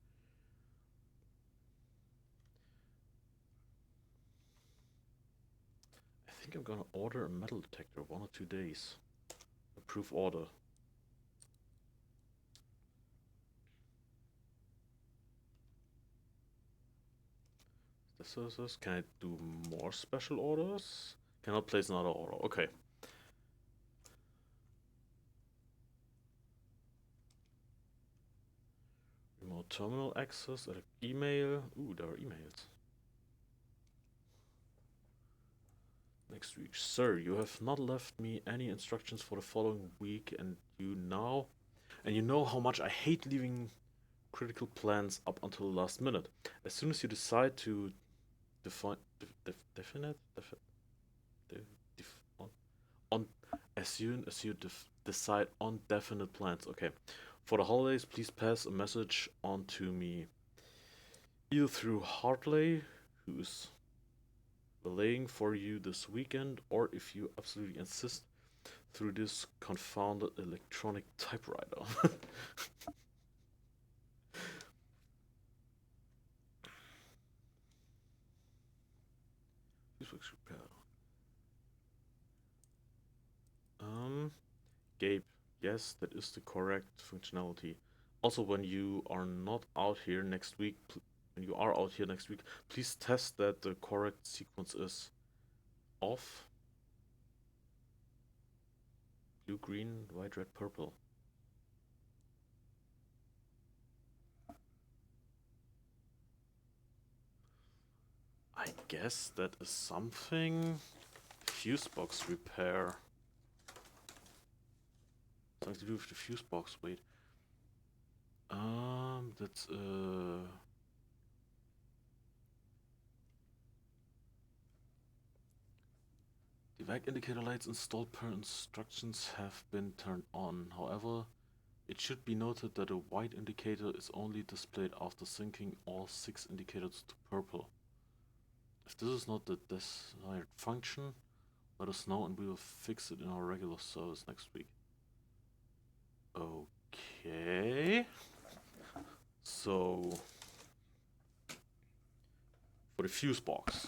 I think I'm gonna order a metal detector 1 or 2 days. Approve order. This. Can I do more special orders? Cannot place another order. Okay. Remote terminal access, email. Ooh, there are emails. Next week. Sir, you have not left me any instructions for the following week, and you know how much I hate leaving critical plans up until the last minute. As soon as you decide to define definite on, on as soon as you decide on definite plans. Okay. For the holidays, please pass a message on to me either through Hartley, who's relaying for you this weekend, or if you absolutely insist, through this confounded electronic typewriter. Um, Gabe, yes, that is the correct functionality. Also, when you are not out here next week, when you are out here next week, please test that the correct sequence is off. Blue, green, white, red, purple. I guess that is something. Fuse box repair. Something to do with the fuse box. Wait. That's the back indicator lights installed per instructions have been turned on. However, it should be noted that a white indicator is only displayed after syncing all 6 indicators to purple. If this is not the desired function, let us know and we will fix it in our regular service next week. Okay. So, for the fuse box.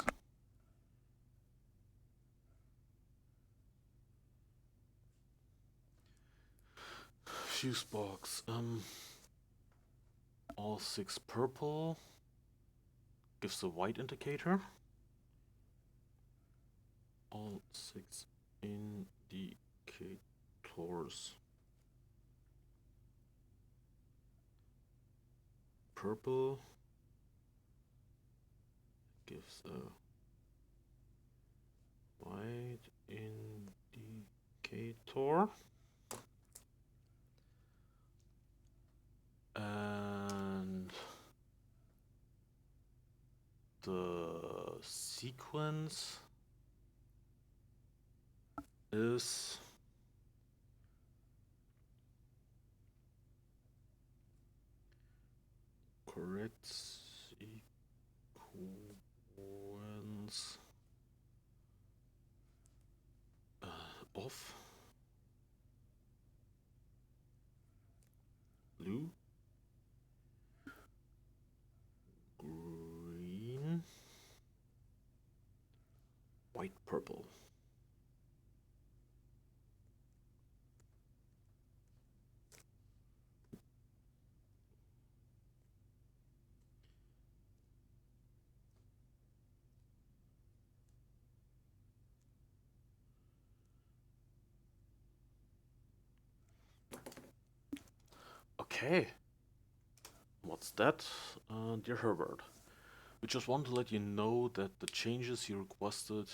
Fuse box. All 6 purple gives a white indicator. All 6 indicators. Purple gives a white indicator. And the sequence is correct sequence of blue, green, white, purple. Okay. What's that? Dear Herbert, we just want to let you know that the changes you requested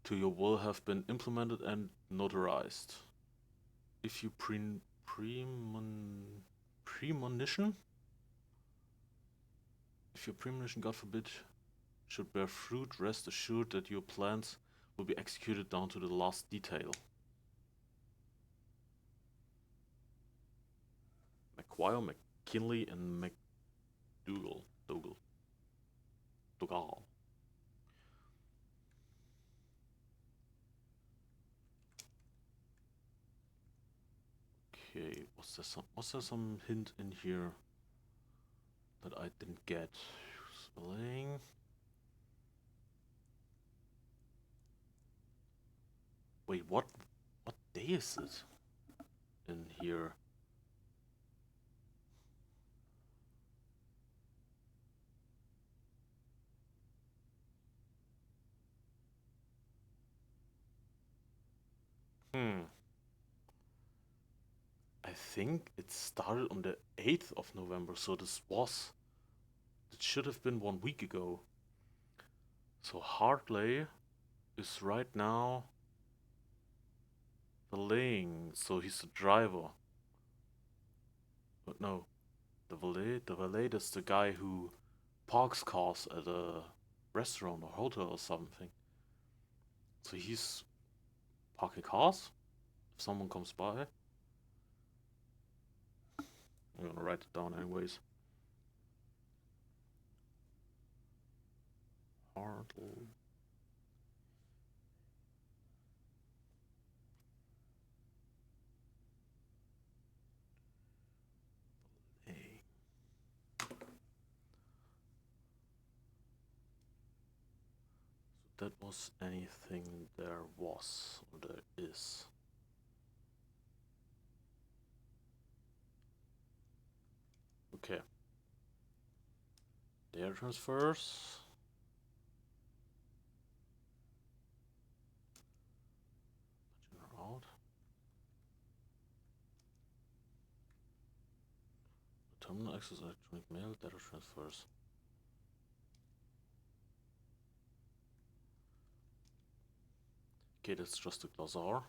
to your will have been implemented and notarized. If you premonition, if your premonition, God forbid, should bear fruit, rest assured that your plans will be executed down to the last detail. McGuire, McKinley, and McDougal. Dougal. Okay, was there some hint in here that I didn't get? Spelling. Wait, what day is it in here? Hmm. I think it started on the 8th of November, so it should have been 1 week ago. So Hartley is right now valeting, so he's the driver. But no, the valet is the guy who parks cars at a restaurant or hotel or something. So he's parking cars if someone comes by. I'm gonna write it down anyways. Hartley. That was anything there was or there is. Okay. Data transfers. General out. Terminal access electronic mail data transfers. Okay, that's just a glossar.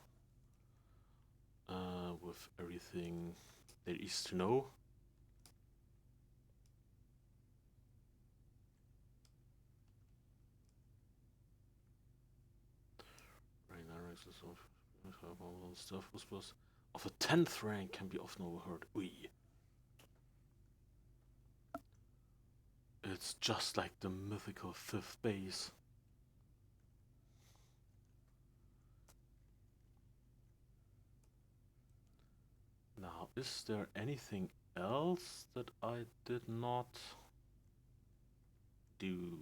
With everything there is to know. Stuff was of a 10th rank can be often overheard. Ui. It's just like the mythical 5th base. Now, is there anything else that I did not do?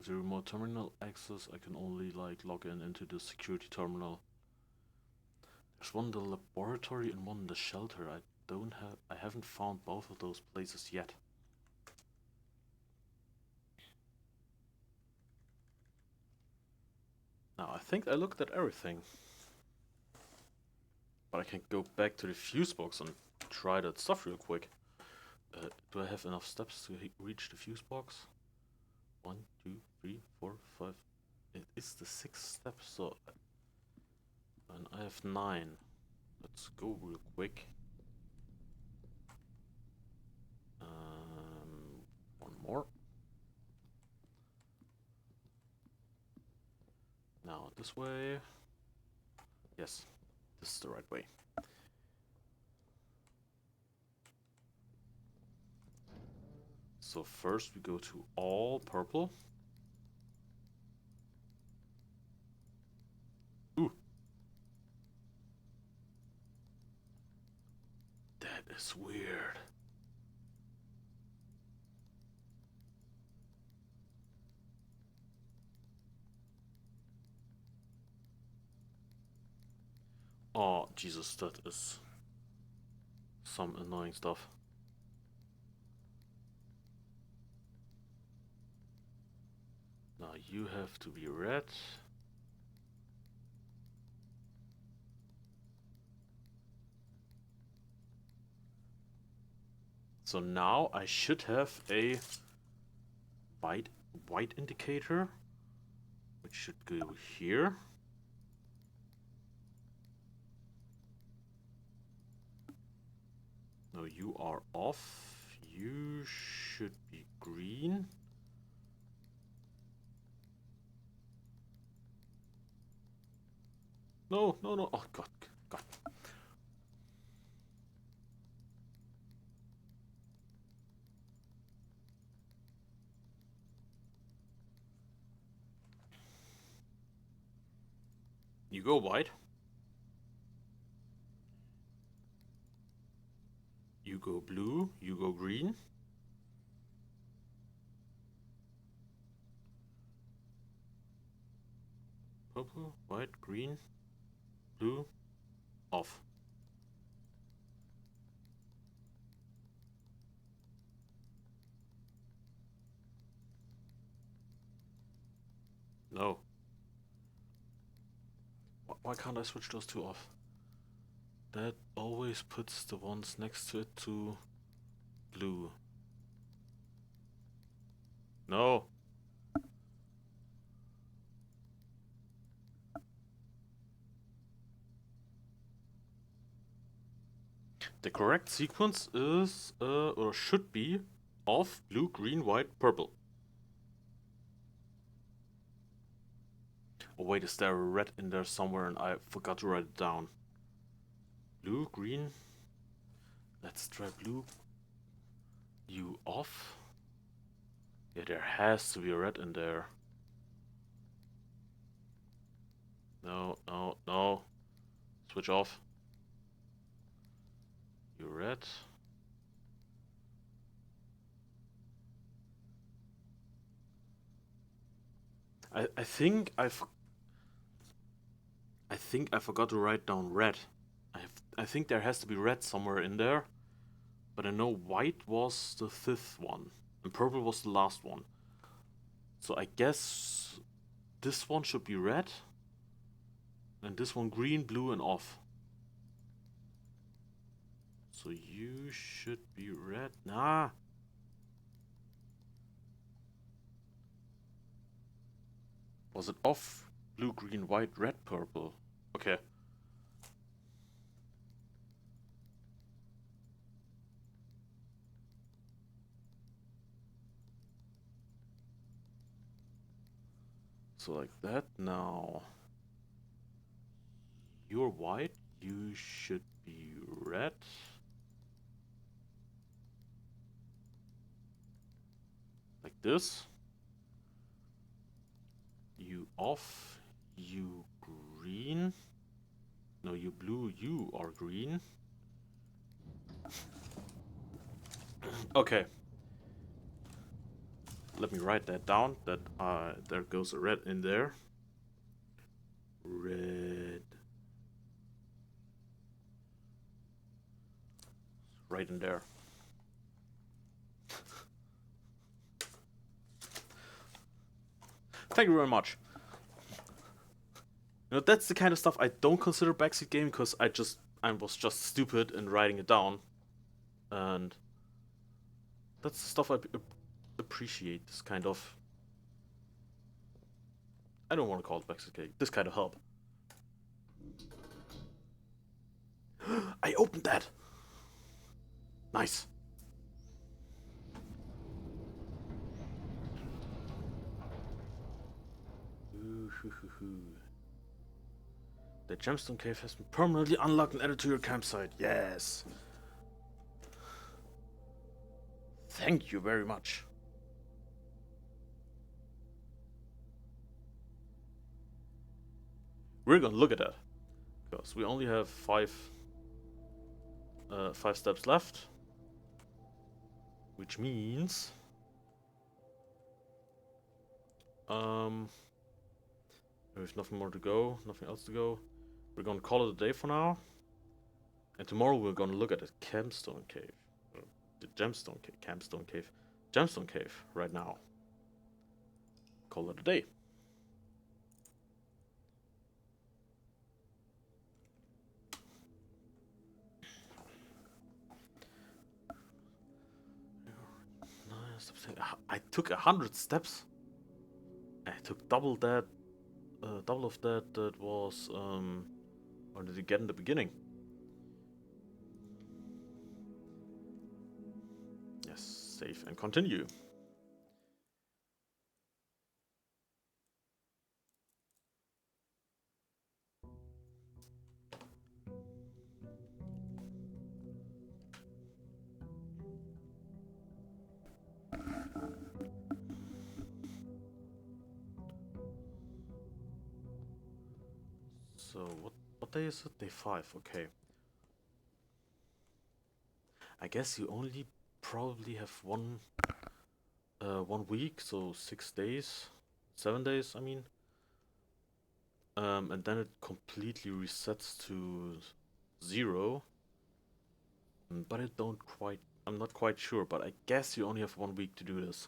The remote terminal access, I can only like log in into the security terminal. There's one in the laboratory and one in the shelter. I haven't found both of those places yet. Now, I think I looked at everything. But I can go back to the fuse box and try that stuff real quick. Do I have enough steps to reach the fuse box? 1, 2, 3, 4, 5. It is the 6th step, so. And I have 9. Let's go real quick. One more. Now this way. Yes, this is the right way. So first we go to all purple. Ooh. That is weird. Oh, Jesus, that is some annoying stuff. Now you have to be red. So now I should have a white indicator, which should go here. No, you are off. You should be green. No, no, no. Oh, God. God. You go white. You go blue. You go green. Purple, white, green, blue, off. No. Why can't I switch those two off? That always puts the ones next to it to blue. No. The correct sequence is, or should be, off, blue, green, white, purple. Oh wait, is there a red in there somewhere and I forgot to write it down? Blue, green. Let's try blue. You off? Yeah, there has to be a red in there. No, no, no. Switch off. You red. I think I forgot to write down red. I think there has to be red somewhere in there, but I know white was the 5th one and purple was the last one. So I guess this one should be red, and this one green, blue, and off. So you should be red. Nah. Was it off, blue, green, white, red, purple? Okay. So like that now. You're white, you should be red. Like this. You off, you green. No, you blue, you are green. Okay. Let me write that down, that there goes a red in there. Red. Right in there. Thank you very much. You know, that's the kind of stuff I don't consider backseat gaming because I was just stupid in writing it down, and that's the stuff I appreciate. This kind of, I don't want to call it backseat gaming. This kind of help. I opened that. Nice. The gemstone cave has been permanently unlocked and added to your campsite. Yes. Thank you very much. We're gonna look at that because we only have five steps left, which means there's nothing more to go, nothing else to go. We're gonna call it a day for now, and tomorrow we're gonna look at the gemstone cave, the gemstone cave right now. Call it a day. took 100 steps. I took double of that. That was what did he get in the beginning? Yes, save and continue. So what day is it? Day 5. Okay. I guess you only probably have one week, so 6 days, 7 days. I mean, and then it completely resets to 0. But I don't quite. I'm not quite sure. But I guess you only have 1 week to do this.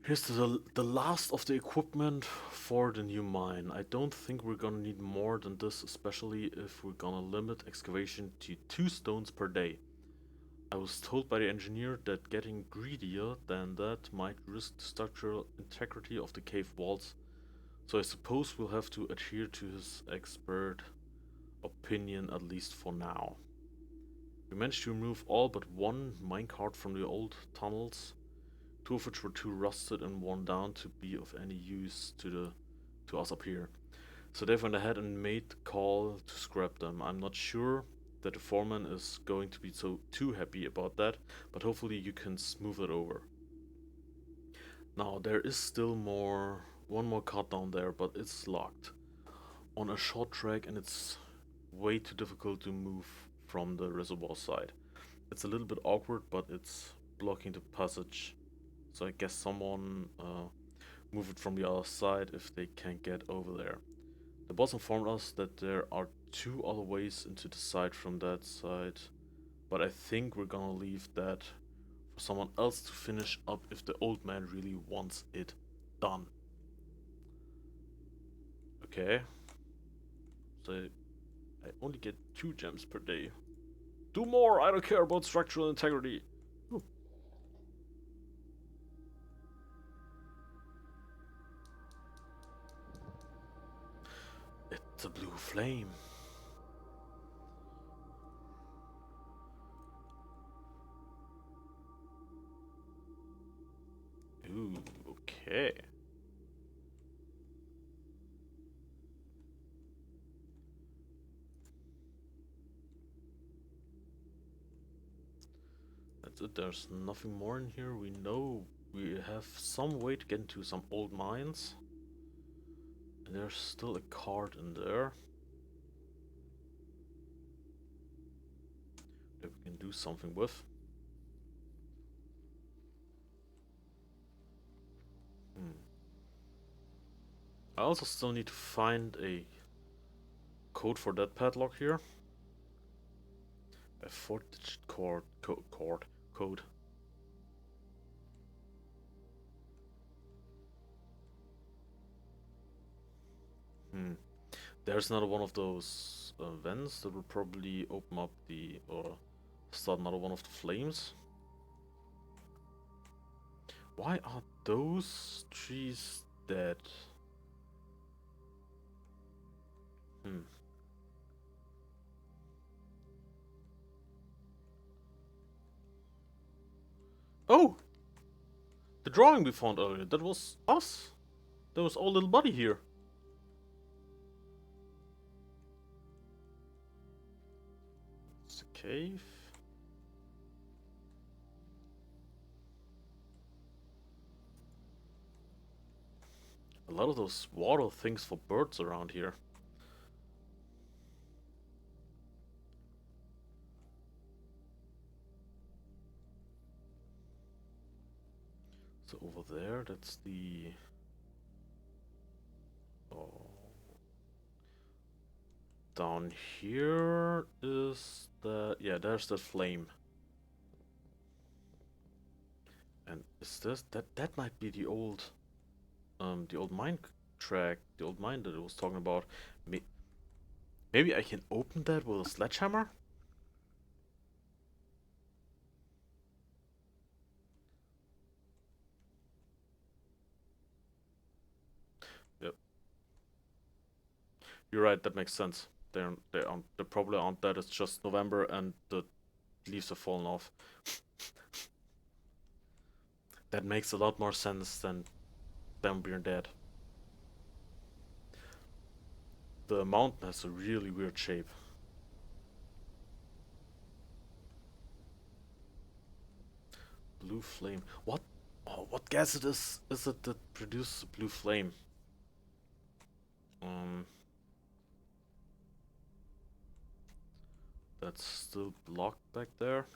Here's the last of the equipment for the new mine. I don't think we're gonna need more than this, especially if we're gonna limit excavation to 2 stones per day. I was told by the engineer that getting greedier than that might risk the structural integrity of the cave walls, so I suppose we'll have to adhere to his expert opinion at least for now. We managed to remove all but one minecart from the old tunnels, two of which were too rusted and worn down to be of any use to us up here. So they went ahead and made the call to scrap them. I'm not sure that the foreman is going to be so too happy about that, but hopefully you can smooth it over. Now there is still one more cart down there, but it's locked on a short track and it's way too difficult to move from the reservoir side. It's a little bit awkward, but it's blocking the passage. So I guess someone move it from the other side if they can't get over there. The boss informed us that there are 2 other ways into the site from that side, but I think we're gonna leave that for someone else to finish up if the old man really wants it done. Okay, so I only get 2 gems per day. Do more! I don't care about structural integrity! Ooh. It's a blue flame. Ooh, okay. That's it, there's nothing more in here. We know we have some way to get into some old mines. And there's still a card in there that we can do something with. Hmm. I also still need to find a code for that padlock here. A 4-digit code. Hmm. There's another one of those vents that will probably open up or start another one of the flames. Why are those trees dead? Hmm. Oh! The drawing we found earlier, that was us! That was our little buddy here. It's a cave. A lot of those water things for birds around here. So over there, that's the... Oh. Down here is the... Yeah, there's the flame. And is this... That might be the old the old mine track, the old mine that I was talking about. May Maybe I can open that with a sledgehammer? Yep. You're right, that makes sense. They probably aren't that. It's just November and the leaves have fallen off. That makes a lot more sense than them being dead. The mountain has a really weird shape. Blue flame. What? Oh, what gas it is it that produces blue flame? Um, that's still blocked back there.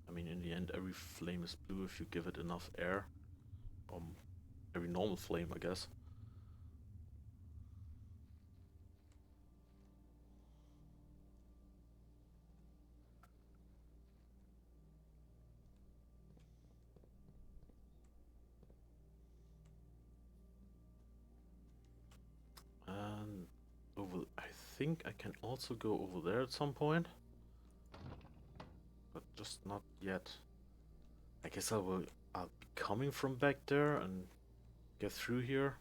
I mean, in the end, every flame is blue if you give it enough air. Um, every normal flame, I guess. And I think I can also go over there at some point, but just not yet. I guess I'll be coming from back there and get through here.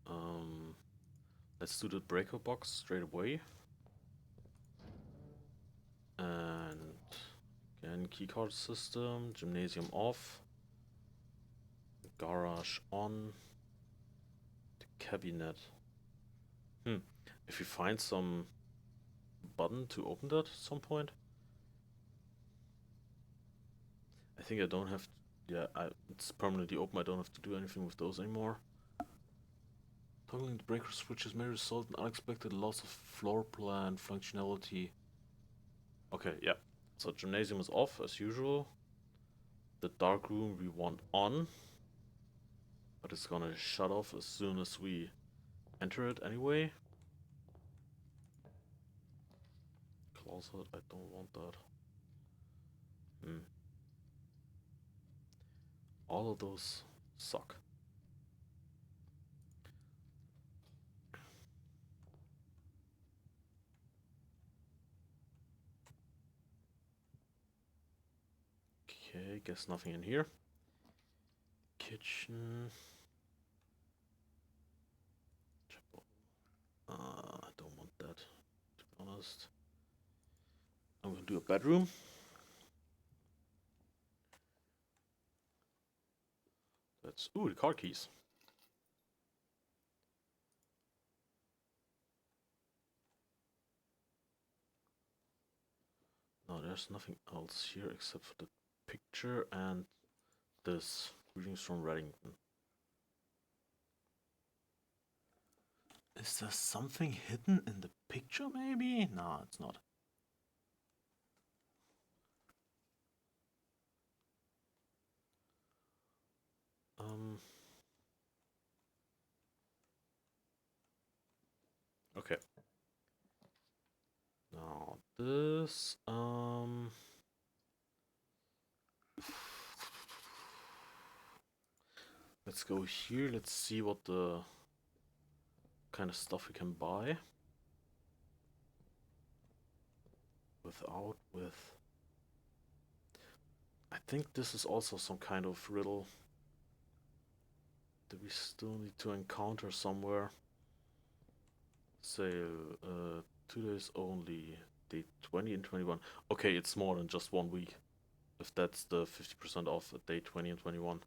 Um, let's do the breaker box straight away. And again, keycard system, gymnasium off, garage on, the cabinet. If you find some button to open that at some point, I think I don't have. Yeah, it's permanently open. I don't have to do anything with those anymore. Toggling the breaker switches may result in unexpected loss of floor plan functionality. Okay, yeah. So gymnasium is off as usual. The dark room we want on, but it's gonna shut off as soon as we enter it anyway. Closet, I don't want that. All of those suck. Okay, guess nothing in here. Kitchen. I don't want that, to be honest. I'm gonna do a bedroom. That's, ooh, the car keys. No, there's nothing else here except for the picture and this. Greetings from Reddington. Is there something hidden in the picture, maybe? No, it's not. Okay. Now this, let's go here. Let's see what the kind of stuff we can buy. With. I think this is also some kind of riddle that we still need to encounter somewhere. Sale, 2 days only, day 20 and 21. Okay, it's more than just 1 week. If that's the 50% off at day 20 and 21.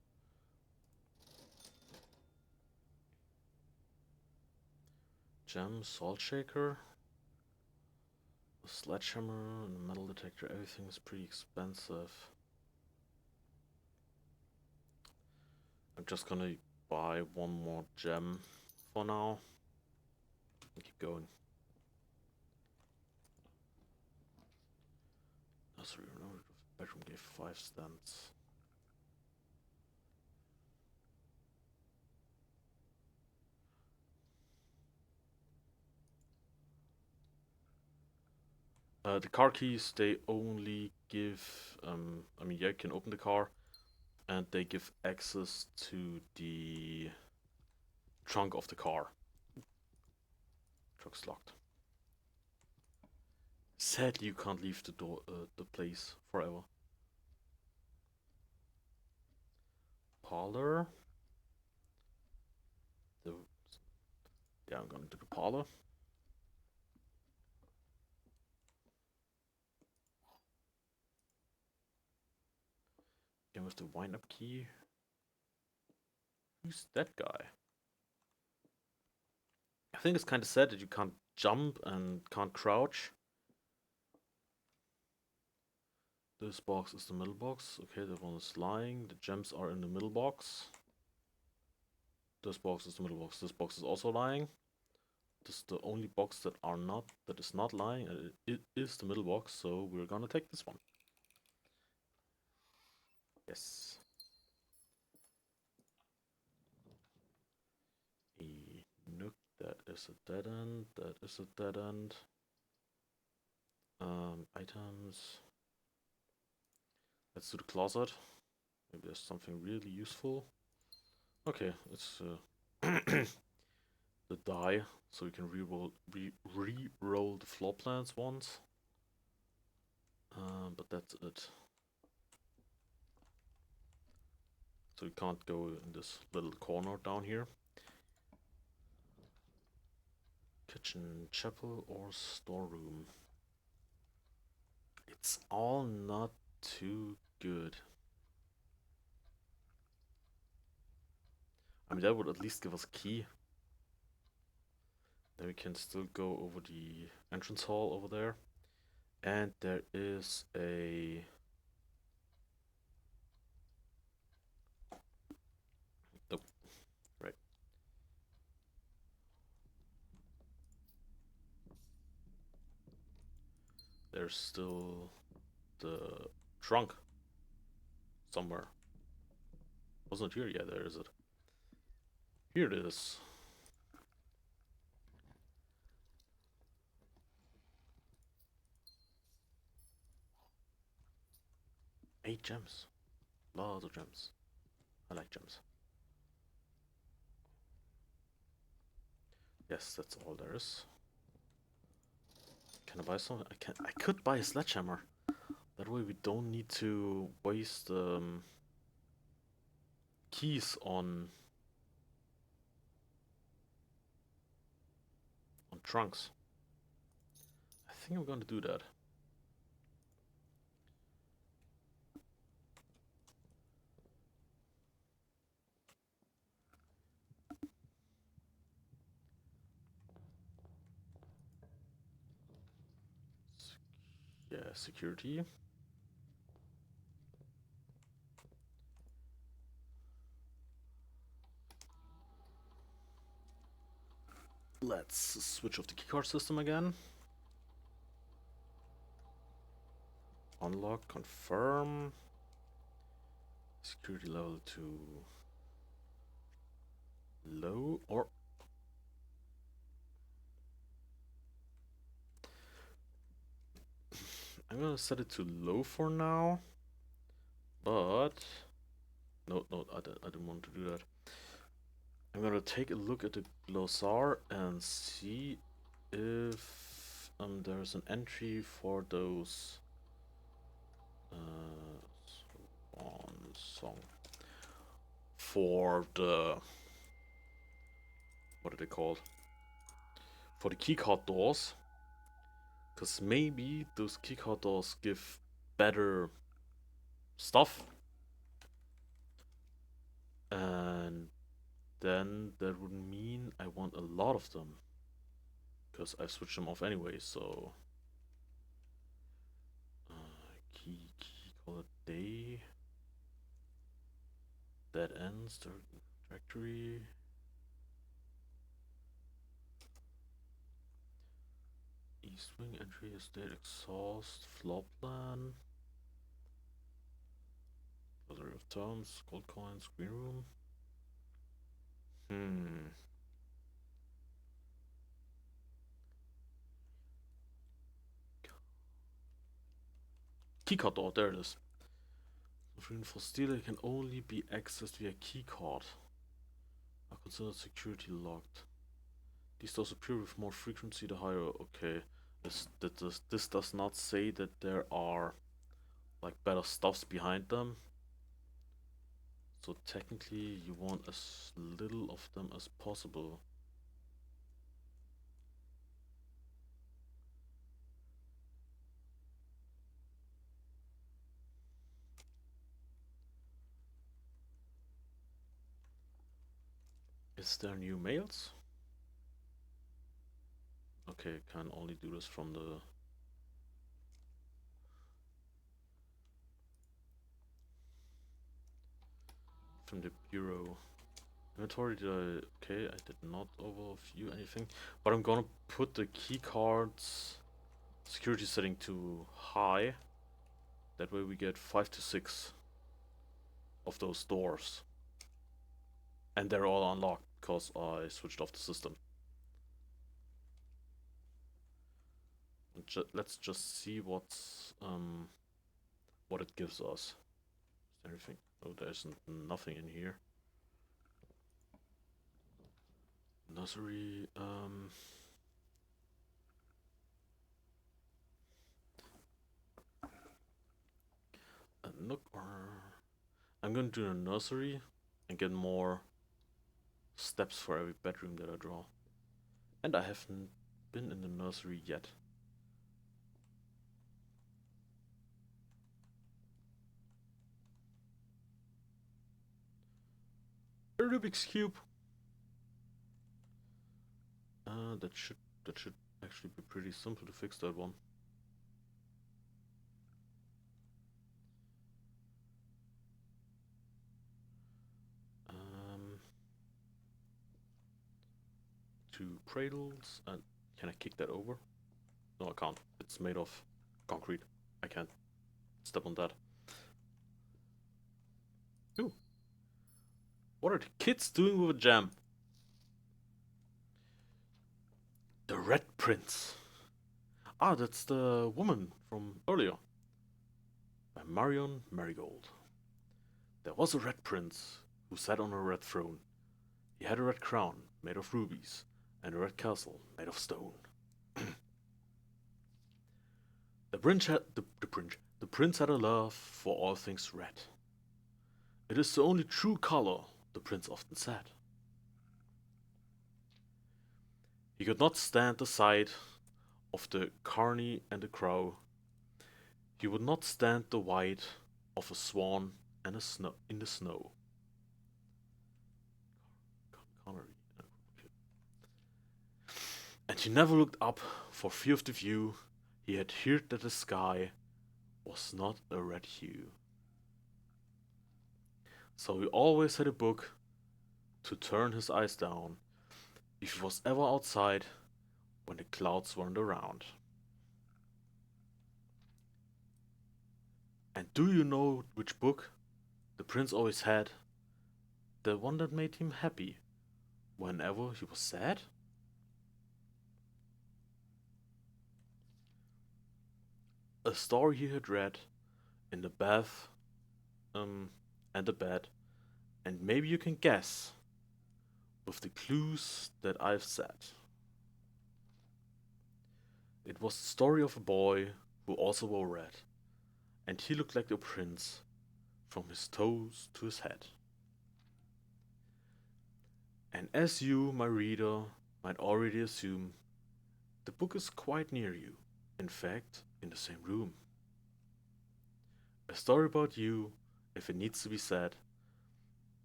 Gem, salt shaker, a sledgehammer, and a metal detector. Everything is pretty expensive. I'm just gonna buy one more gem for now and keep going. Sorry, no, bedroom gave 5 cents. The car keys, they only give, I mean, yeah, you can open the car, and they give access to the trunk of the car. Trunk's locked. Sadly, you can't leave the place forever. Parlor. The, yeah, I'm gonna do the parlor. Again with the wind-up key. Who's that guy? I think it's kind of sad that you can't jump and can't crouch. This box is the middle box. Okay, that one is lying. The gems are in the middle box. This box is the middle box. This box is also lying. This is the only box that is not lying. It is the middle box, so we're gonna take this one. Yes. A nook. That is a dead end. That is a dead end. Items. Let's do the closet. Maybe there's something really useful. Okay, it's the die, so we can re-roll the floor plans once. But that's it. So we can't go in this little corner down here. Kitchen, chapel, or storeroom. It's all not too good. I mean, that would at least give us a key. Then we can still go over the entrance hall over there. And there is a... Nope. Right. There's still the trunk somewhere. Wasn't it here? Yeah, there is it. Here it is. 8 gems. Lots of gems. I like gems. Yes, that's all there is. Can I buy something? I can. I could buy a sledgehammer. That way we don't need to waste keys on trunks. I think I'm gonna do that. Yeah, security. Let's switch off the keycard system again. Unlock, confirm. Security level to low, or I'm gonna set it to low for now. But no, I didn't want to do that. I'm gonna take a look at the glossar and see if there's an entry for those on song for the, what are they called? For the keycard doors, because maybe those keycard doors give better stuff, and then that would mean I want a lot of them, because I've switched them off anyway. So key call it day. Dead ends directory. East wing entry estate exhaust floor plan. terms, gold coins, green room. Hmm. Keycard door, there it is. Freedom for stealer can only be accessed via keycard. Are considered security locked. These doors appear with more frequency the higher. Okay. This does not say that there are like better stuffs behind them. So technically you want as little of them as possible. Is there new mails? Okay, can only do this from the bureau. Inventory, okay, I did not overview anything, but I'm gonna put the keycard's security setting to high. That way we get 5 to 6 of those doors. And they're all unlocked because I switched off the system. Let's just see what it gives us. Is there anything? Oh, there's nothing in here. Nursery, a nook or... I'm gonna do a nursery and get more steps for every bedroom that I draw. And I haven't been in the nursery yet. A Rubik's Cube. That should actually be pretty simple to fix that one. Two cradles, and can I kick that over? No, I can't. It's made of concrete. I can't step on that. Ooh. What are the kids doing with a jam? The Red Prince. Ah, that's the woman from earlier. By Marion Marigold. There was a red prince who sat on a red throne. He had a red crown made of rubies and a red castle made of stone. The prince had a love for all things red. It is the only true color, the prince often said. He could not stand the sight of the carney and the crow. He would not stand the white of a swan and in the snow. Connery. And he never looked up for fear of the view. He had heard that the sky was not a red hue. So he always had a book to turn his eyes down if he was ever outside when the clouds weren't around. And do you know which book the prince always had? The one that made him happy whenever he was sad? A story he had read in the bath and the bed, and maybe you can guess with the clues that I've said. It was the story of a boy who also wore red, and he looked like the prince from his toes to his head. And as you, my reader, might already assume, the book is quite near you, in fact, in the same room. A story about you, if it needs to be said,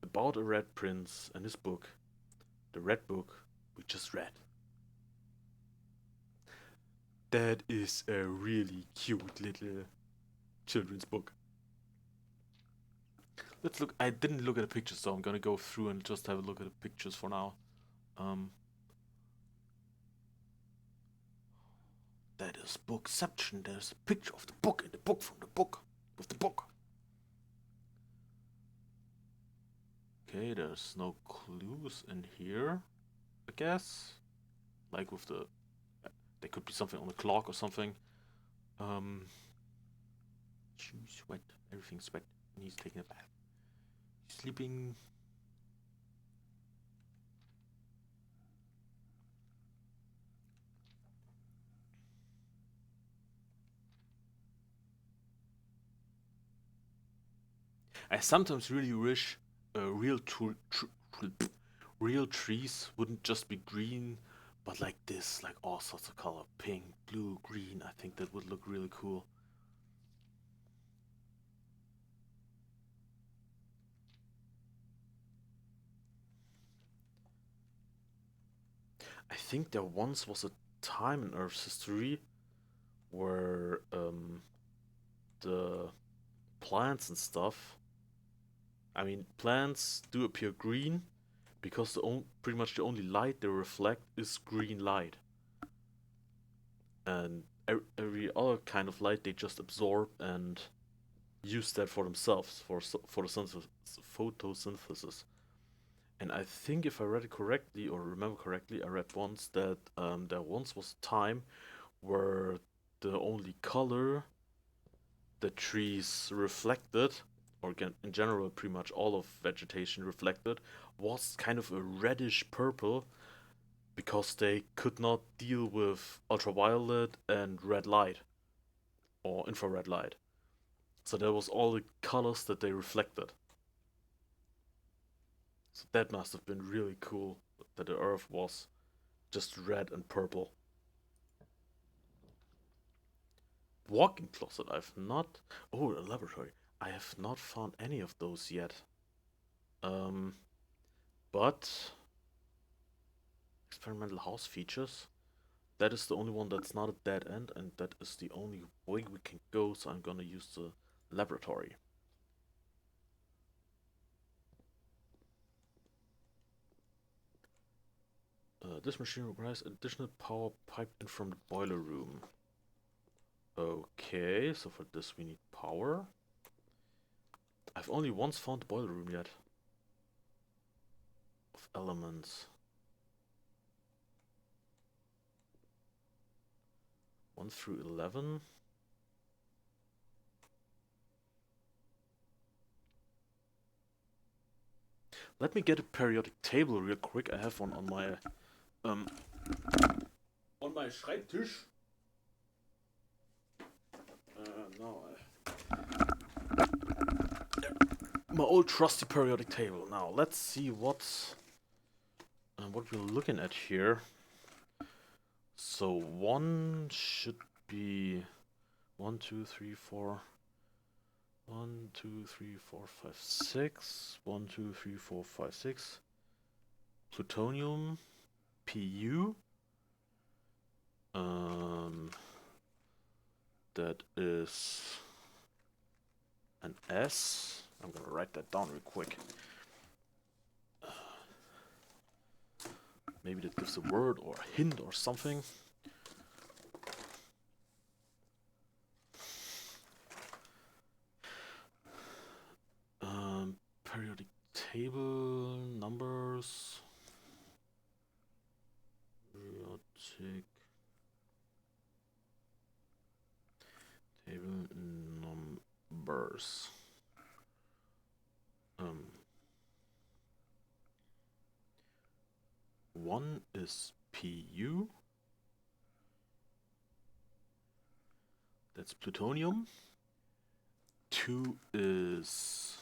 about a red prince and his book, the red book we just read. That is a really cute little children's book. Let's look. I didn't look at the pictures, so I'm gonna go through and just have a look at the pictures for now. That is Bookception. There's a picture of the book in the book from the book with the book. Okay, there's no clues in here, I guess. Like with the... There could be something on the clock or something. Um... Shoes wet. Everything's wet. And he's taking a bath. Sleeping. I sometimes really wish real trees wouldn't just be green, but like this, like all sorts of color, pink, blue, green. I think that would look really cool. I think there once was a time in Earth's history where the plants and stuff. I mean, plants do appear green because pretty much the only light they reflect is green light, and every other kind of light they just absorb and use that for themselves for the photosynthesis. And I think if I read it correctly or remember correctly, I read once that there once was a time where the only color the trees reflected, or in general, pretty much all of vegetation reflected, was kind of a reddish purple because they could not deal with ultraviolet and red light or infrared light. So that was all the colors that they reflected. So that must have been really cool that the Earth was just red and purple. Walk-in closet, I've not. Oh, a laboratory. I have not found any of those yet. Um, but experimental house features. That is the only one that's not a dead end, and that is the only way we can go. So I'm gonna use the laboratory. This machine requires additional power piped in from the boiler room. Okay, so for this we need power. I've only once found the boiler room yet. Of elements. 1 through 11. Let me get a periodic table real quick. I have one um on my Schreibtisch. Now my old trusty periodic table. Now let's see what we're looking at here. So one should be 1, 2, 3, 4. 1, 2, 3, 4, 5, 6. 1, 2, 3, 4, 5, 6. Plutonium, Pu. That is an S. I'm gonna write that down real quick. Maybe that gives a word or a hint or something. Periodic table numbers. Periodic table numbers. 1 is Pu. That's plutonium. 2 is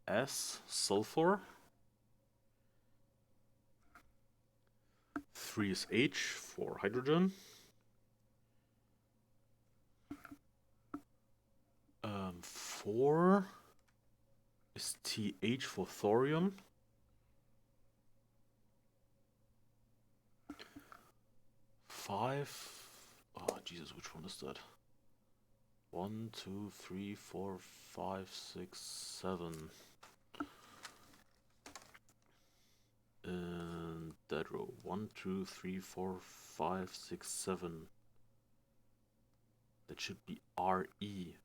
S, sulfur. 3 is H for hydrogen. 4 is TH for thorium. 5. Oh, Jesus, which one is that? 1, 2, 3, 4, 5, 6, 7. And that row. 1, 2, 3, 4, 5, 6, 7. That should be RE.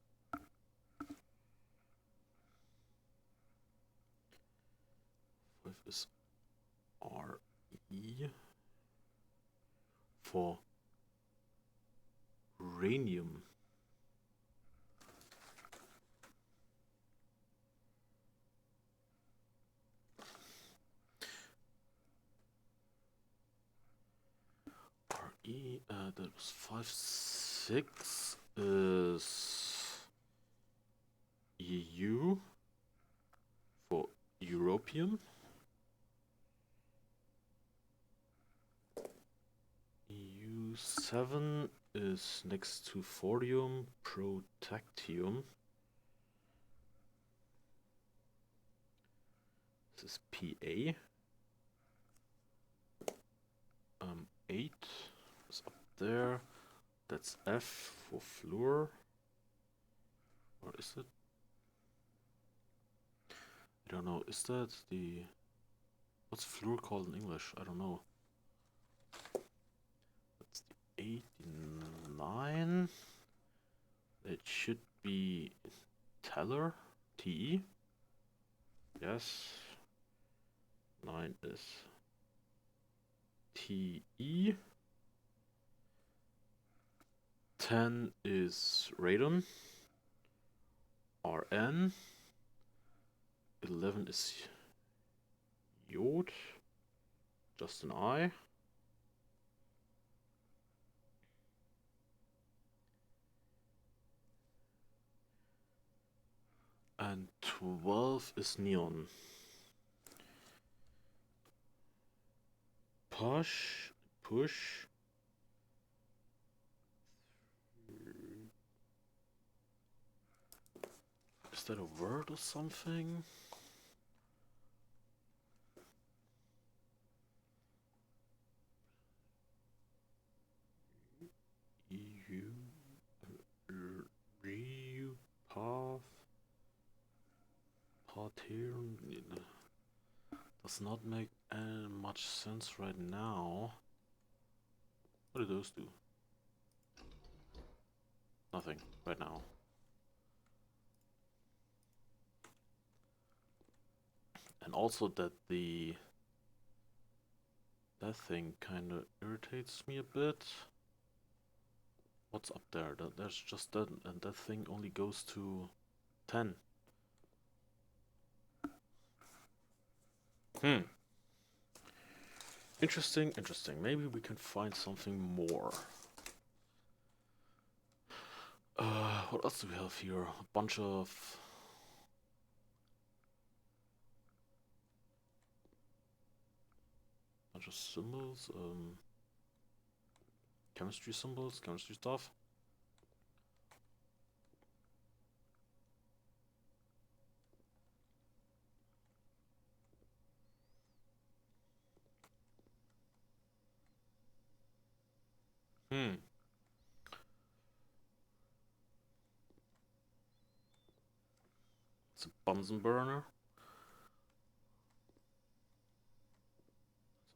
is Re for uranium. That was 5, 6 is EU for European. EU7 is next to Thorium, Protactium. This is PA. 8 is up there. That's F for fluor. Or is it? I don't know. Is that the... What's fluor called in English? I don't know. That's the 89. It should be Teller. TE. Yes. 9 is TE. 10 is radon. RN. 11 is iod. Just an I. And 12 is neon. Push. Is that a word or something? EU. Path. Here does not make much sense right now. What do those do? Nothing right now. And also that that thing kind of irritates me a bit. What's up there? There's just that, and that thing only goes to 10. Interesting. Maybe we can find something more. What else do we have here? A bunch of symbols, chemistry symbols, chemistry stuff. It's a Bunsen burner.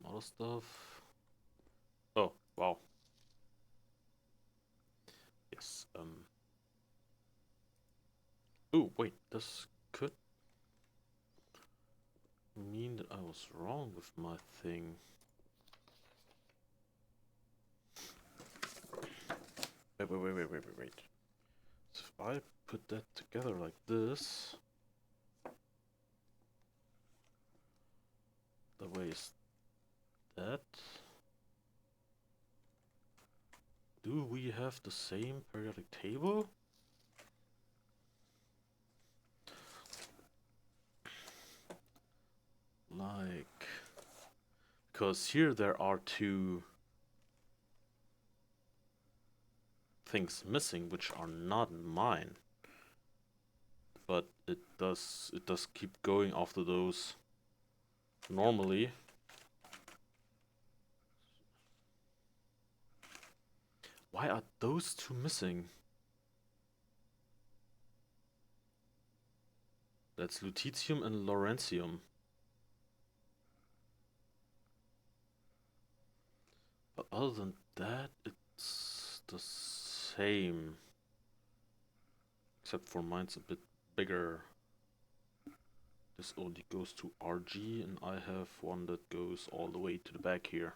Some other stuff. Oh, wow. Yes, oh, wait, this could mean that I was wrong with my thing. Wait. So if I put that together like this, the way is that. Do we have the same periodic table? Like, because here there are two things missing which are not mine. But it does keep going after those normally. Why are those two missing? That's lutetium and lawrencium. But other than that, it's the same. Except for mine's a bit bigger This only goes to RG, and I have one that goes all the way to the back here.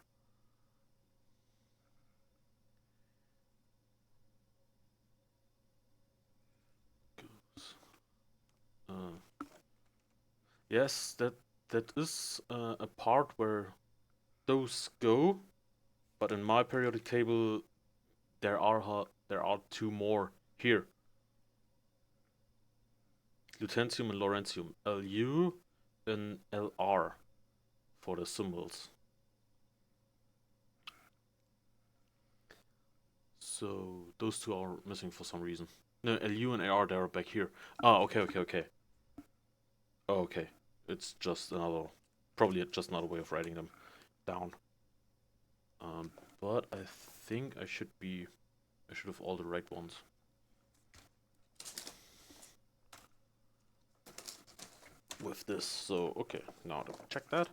Goes. Yes, that is a part where those go, but in my periodic table there are two more here. Lutetium and Lawrencium. Lu and Lr for the symbols. So those two are missing for some reason. No, Lu and Ar, they are back here. Ah, okay. Oh, okay. It's just probably just another way of writing them down. But I think I should have all the right ones. With this, so okay, now to check that.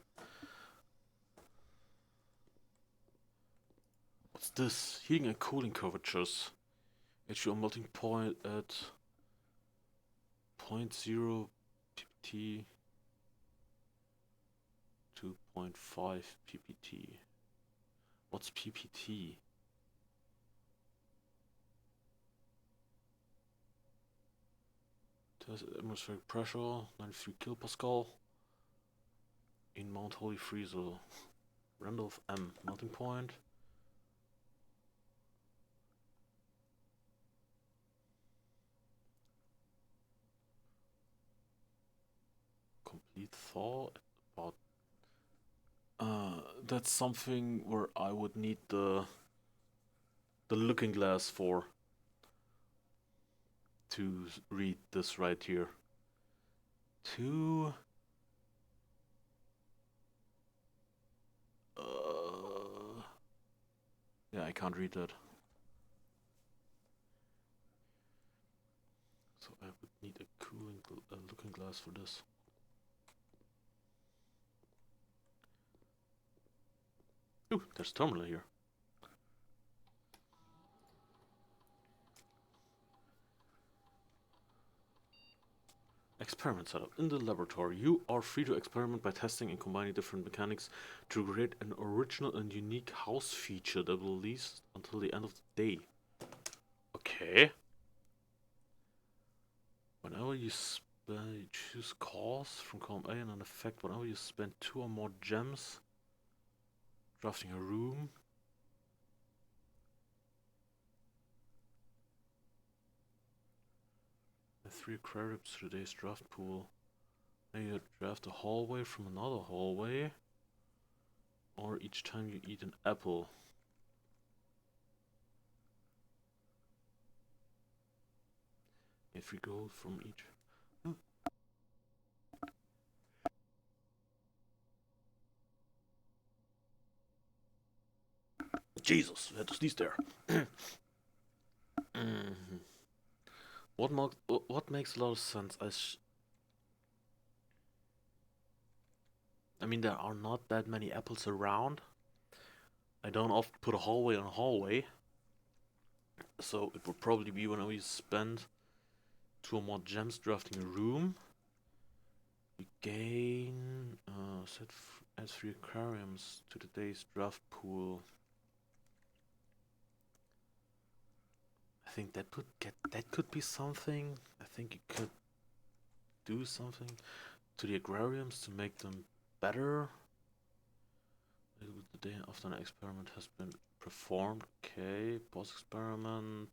What's this? Heating and cooling curvatures. HDO melting point at 0.0 ppt, 2.5 ppt. What's ppt? Atmospheric pressure, 93 kilopascal. In Mount Holy Freezer. Randolph M, melting point. Complete thaw about. That's something where I would need the looking glass for to read this right here. Two. Yeah, I can't read that. So I would need a looking glass for this. Ooh, there's a terminal here. Experiment setup. In the laboratory, you are free to experiment by testing and combining different mechanics to create an original and unique house feature that will last until the end of the day. Okay. Whenever you choose cause from column A and an effect, whenever you spend 2 or more gems drafting a room. And 3 credits to today's draft pool. Then you draft a hallway from another hallway. Or each time you eat an apple. If we go from each. Jesus, had to sneeze there. What makes a lot of sense? I mean, there are not that many apples around. I don't often put a hallway on a hallway. So it would probably be when we spend 2 or more gems drafting a room. You gain add 3 aquariums to today's draft pool. I think that could be something. I think you could do something to the aquariums to make them better. The day after an experiment has been performed. Okay, pause experiment.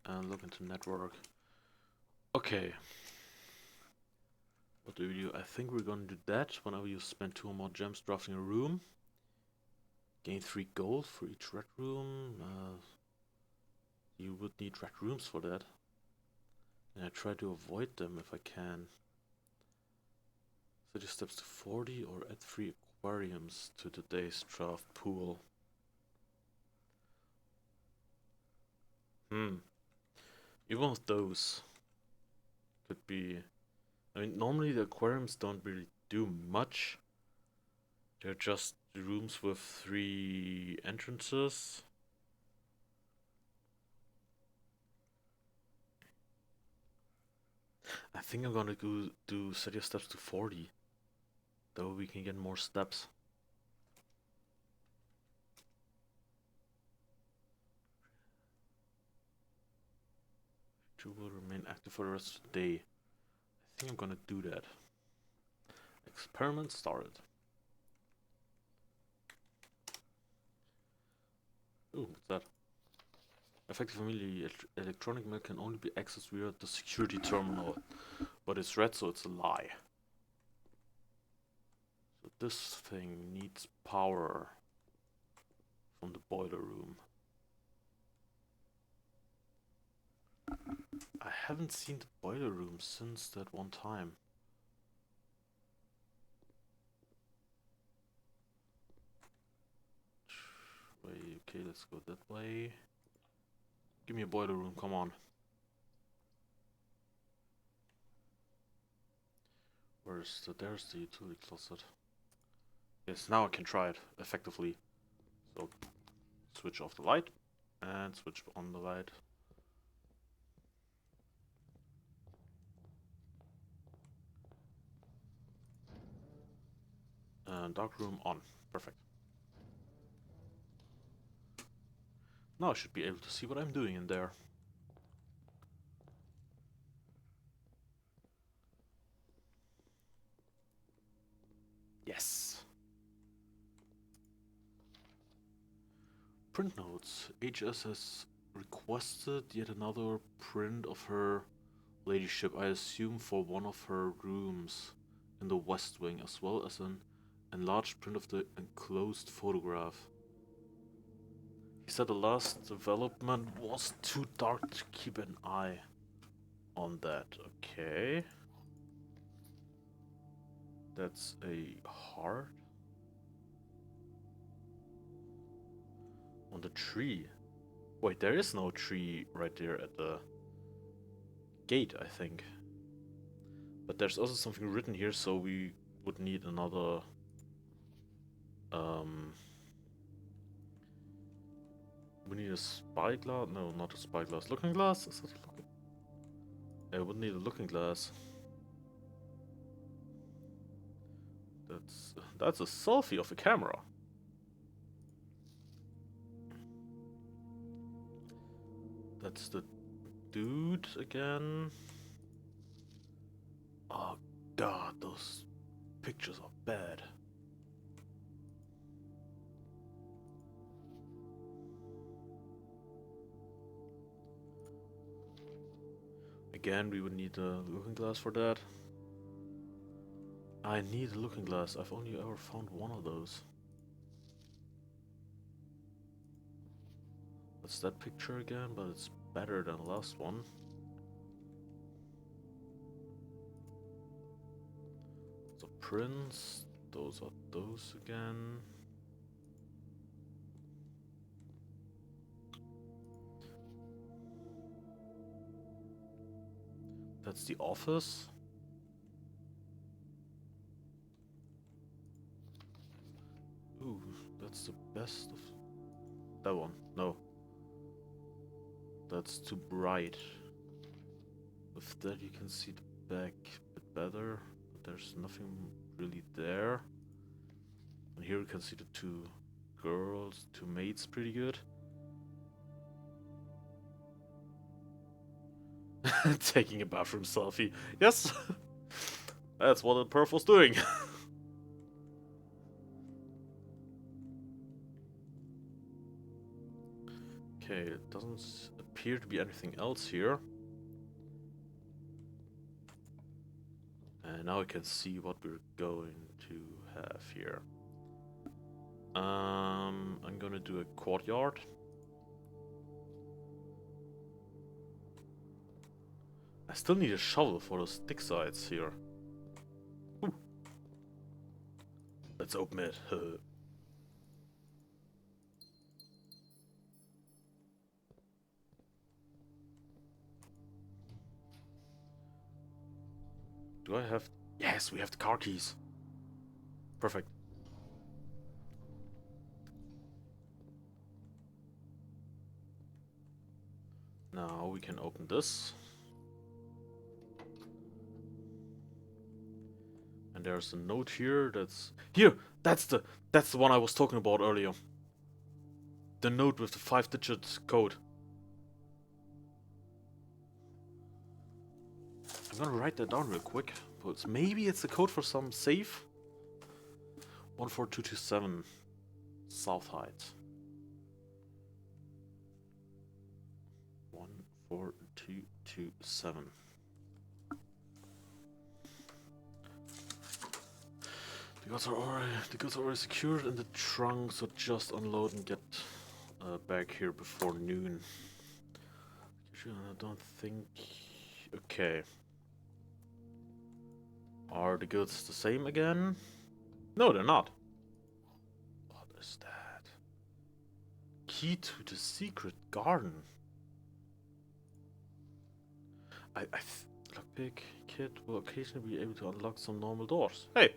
And look into network. Okay. What do we do? I think we're gonna do that whenever you spend 2 or more gems drafting a room. Gain 3 gold for each red room. You would need red rooms for that. And I try to avoid them if I can. 30 steps to 40 or add 3 aquariums to today's draft pool. Even with those could be. I mean, normally the aquariums don't really do much. They're just rooms with 3 entrances. I think I'm gonna go do set your steps to 40. That way we can get more steps. You will remain active for the rest of the day. I think I'm gonna do that. Experiment started. Ooh, what's that? Effectively, electronic mail can only be accessed via the security terminal. But it's red, so it's a lie. So this thing needs power from the boiler room. I haven't seen the boiler room since that one time. Wait, okay, let's go that way. Give me a boiler room, come on. There's the utility closet. Yes, now I can try it effectively. So, switch off the light, and switch on the light. And dark room on, perfect. Now I should be able to see what I'm doing in there. Yes! Print notes. HS has requested yet another print of her ladyship, I assume for one of her rooms in the West Wing, as well as an enlarged print of the enclosed photograph. He said the last development was too dark to keep an eye on that. Okay. That's a heart on the tree. Wait, there is no tree right there at the gate, I think. But there's also something written here, so we would need another we need a spyglass. No, not a spyglass. Looking glass? Is that a looking? I would need a looking glass. That's a selfie of a camera. That's the dude again. Oh god, those pictures are bad. Again, we would need a looking glass for that. I need a looking glass. I've only ever found one of those. That's that picture again, but it's better than the last one. So prints, those are those again. That's the office. Ooh, that's the best of that one. No. That's too bright. With that you can see the back a bit better, but there's nothing really there. And here you can see the two girls, two maids pretty good. Taking a bathroom selfie. Yes! That's what the perf was doing. Okay, it doesn't appear to be anything else here. And now I can see what we're going to have here. I'm gonna do a courtyard. I still need a shovel for those stick sides here. Ooh. Let's open it. Do I have... Yes, we have the car keys. Perfect. Now we can open this. And there's a note here that's... Here! That's the one I was talking about earlier. The note with the 5-digit code. I'm gonna write that down real quick. But maybe it's the code for some safe. 14227 South Heights. 14227. The goods are already secured in the trunk, so just unload and get back here before noon. I don't think... Okay. Are the goods the same again? No, they're not. What is that? Key to the secret garden. Lockpick kit will occasionally be able to unlock some normal doors. Hey!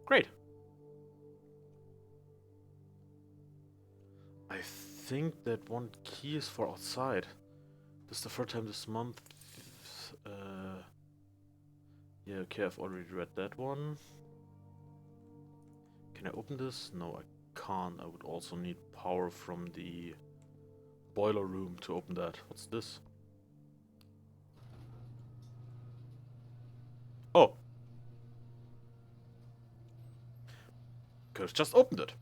Great! I think that one key is for outside. This is the third time this month. Yeah, okay, I've already read that one. Can I open this? No, I can't. I would also need power from the boiler room to open that. What's this? Oh! Could've just opened it.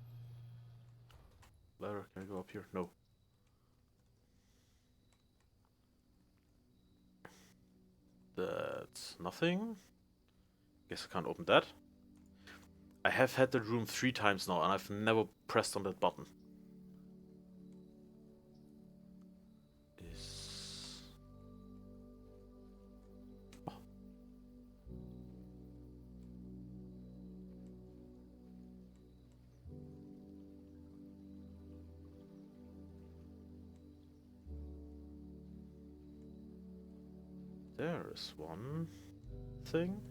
Ladder, can I go up here? No. That's nothing. Guess I can't open that. I have had the room 3 times now and I've never pressed on that button. Oh. There is one thing.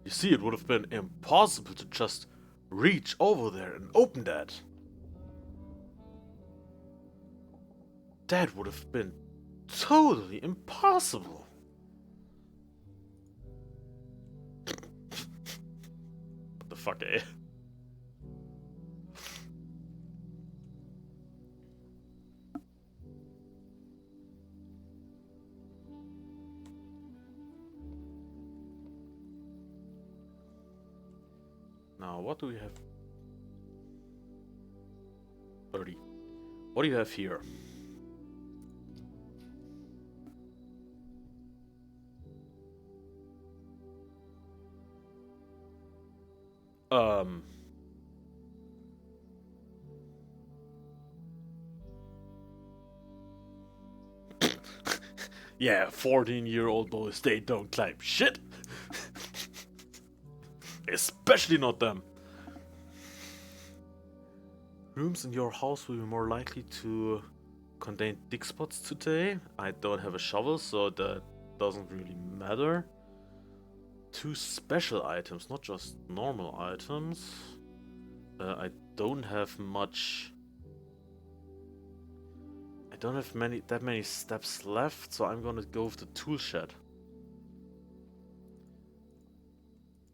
You see, it would have been impossible to just reach over there and open that. That would have been totally impossible. What the fuck, eh? Now, what do we have? 30. What do you have here? Yeah, 14-year-old boys, they don't climb shit. Especially not them. Rooms in your house will be more likely to contain dig spots today. I don't have a shovel, so that doesn't really matter. 2 special items, not just normal items. I don't have much. I don't have that many steps left, so I'm gonna go with the tool shed.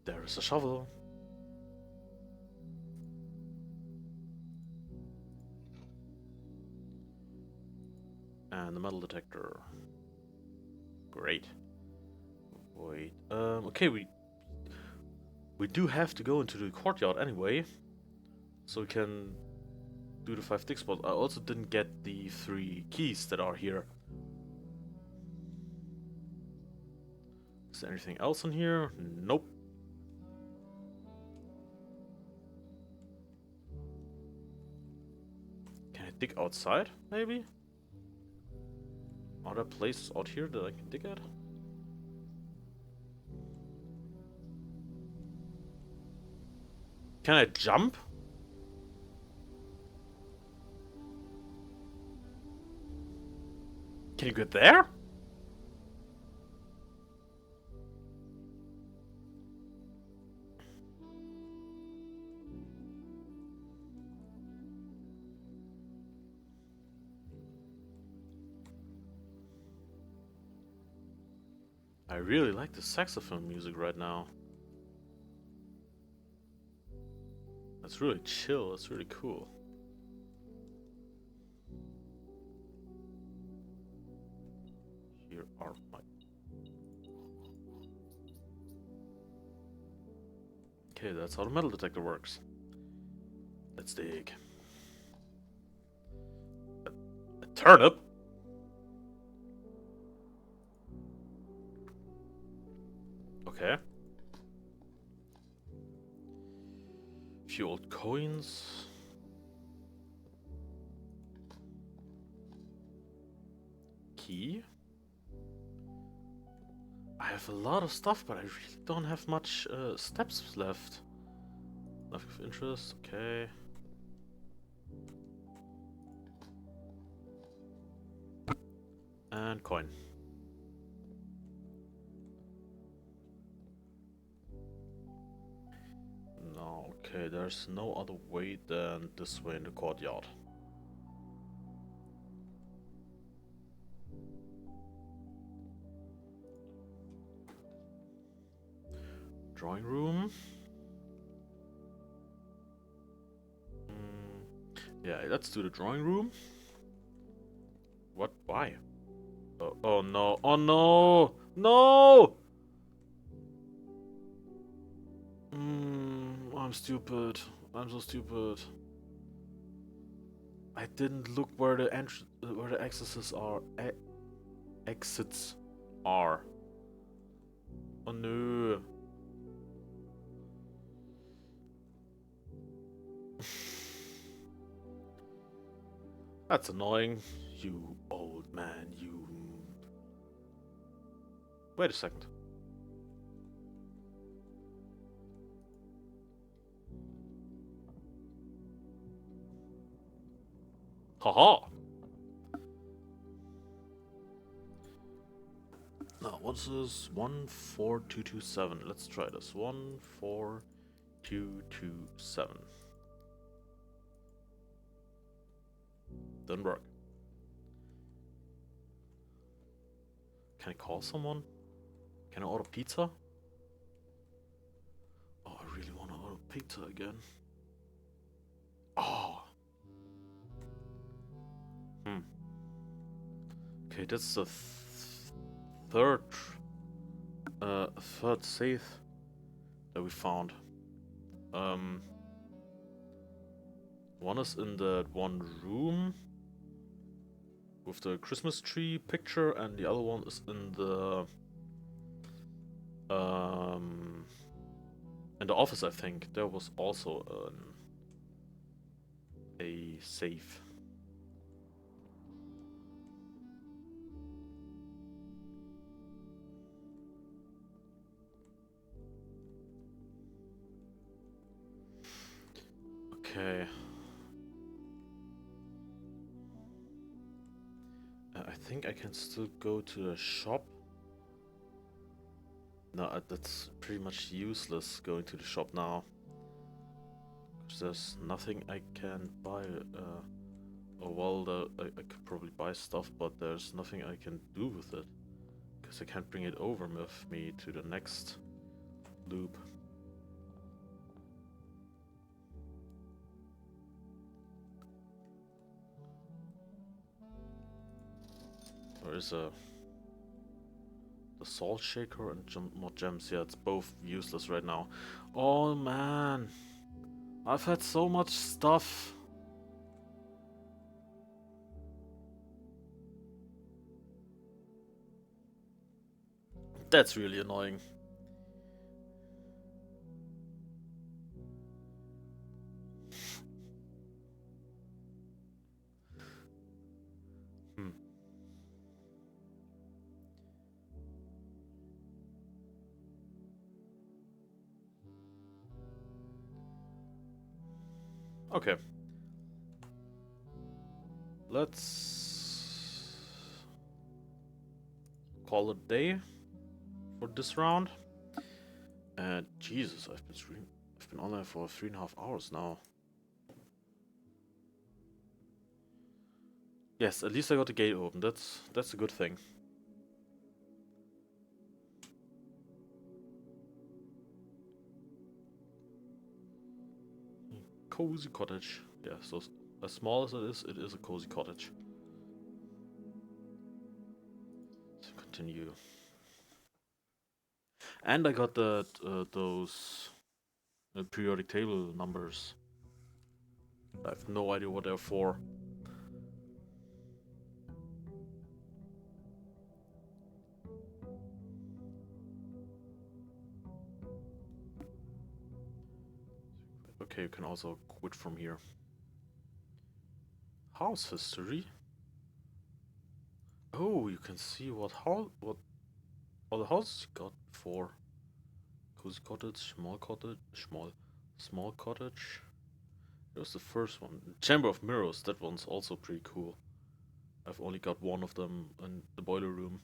There is a shovel. And the metal detector. Great. Wait. Okay, we do have to go into the courtyard anyway, so we can do the 5 dig spots. I also didn't get the 3 keys that are here. Is there anything else in here? Nope. Can I dig outside, maybe? Are there places out here that I can dig at? Can I jump? Can you get there? I really like the saxophone music right now. That's really chill, it's really cool. Here are my... Okay, that's how the metal detector works. Let's dig. A turnip? Okay. Few old coins. Key. I have a lot of stuff, but I really don't have much steps left. Nothing of interest, okay. And coin. No, okay, there's no other way than this way in the courtyard. Drawing room. Yeah, let's do the drawing room. What? Why? Oh no. Oh no! No! I'm stupid. I'm so stupid. I didn't look where the exits are. Exits are. Oh no. That's annoying. You old man, you... Wait a second. Haha! Now, what's this? 14227. Let's try this. 14227. Doesn't work. Can I call someone? Can I order pizza? Oh, I really want to order pizza again. Oh! Okay, that's the third safe that we found. One is in that one room with the Christmas tree picture, and the other one is in the office. I think there was also a safe. Okay. I think I can still go to the shop. No, that's pretty much useless going to the shop now. Because there's nothing I can buy. Oh well, I could probably buy stuff, but there's nothing I can do with it. Because I can't bring it over with me to the next loop. There is the salt shaker and more gems. Yeah, it's both useless right now. Oh man, I've had so much stuff. That's really annoying. Okay. Let's call it a day for this round. And Jesus, I've been online for 3.5 hours now. Yes, at least I got the gate open. That's a good thing. cozy cottage. Yeah, so as small as it is a cozy cottage. So continue. And I got those periodic table numbers. I have no idea what they're for. Okay, you can also quit from here. House history. Oh, you can see what all the houses you got before. Cozy cottage, small cottage. That was the first one. Chamber of Mirrors. That one's also pretty cool. I've only got one of them in the boiler room.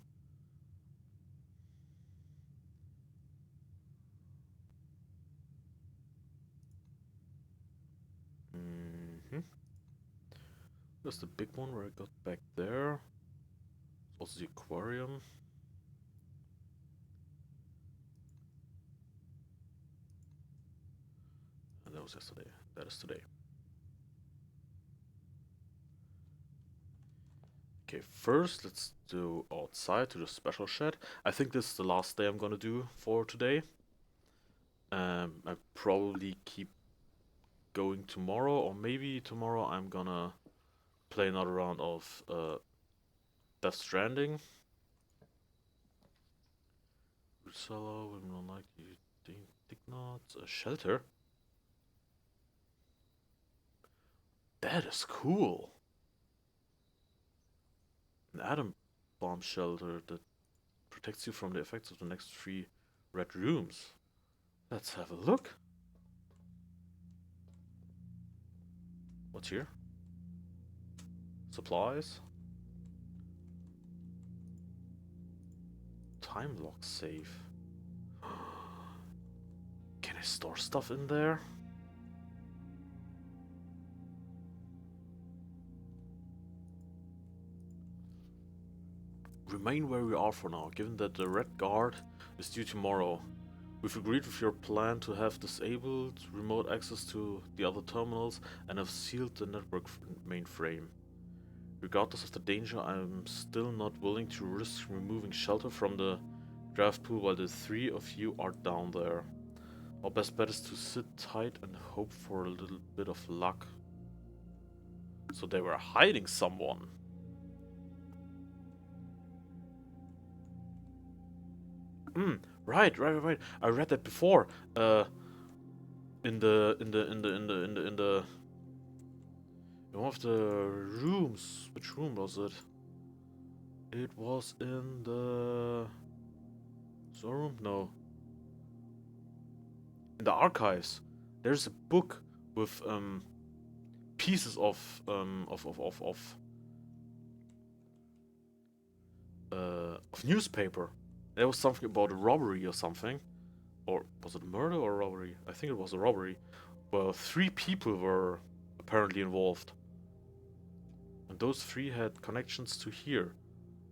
Mm-hmm. There's the big one where I got back there. Also the aquarium. And that was yesterday. That is today. Okay, first let's do outside to the special shed. I think this is the last day I'm gonna do for today. I probably keep going tomorrow, or maybe tomorrow I'm gonna play another round of Death Stranding. Cellar, we don't like you. Dig knots. A shelter. That is cool. An atom bomb shelter that protects you from the effects of the next 3 red rooms. Let's have a look. What's here? Supplies. Time lock safe. Can I store stuff in there? Remain where we are for now, given that the Red Guard is due tomorrow. We've agreed with your plan to have disabled remote access to the other terminals and have sealed the network mainframe. Regardless of the danger, I'm still not willing to risk removing shelter from the draft pool while the 3 of you are down there. Our best bet is to sit tight and hope for a little bit of luck. So they were hiding someone. Right. I read that before. In one of the rooms. Which room was it? It was in the storeroom? No. In the archives. There's a book with pieces of newspaper. There was something about a robbery or something. Or was it a murder or a robbery? I think it was a robbery. Well, 3 people were apparently involved. And those 3 had connections to here.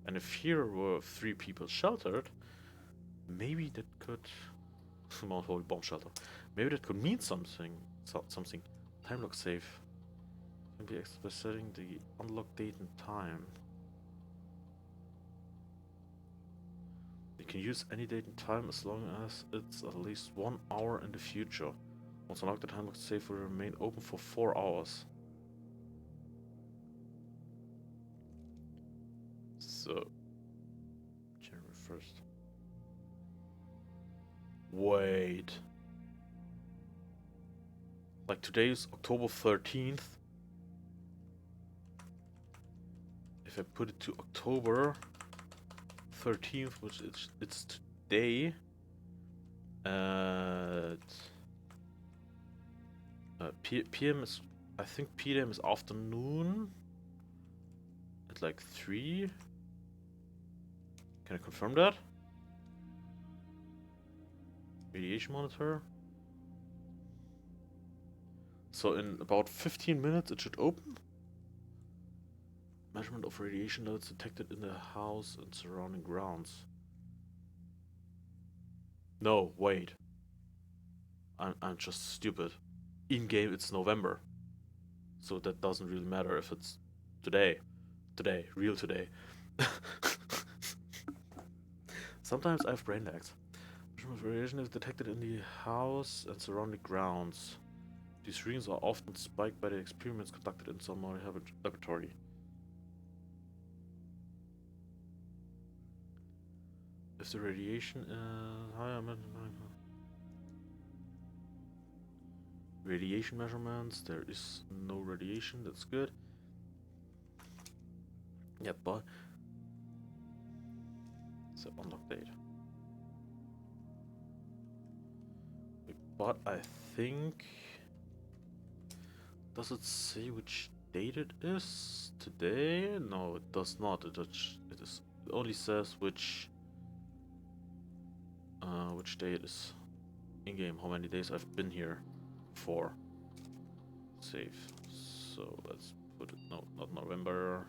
And if here were 3 people sheltered, maybe that could Mount Holy bomb shelter. Maybe that could mean something. Something. Time lock safe. Can be accessed by setting the unlock date and time. You can use any date and time as long as it's at least 1 hour in the future. Once unlocked, the time lock safe will remain open for 4 hours. So, January 1st. Wait. Like today is October 13th. If I put it to October 13th, which it's today, at PM is, I think PM is afternoon at like 3. Can I confirm that? Radiation monitor. So in about 15 minutes it should open. Measurement of radiation loads detected in the house and surrounding grounds. No, wait. I'm just stupid. in game it's November, so that doesn't really matter if it's today, real today. Sometimes I have brain lags. Variation is detected in the house and surrounding grounds. These readings are often spiked by the experiments conducted in some laboratory. If the radiation is higher, radiation measurements, there is no radiation, that's good. Yeah, but it's an unlock date. But I think, does it say which date it is? Today? No, it does not. It only says which day it is in game. How many days I've been here for. Save. So let's put it. No, not November.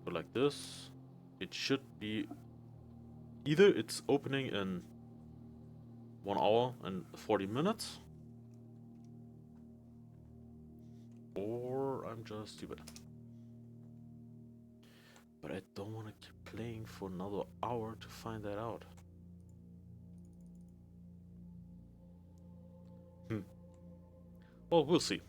Put like this. It should be either it's opening in 1 hour and 40 minutes, or I'm just stupid. But I don't want to keep playing for another hour to find that out. Well, we'll see.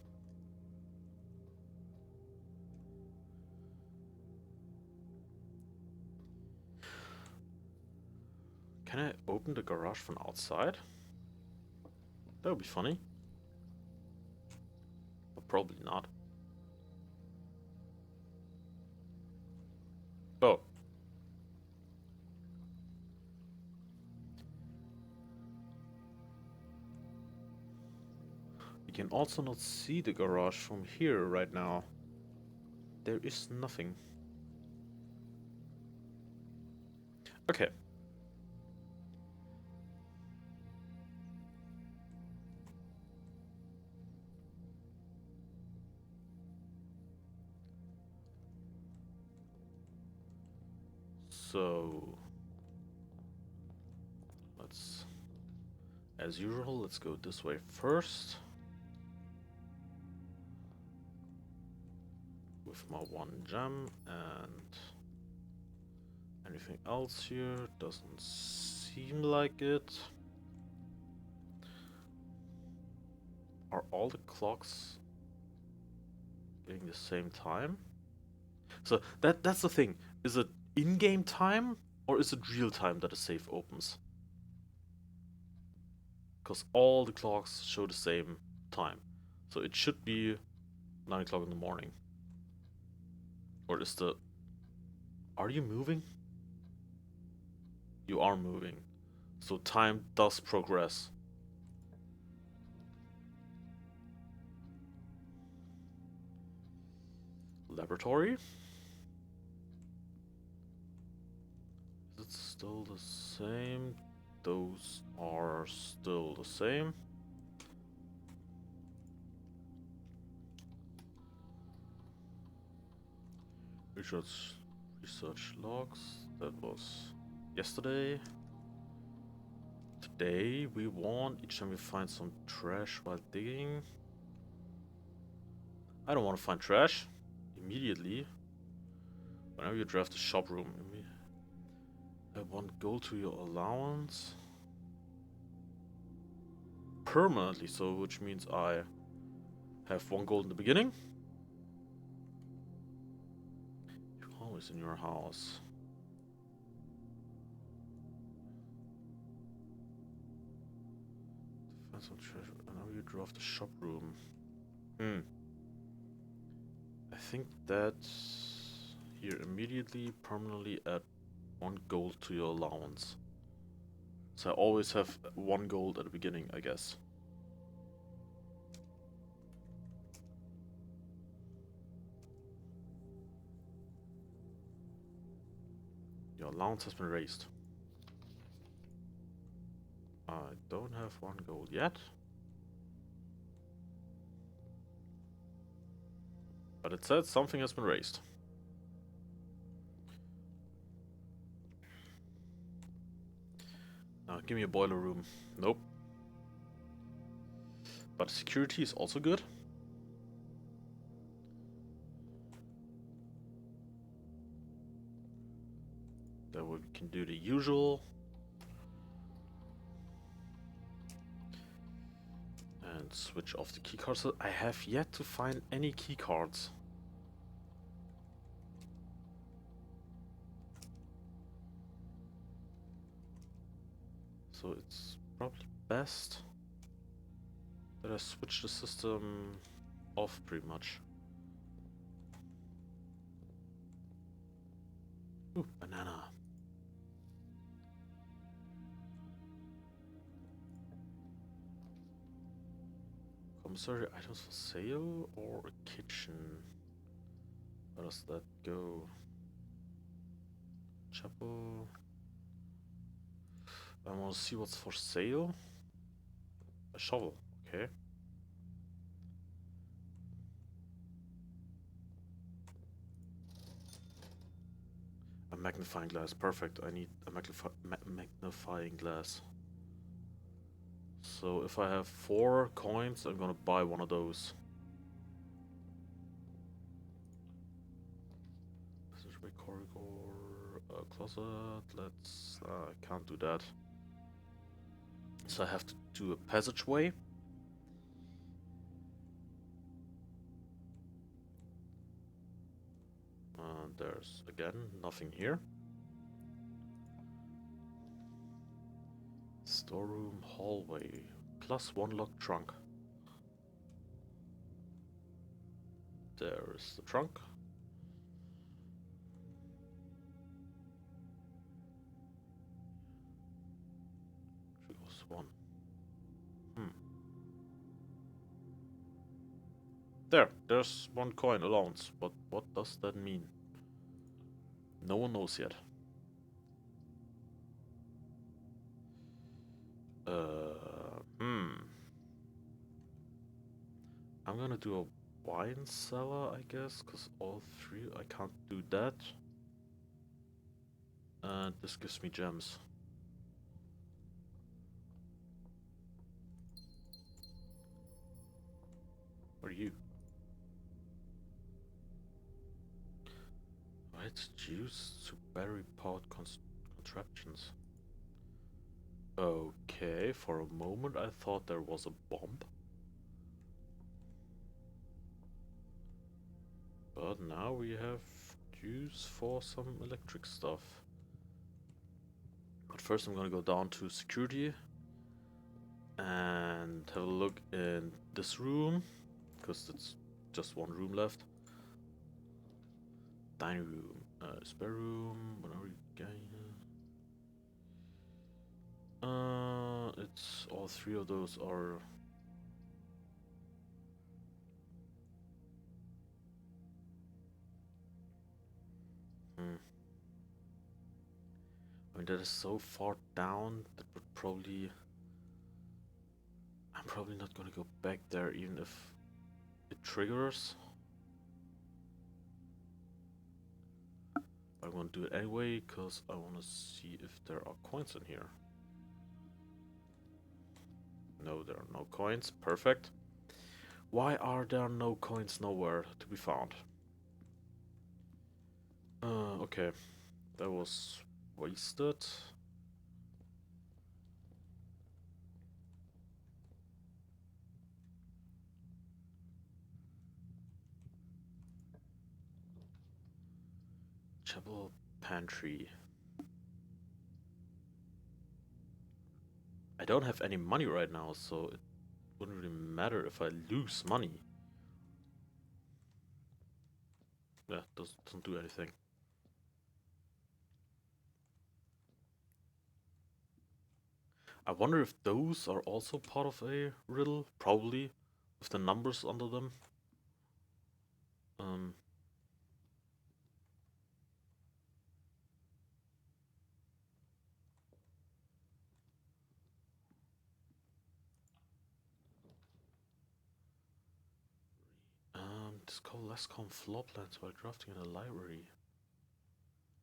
Can I open the garage from outside? That would be funny. But probably not. Oh. You can also not see the garage from here right now. There is nothing. Okay. So let's, as usual, let's go this way first. With my 1 gem, and anything else here doesn't seem like it. Are all the clocks getting the same time? So that's the thing. Is it in-game time or is it real time that a safe opens? Because all the clocks show the same time. So it should be 9 o'clock in the morning. Or is the... Are you moving? You are moving. So time does progress. Laboratory? Is it still the same? Those are still the same. Research logs. That was yesterday. Today we want each time we find some trash while digging. I don't want to find trash immediately. Whenever you draft the shop room, I want gold to your allowance permanently, so which means I have 1 gold in the beginning. You're always in your house. Find some treasure. Whenever you draft the shop room. I think that here immediately permanently add 1 gold to your allowance. So I always have 1 gold at the beginning, I guess. Your allowance has been raised. I don't have 1 gold yet. But it said something has been raised. Now give me a boiler room. Nope. But security is also good. That way we can do the usual. And switch off the keycards. I have yet to find any keycards. So it's probably best that I switch the system off pretty much. Ooh, banana. Commissary items for sale or a kitchen? Where does that go? Chapel. I want to see what's for sale. A shovel, okay. A magnifying glass, perfect. I need a magnifying glass. So if I have 4 coins, I'm gonna buy one of those. Passageway corridor, closet. Let's. I can't do that. So I have to do a passageway. There's again nothing here. Storeroom hallway. +1 locked trunk. There's the trunk. Triggers 1. There's 1 coin allowance, but what does that mean? No one knows yet. I'm gonna do a wine cellar, I guess, because all 3, I can't do that. And this gives me gems. What are you? It's used to battery-powered contraptions. Okay, for a moment I thought there was a bomb. But now we have use for some electric stuff. But first I'm gonna go down to security and have a look in this room, because it's just 1 room left. Dining room, spare room, what are we getting? It's all 3 of those are. I mean, that is so far down that would probably. I'm probably not gonna go back there even if it triggers. I want to do it anyway because I want to see if there are coins in here. No, there are no coins. Perfect. Why are there no coins nowhere to be found? Okay. That was wasted. Chapel pantry. I don't have any money right now, so it wouldn't really matter if I lose money. Yeah, doesn't do anything. I wonder if those are also part of a riddle, probably, with the numbers under them. Um, discover less common floor plans while crafting in a library.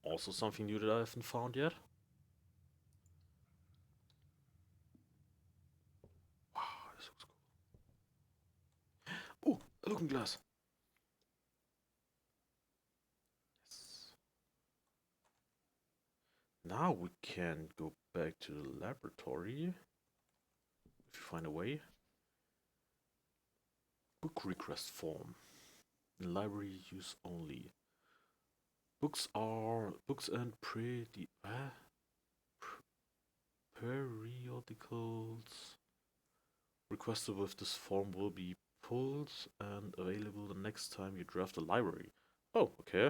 Also something new that I haven't found yet. Wow, this looks cool. looking glass. Yes. Now we can go back to the laboratory if you find a way. Book request form. In library use only. Books and periodicals requested with this form will be pulled and available the next time you draft a library. Oh, okay.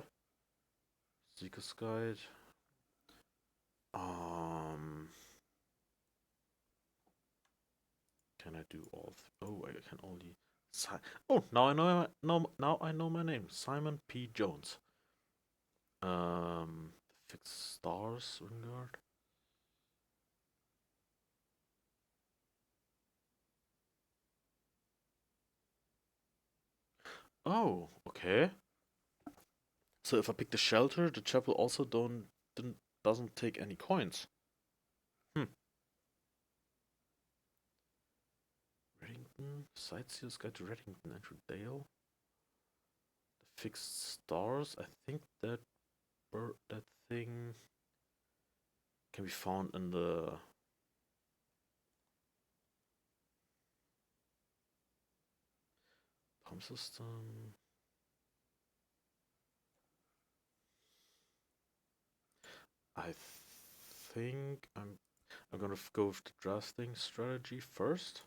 Seeker's Guide. Um, can I do all? Oh, I can only. Oh, now I know. Now I know my name. Simon P. Jones. Fix stars, Wingard. Oh, okay. So if I pick the shelter, the chapel also doesn't take any coins. Hmm. Reddington, Sightseer's Guide to Reddington, Andrew Dale. The fixed stars. I think that thing can be found in the pump system. I think I'm gonna go with the drafting strategy first.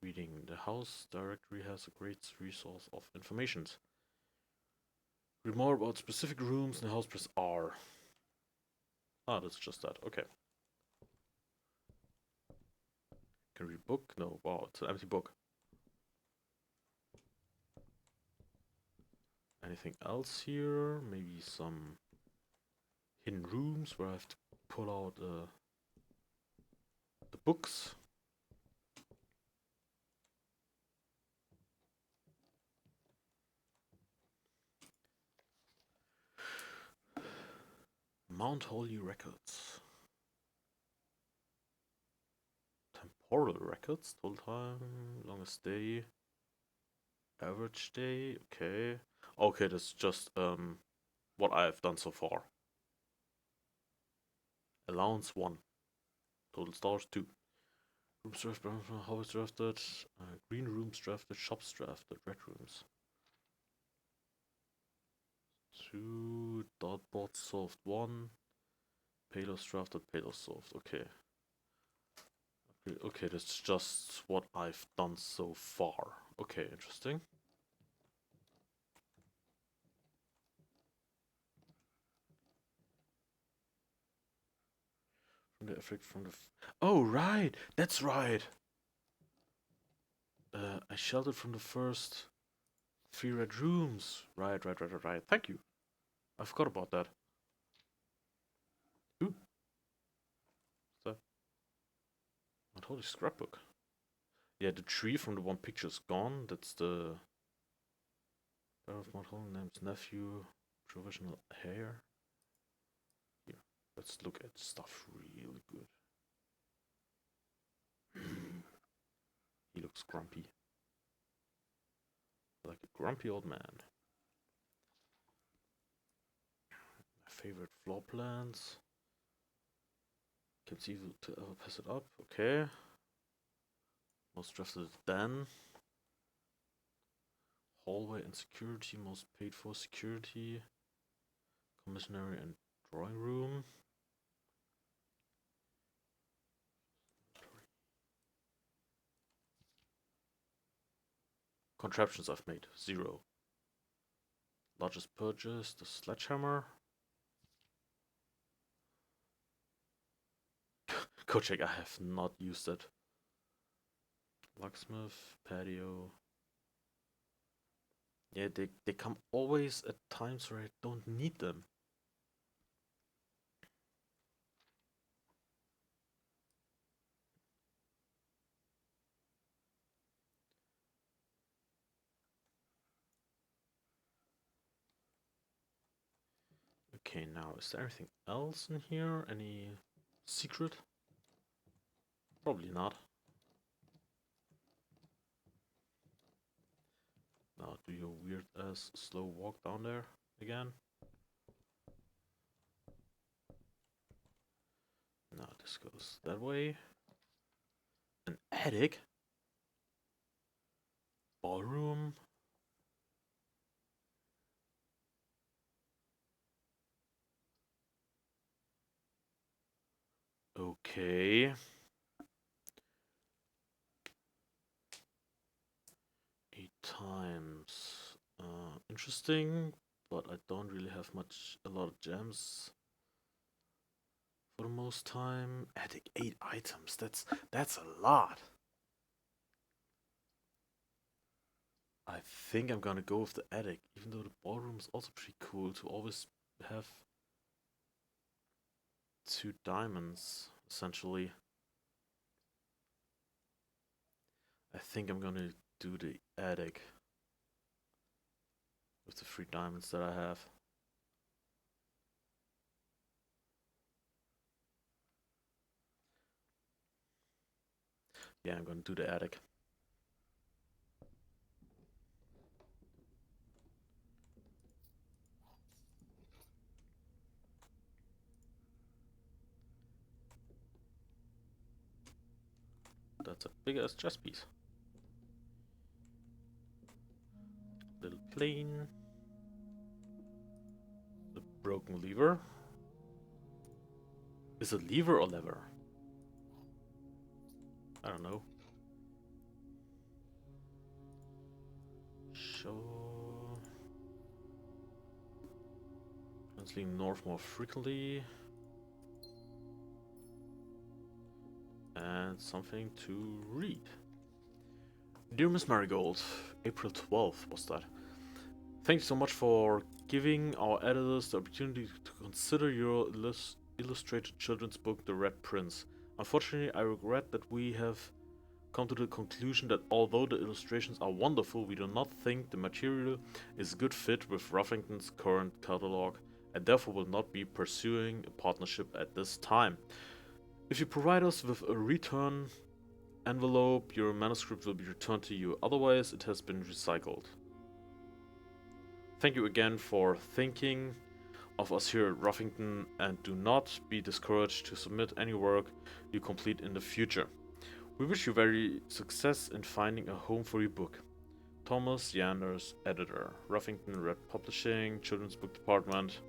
Reading the house directory has a great resource of information. Read more about specific rooms in the house, press R. Ah, that's just that. Okay. Can read book? No. Wow, it's an empty book. Anything else here? Maybe some hidden rooms where I have to pull out the books. Mount Holy Records. Temporal records, total time, longest day, average day, okay. Okay, that's just what I have done so far. Allowance 1, total stars 2. Rooms drafted, houses drafted, green rooms drafted, shops drafted, red rooms. 2, dotbot solved 1, payload drafted, payload solved, okay. Okay, that's just what I've done so far. Okay, interesting. From the effect from the. Oh, right! That's right! I sheltered from the first 3 red rooms. Right. Thank you. I forgot about that. Ooh, what's that? Not holy scrapbook. Yeah, the tree from the one picture is gone. That's the Bear of Mount Holland name's nephew. Provisional heir. Here, let's look at stuff really good. He looks grumpy. Like a grumpy old man. My favorite floor plans. Can see to pass it up. Okay. Most drafted Dan. Hallway and security. Most paid for security. Commissary and drawing room. Contraptions I've made. 0. Largest purchase. The sledgehammer. Go check. I have not used it. Locksmith. Patio. Yeah, they come always at times where I don't need them. Okay, now is there anything else in here? Any secret? Probably not. do your weird ass slow walk down there again. No, this goes that way. An attic? Ballroom? Okay. 8 times. Interesting, but I don't really have a lot of gems for the most time. Attic 8 items. That's a lot. I think I'm gonna go with the attic, even though the ballroom is also pretty cool to always have 2 diamonds, essentially. I think I'm gonna do the attic with the 3 diamonds that I have. Yeah, I'm gonna do the attic. That's a big ass chess piece. Little plane. The broken lever. Is it lever or lever? I don't know. Show. Translating north more frequently. And something to read. Dear Miss Marigold, April 12th was that. Thank you so much for giving our editors the opportunity to consider your illustrated children's book, The Red Prince. Unfortunately, I regret that we have come to the conclusion that although the illustrations are wonderful, we do not think the material is a good fit with Ruffington's current catalog, and therefore will not be pursuing a partnership at this time. If you provide us with a return envelope, your manuscript will be returned to you, otherwise it has been recycled. Thank you again for thinking of us here at Ruffington, and do not be discouraged to submit any work you complete in the future. We wish you very success in finding a home for your book. Thomas Yanders, editor, Ruffington Red Publishing, Children's Book Department.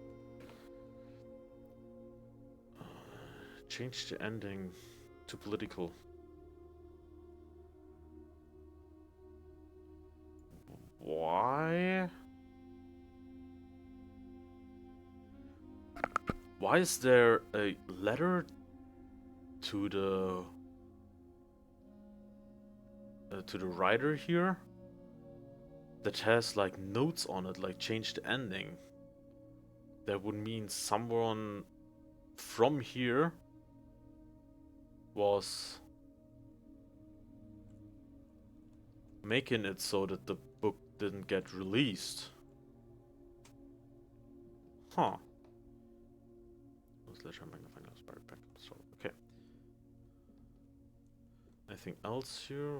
Change the ending to political. Why? Why is there a letter to the writer here that has like notes on it, like change the ending? That would mean someone from here was making it so that the book didn't get released. Huh. Okay. Anything else here?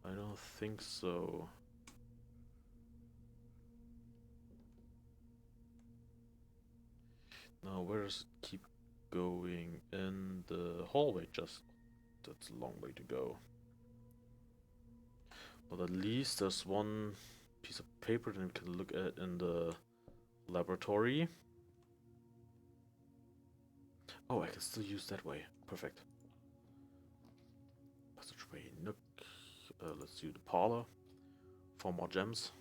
I don't think so. Now, where does it keep going? In the hallway, just. That's a long way to go. But at least there's one piece of paper that we can look at in the laboratory. Oh, I can still use that way. Perfect. Passageway, nook. Let's do the parlor. 4 more gems.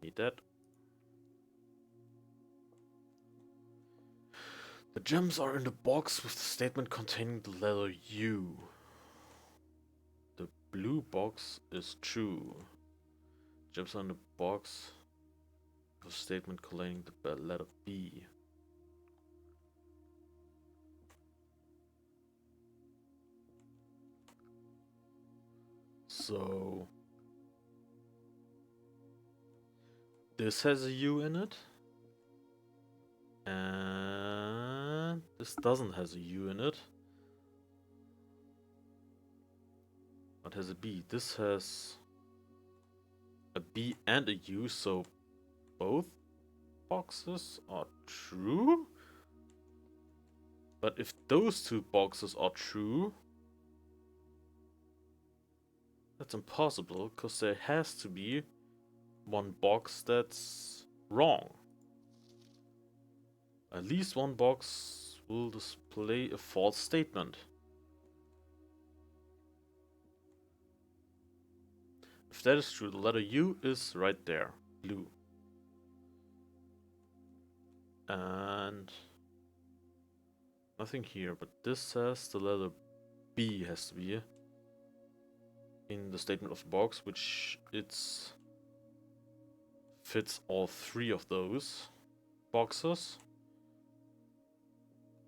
Need that. The gems are in the box with the statement containing the letter U. The blue box is true. Gems are in the box with a statement containing the letter B. So this has a U in it. And this doesn't has a U in it. What has a B? This has a B and a U, so both boxes are true? But if those two boxes are true, that's impossible, because there has to be one box that's wrong. At least one box will display a false statement. If that is true, the letter U is right there, blue. And nothing here, but this says the letter B has to be in the statement of the box, which it's fits all three of those boxes.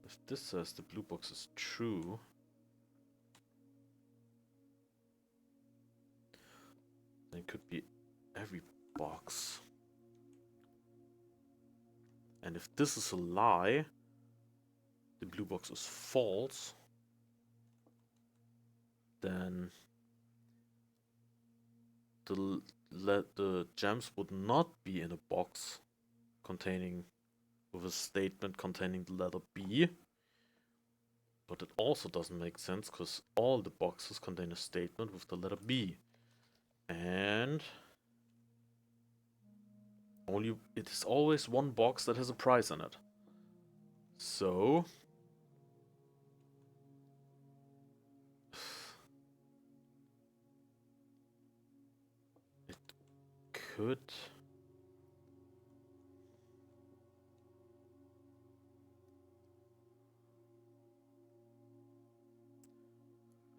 If this says the blue box is true, then it could be every box. And if this is a lie, the blue box is false, then the gems would not be in a box containing with a statement containing the letter B. But it also doesn't make sense because all the boxes contain a statement with the letter B. And it is always one box that has a price in it. So it could.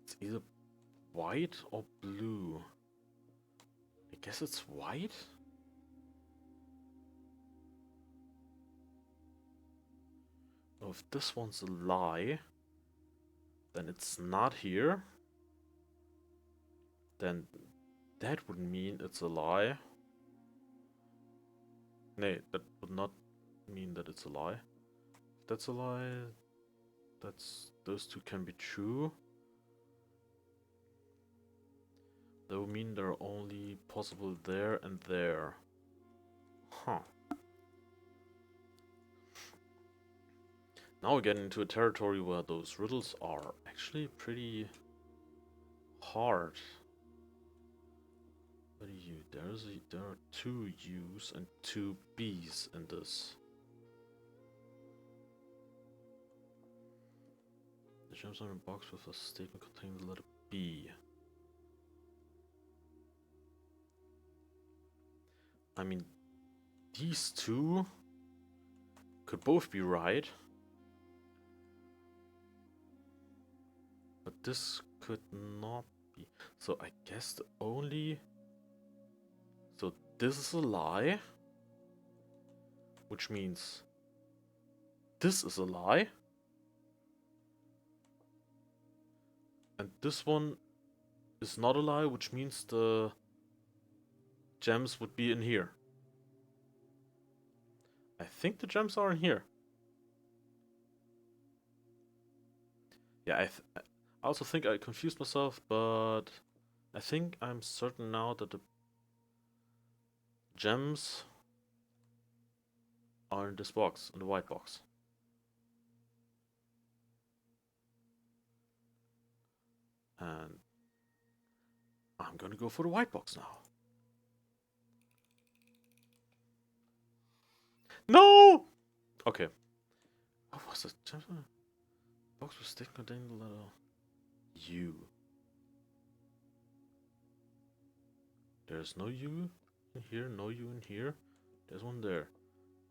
It's either white or blue. I guess it's white? Oh, if this one's a lie, then it's not here. Then that would mean it's a lie. Nay, that would not mean that it's a lie. If that's a lie, those two can be true. That would mean they're only possible there and there. Huh. Now we get into a territory where those riddles are actually pretty hard. What are you? There are two U's and two B's in this. The gems are in a box with a statement containing the letter B. I mean, these two could both be right. But this could not be. So I guess the only... So this is a lie. Which means this is a lie. And this one is not a lie, which means the gems would be in here. I think the gems are in here. Yeah, I also think I confused myself, but I think I'm certain now that the gems are in this box, in the white box. And I'm gonna go for the white box now. No! Okay. What was it? Box with stick containing the letter U. There's no U in here, no U in here. There's one there.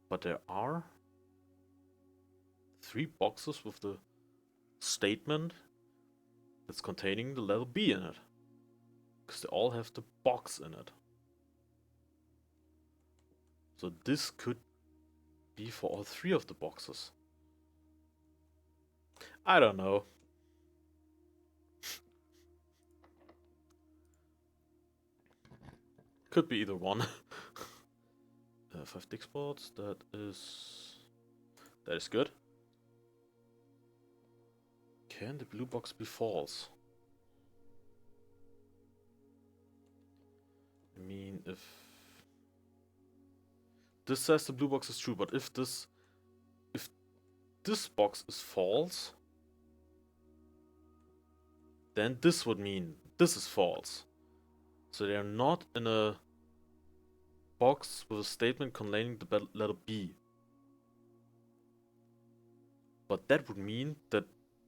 But there are three boxes with the statement that's containing the letter B in it. Because they all have the box in it. So this could be for all three of the boxes. I don't know. Could be either one. 5 dick spots, that is good. Can the blue box be false? mean if this says the blue box is true, but if this box is false, then this would mean this is false. So they are not in a box with a statement containing the letter B. But that would mean that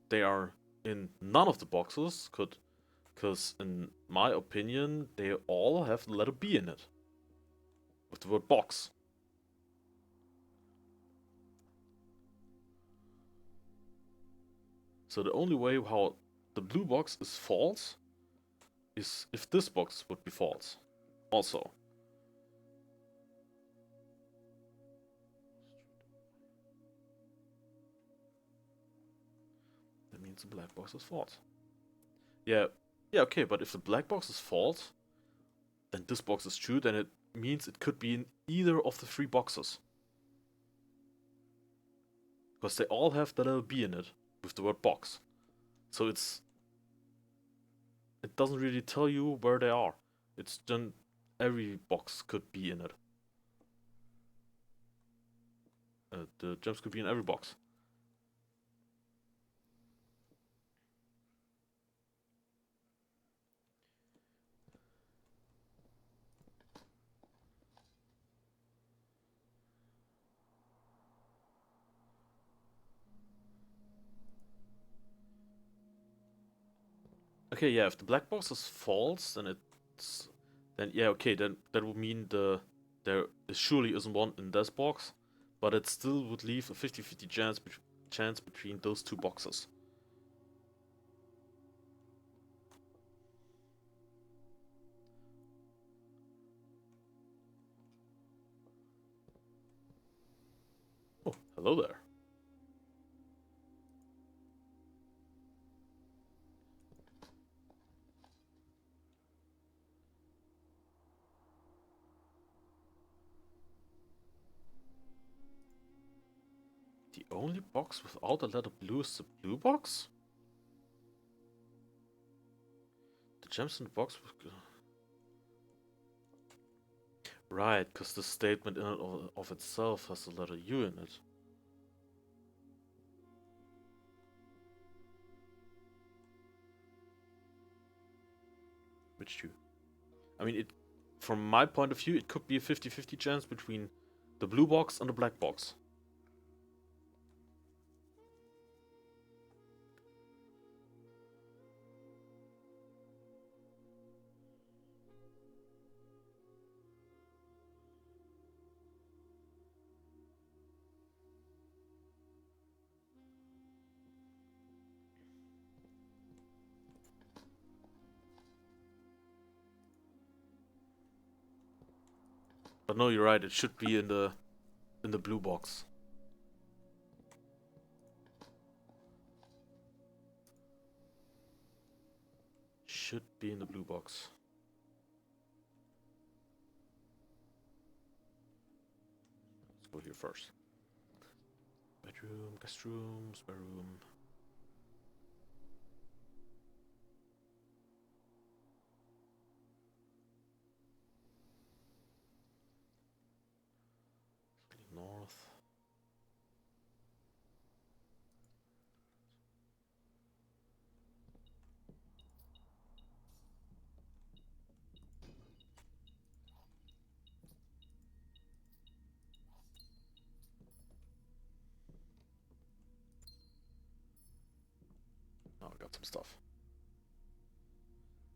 they are in none of the boxes, because in my opinion, they all have the letter B in it. With the word box. So the only way how the blue box is false is if this box would be false. Also. That means the black box is false. Yeah, okay, but if the black box is false, then this box is true, then it means it could be in either of the three boxes. Because they all have the letter B in it, with the word box. So it doesn't really tell you where they are. It's then every box could be in it. The gems could be in every box. Okay, yeah, if the black box is false, then yeah, okay, then that would mean there surely isn't one in this box, but it still would leave a 50-50 chance between those two boxes. Oh, hello there. The only box without the letter blue is the blue box? The gems in the box with... Right, because the statement in and of itself has the letter U in it. Which U? I mean, from my point of view, it could be a 50-50 chance between the blue box and the black box. But no, you're right, it should be in the blue box. Should be in the blue box. Let's go here first. Bedroom, guest room, spare room. North. Oh, I got some stuff.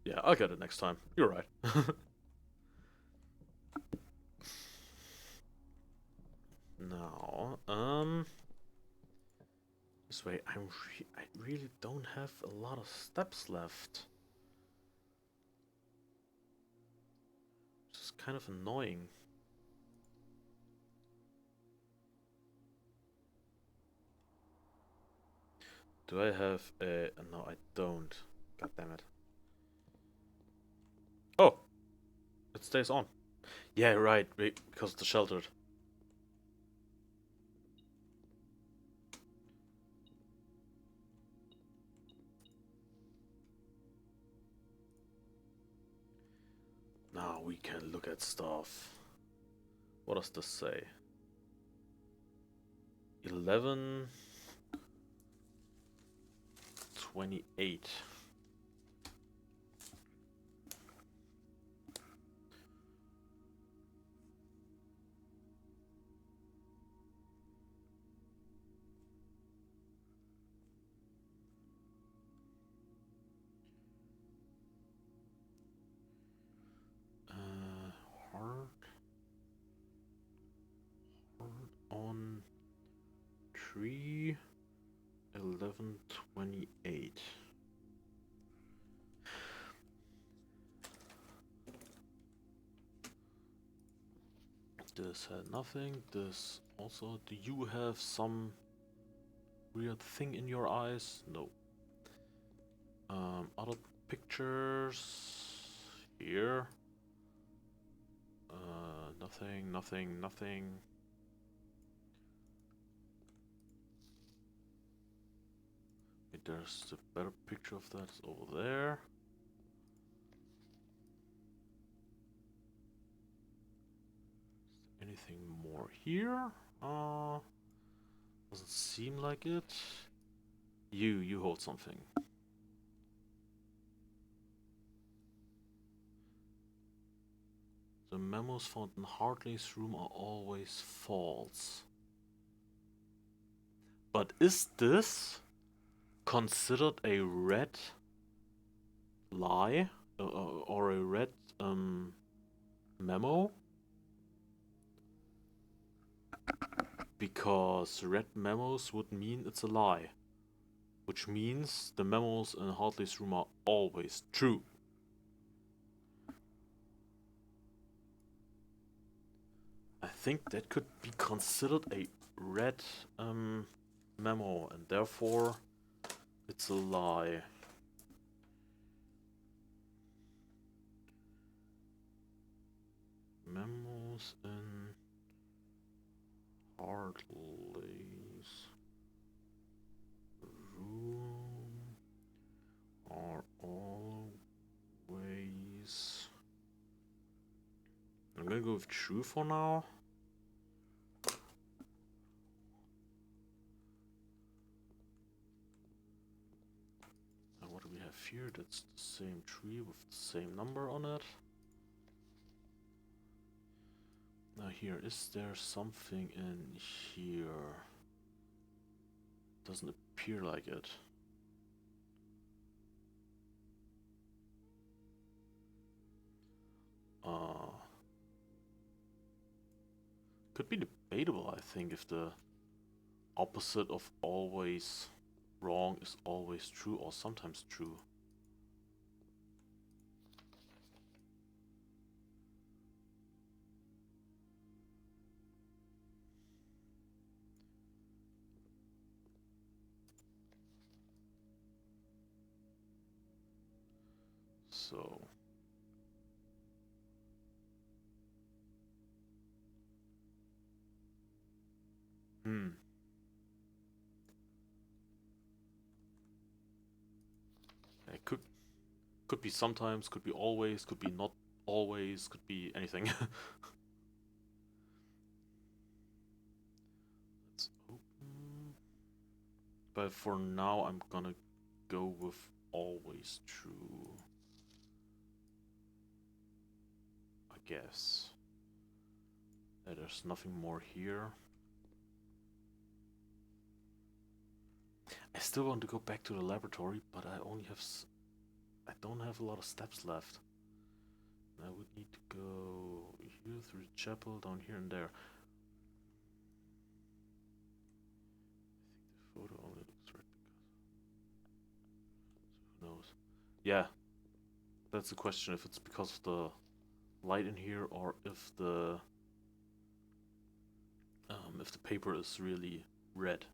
Yeah, I'll get it next time. You're right. Now, this way, I really don't have a lot of steps left. Which is kind of annoying. Do I have a... No, I don't. God damn it. Oh! It stays on. Yeah, right, because it's sheltered. Now, we can look at stuff. What does this say? 11:28. Hard on tree 11:28. This had nothing. This also. Do you have some weird thing in your eyes? No. Other pictures here. Nothing, nothing, nothing. Wait, there's a better picture of that over there. Anything more here? Doesn't seem like it. You hold something. The memos found in Hartley's room are always false. But is this considered a red lie or a red memo? Because red memos would mean it's a lie, which means the memos in Hartley's room are always true. I think that could be considered a red memo, and therefore it's a lie. Memos in Hartley's room are always... I'm gonna go with true for now. Now what do we have here? That's the same tree with the same number on it. Now here, is there something in here? Doesn't appear like it. Could be debatable, I think, if the opposite of always wrong is always true or sometimes true. So it could be sometimes, could be always, could be not always, could be anything. Let's open. But for now, I'm gonna go with always true, I guess. There's nothing more here. I still want to go back to the laboratory, but I don't have a lot of steps left. I would need to go here through the chapel, down here and there. I think the photo only looks red because... So who knows? Yeah, that's the question, if it's because of the light in here or if the paper is really red.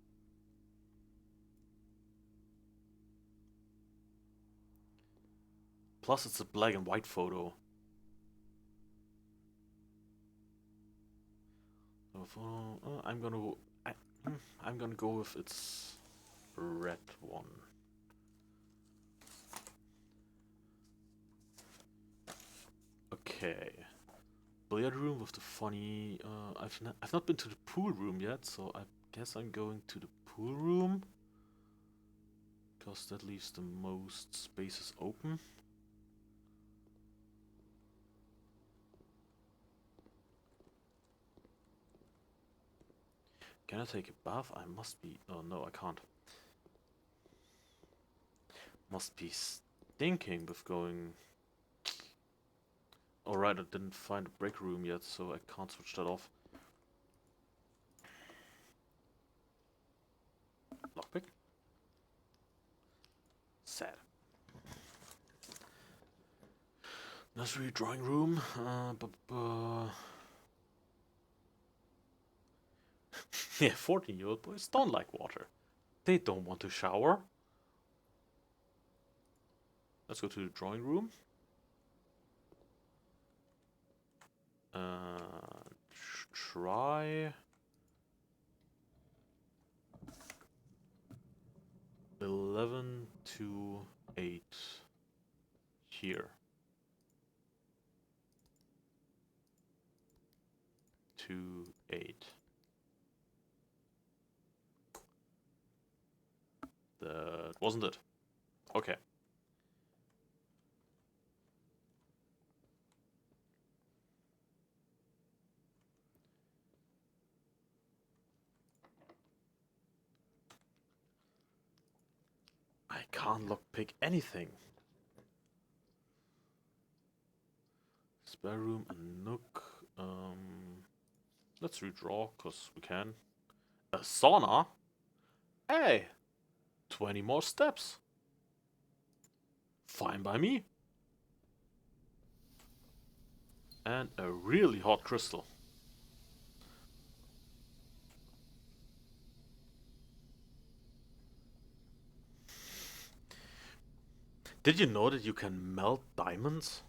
Plus it's a black and white photo. I'm gonna go with its red one. Okay. Billiard room with the funny. I've not been to the pool room yet, so I guess I'm going to the pool room because that leaves the most spaces open. Can I take a bath? I must be. Oh no, I can't. Must be stinking with going. Alright, I didn't find a break room yet, so I can't switch that off. Lockpick? Sad. Nursery drawing room. Yeah, 14-year-old boys don't like water. They don't want to shower. Let's go to the drawing room. Try 11 to 8 here. 2, 8. That wasn't it. Okay. I can't lockpick anything. Spare room and nook. Let's redraw, cause we can. A sauna? Hey! 20 more steps. Fine by me. And a really hot crystal. Did you know that you can melt diamonds?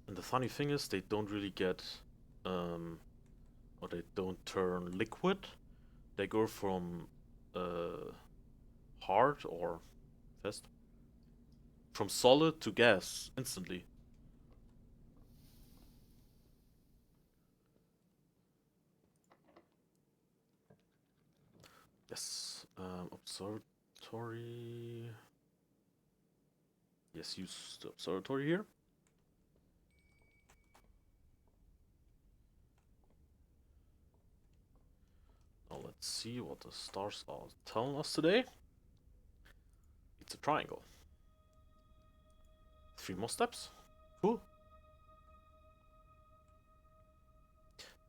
And the funny thing is, they don't really get, or they don't turn liquid. They go from hard or fast, from solid to gas instantly. Yes, observatory. Yes, use the observatory here. Now let's see what the stars are telling us today. It's a triangle. 3 more steps. Cool.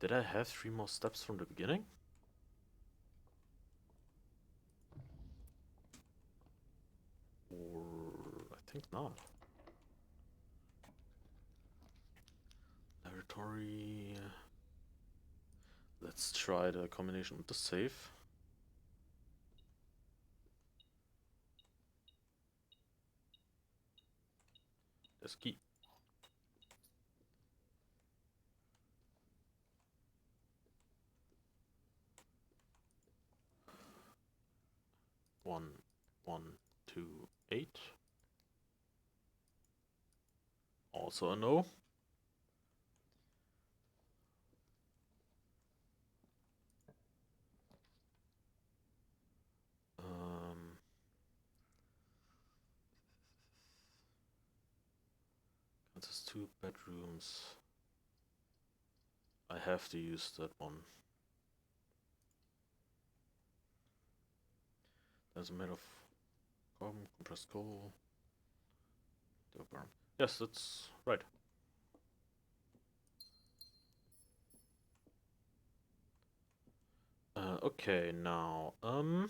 Did I have 3 more steps from the beginning? Or I think not. Laboratory. Let's try the combination with the safe. There's a key. One, 2, 8. Also a no. There's 2 bedrooms. I have to use that one. There's a made of carbon, compressed coal. Yes, that's right. Okay, now, I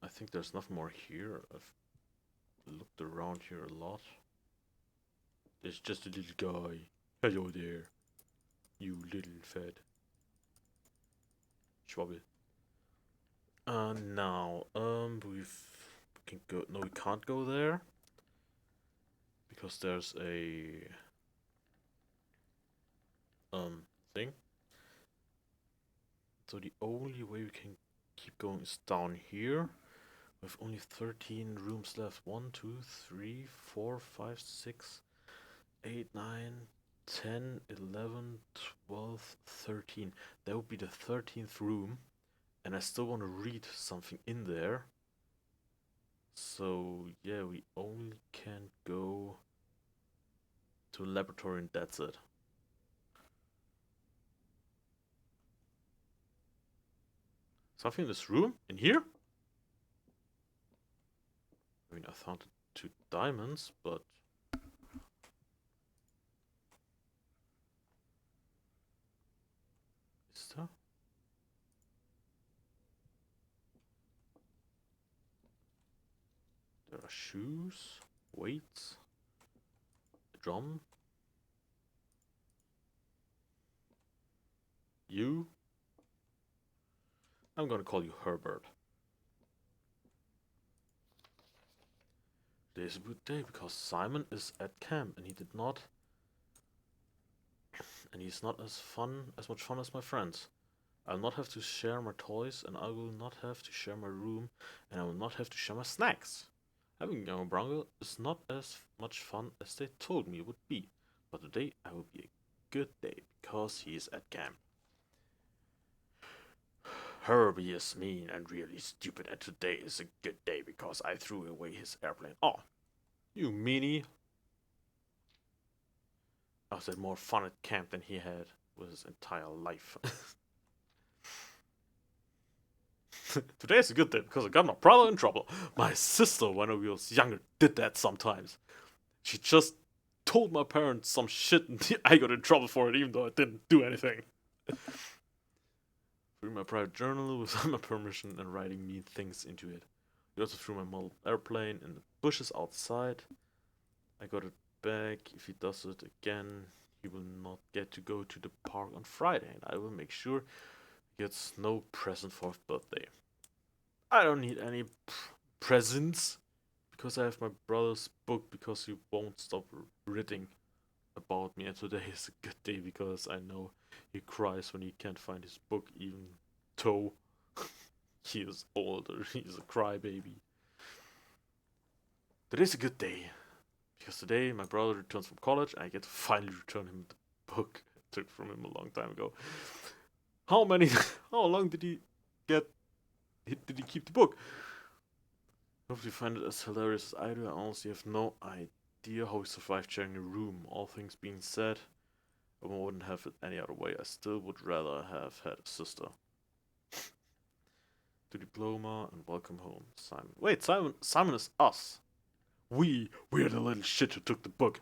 think there's nothing more here. I've looked around here a lot. There's just a little guy. Hello there, you little fat schwabbel. Now, we can go. No, we can't go there because there's a thing. So the only way we can keep going is down here. With only 13 rooms left. 1, 2, 3, 4, 5, 6, 8, 9, 10, 11, 12, 13. That would be the 13th room. And I still want to read something in there. So, yeah, we only can go to a laboratory and that's it. Something in this room? In here? I mean, I found 2 diamonds, but... Is there? There are shoes, weights, a drum. You? I'm gonna call you Herbert. Today's a good day because Simon is at camp and he's not as much fun as my friends. I'll not have to share my toys and I will not have to share my room and I will not have to share my snacks. Having a young Bronco is not as much fun as they told me it would be, but today I will be a good day because he is at camp. Herbie is mean and really stupid and today is a good day because I threw away his airplane. Oh, you meanie. I had more fun at camp than he had with his entire life. Today's a good day because I got my brother in trouble. My sister, when I was younger, did that sometimes. She just told my parents some shit and I got in trouble for it even though I didn't do anything. Threw my private journal without my permission and writing mean things into it. He also threw my model airplane in the bushes outside. I got it back. If he does it again, he will not get to go to the park on Friday and I will make sure he gets no present for his birthday. I don't need any presents because I have my brother's book because he won't stop reading about me and today is a good day because I know he cries when he can't find his book even though he is older. He's a crybaby. Today's a good day because today my brother returns from college and I get to finally return him the book I took from him a long time ago. How many how long did he get did he keep the book? Hope you find it as hilarious as I do. I honestly have no idea how we survived sharing a room. All things being said, I wouldn't have it any other way. I still would rather have had a sister. To diploma and welcome home, Simon. Wait, Simon is us. We're the little shit who took the book.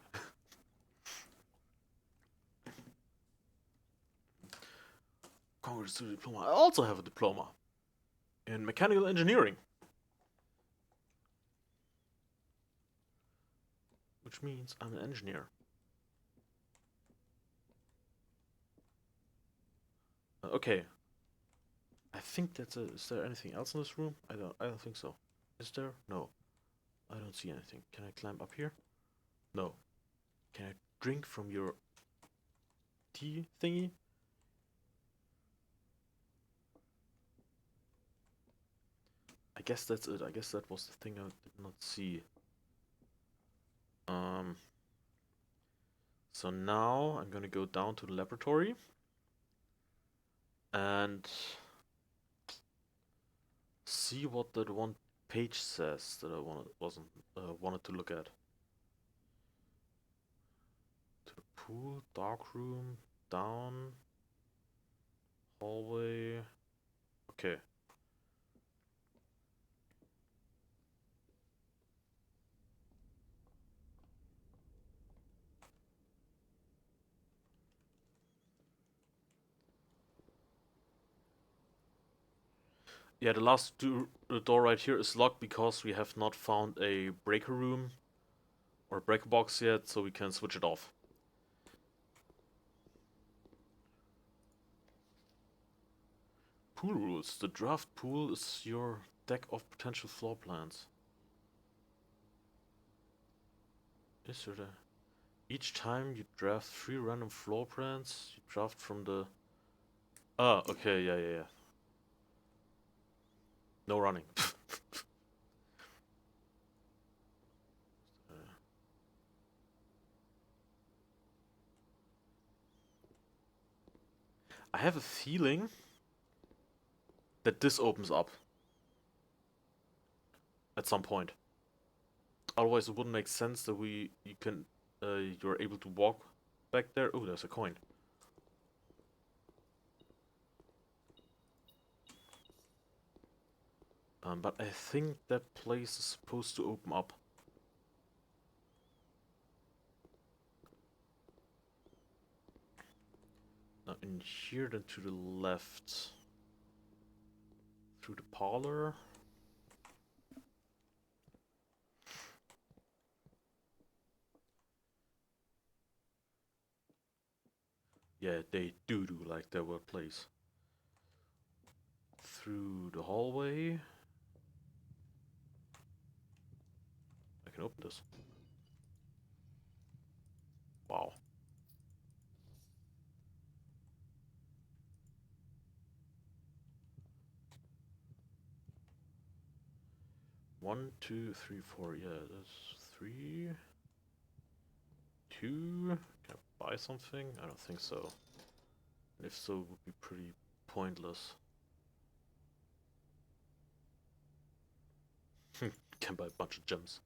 Congress to the diploma. I also have a diploma in mechanical engineering, which means I'm an engineer. Okay, I think that's it. Is there anything else in this room? I don't think so. Is there? No. I don't see anything. Can I climb up here? No. Can I drink from your tea thingy? I guess that's it. I guess that was the thing I did not see. Um. So now I'm gonna go down to the laboratory and see what that one page says that I wanted to look at. To the pool, dark room, down, hallway. Okay. Yeah, the door right here is locked because we have not found a breaker room or breaker box yet, so we can switch it off. Pool rules. The draft pool is your deck of potential floor plans. Is there a... Each time you draft 3 random floor plans, you draft from the... Ah, okay, yeah. No running. I have a feeling that this opens up at some point. Otherwise, it wouldn't make sense that you're able to walk back there. Oh, there's a coin. But I think that place is supposed to open up. Now in here, then to the left. Through the parlor. Yeah, they do like their workplace. Through the hallway. I can open this. Wow. One, two, three, four. Yeah, that's 3. 2. Can I buy something? I don't think so. And if so, it would be pretty pointless. Can buy a bunch of gems.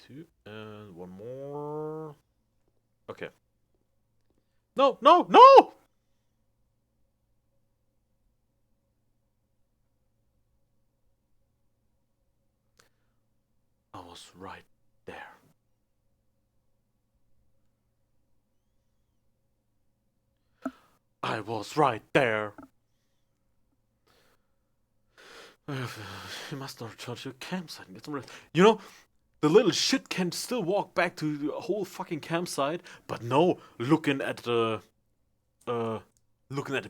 2 and 1 more. Okay. No, no, no! I was right there. I was right there. You must not return to your campsite and get some rest. You know, the little shit can still walk back to the whole fucking campsite, but no, looking at a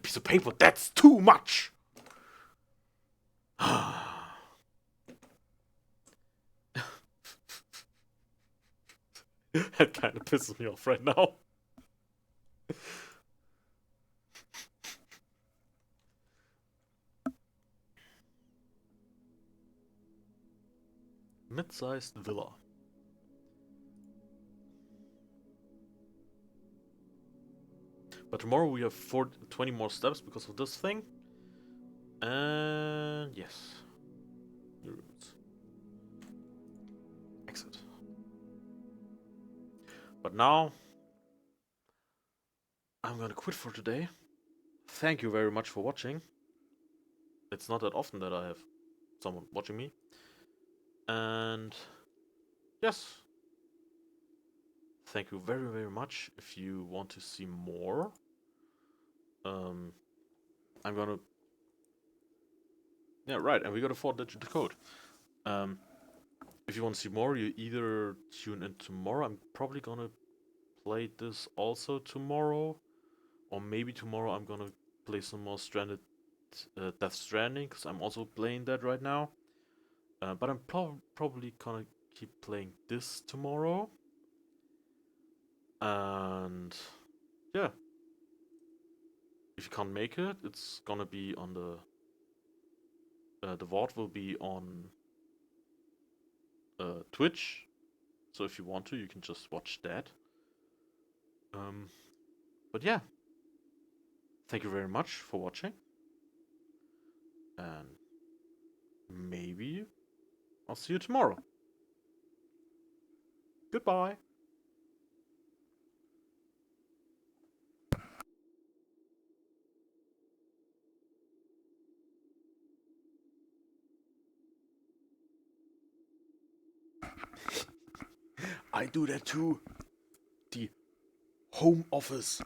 piece of paper, that's too much. That kind of pisses me off right now. Mid-sized villa. But tomorrow we have 20 more steps because of this thing. And yes. New rooms. Exit. But now, I'm gonna quit for today. Thank you very much for watching. It's not that often that I have someone watching me. And yes. Thank you very, very much. If you want to see more, I'm gonna... Yeah, right, and we got a 4-digit code. If you want to see more, you either tune in tomorrow. I'm probably gonna play this also tomorrow. Or maybe tomorrow I'm gonna play some more Death Stranding, because I'm also playing that right now. But I'm probably gonna keep playing this tomorrow. And yeah. If you can't make it, it's gonna be on the VOD will be on Twitch. So if you want to, you can just watch that. But yeah. Thank you very much for watching. And maybe I'll see you tomorrow. Goodbye. I do that too. The home office.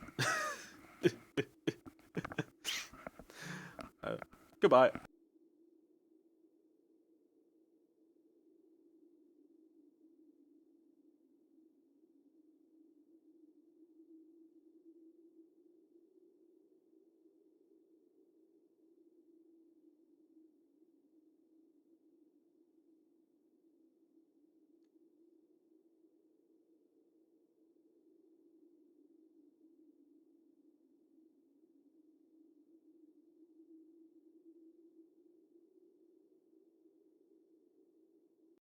Goodbye.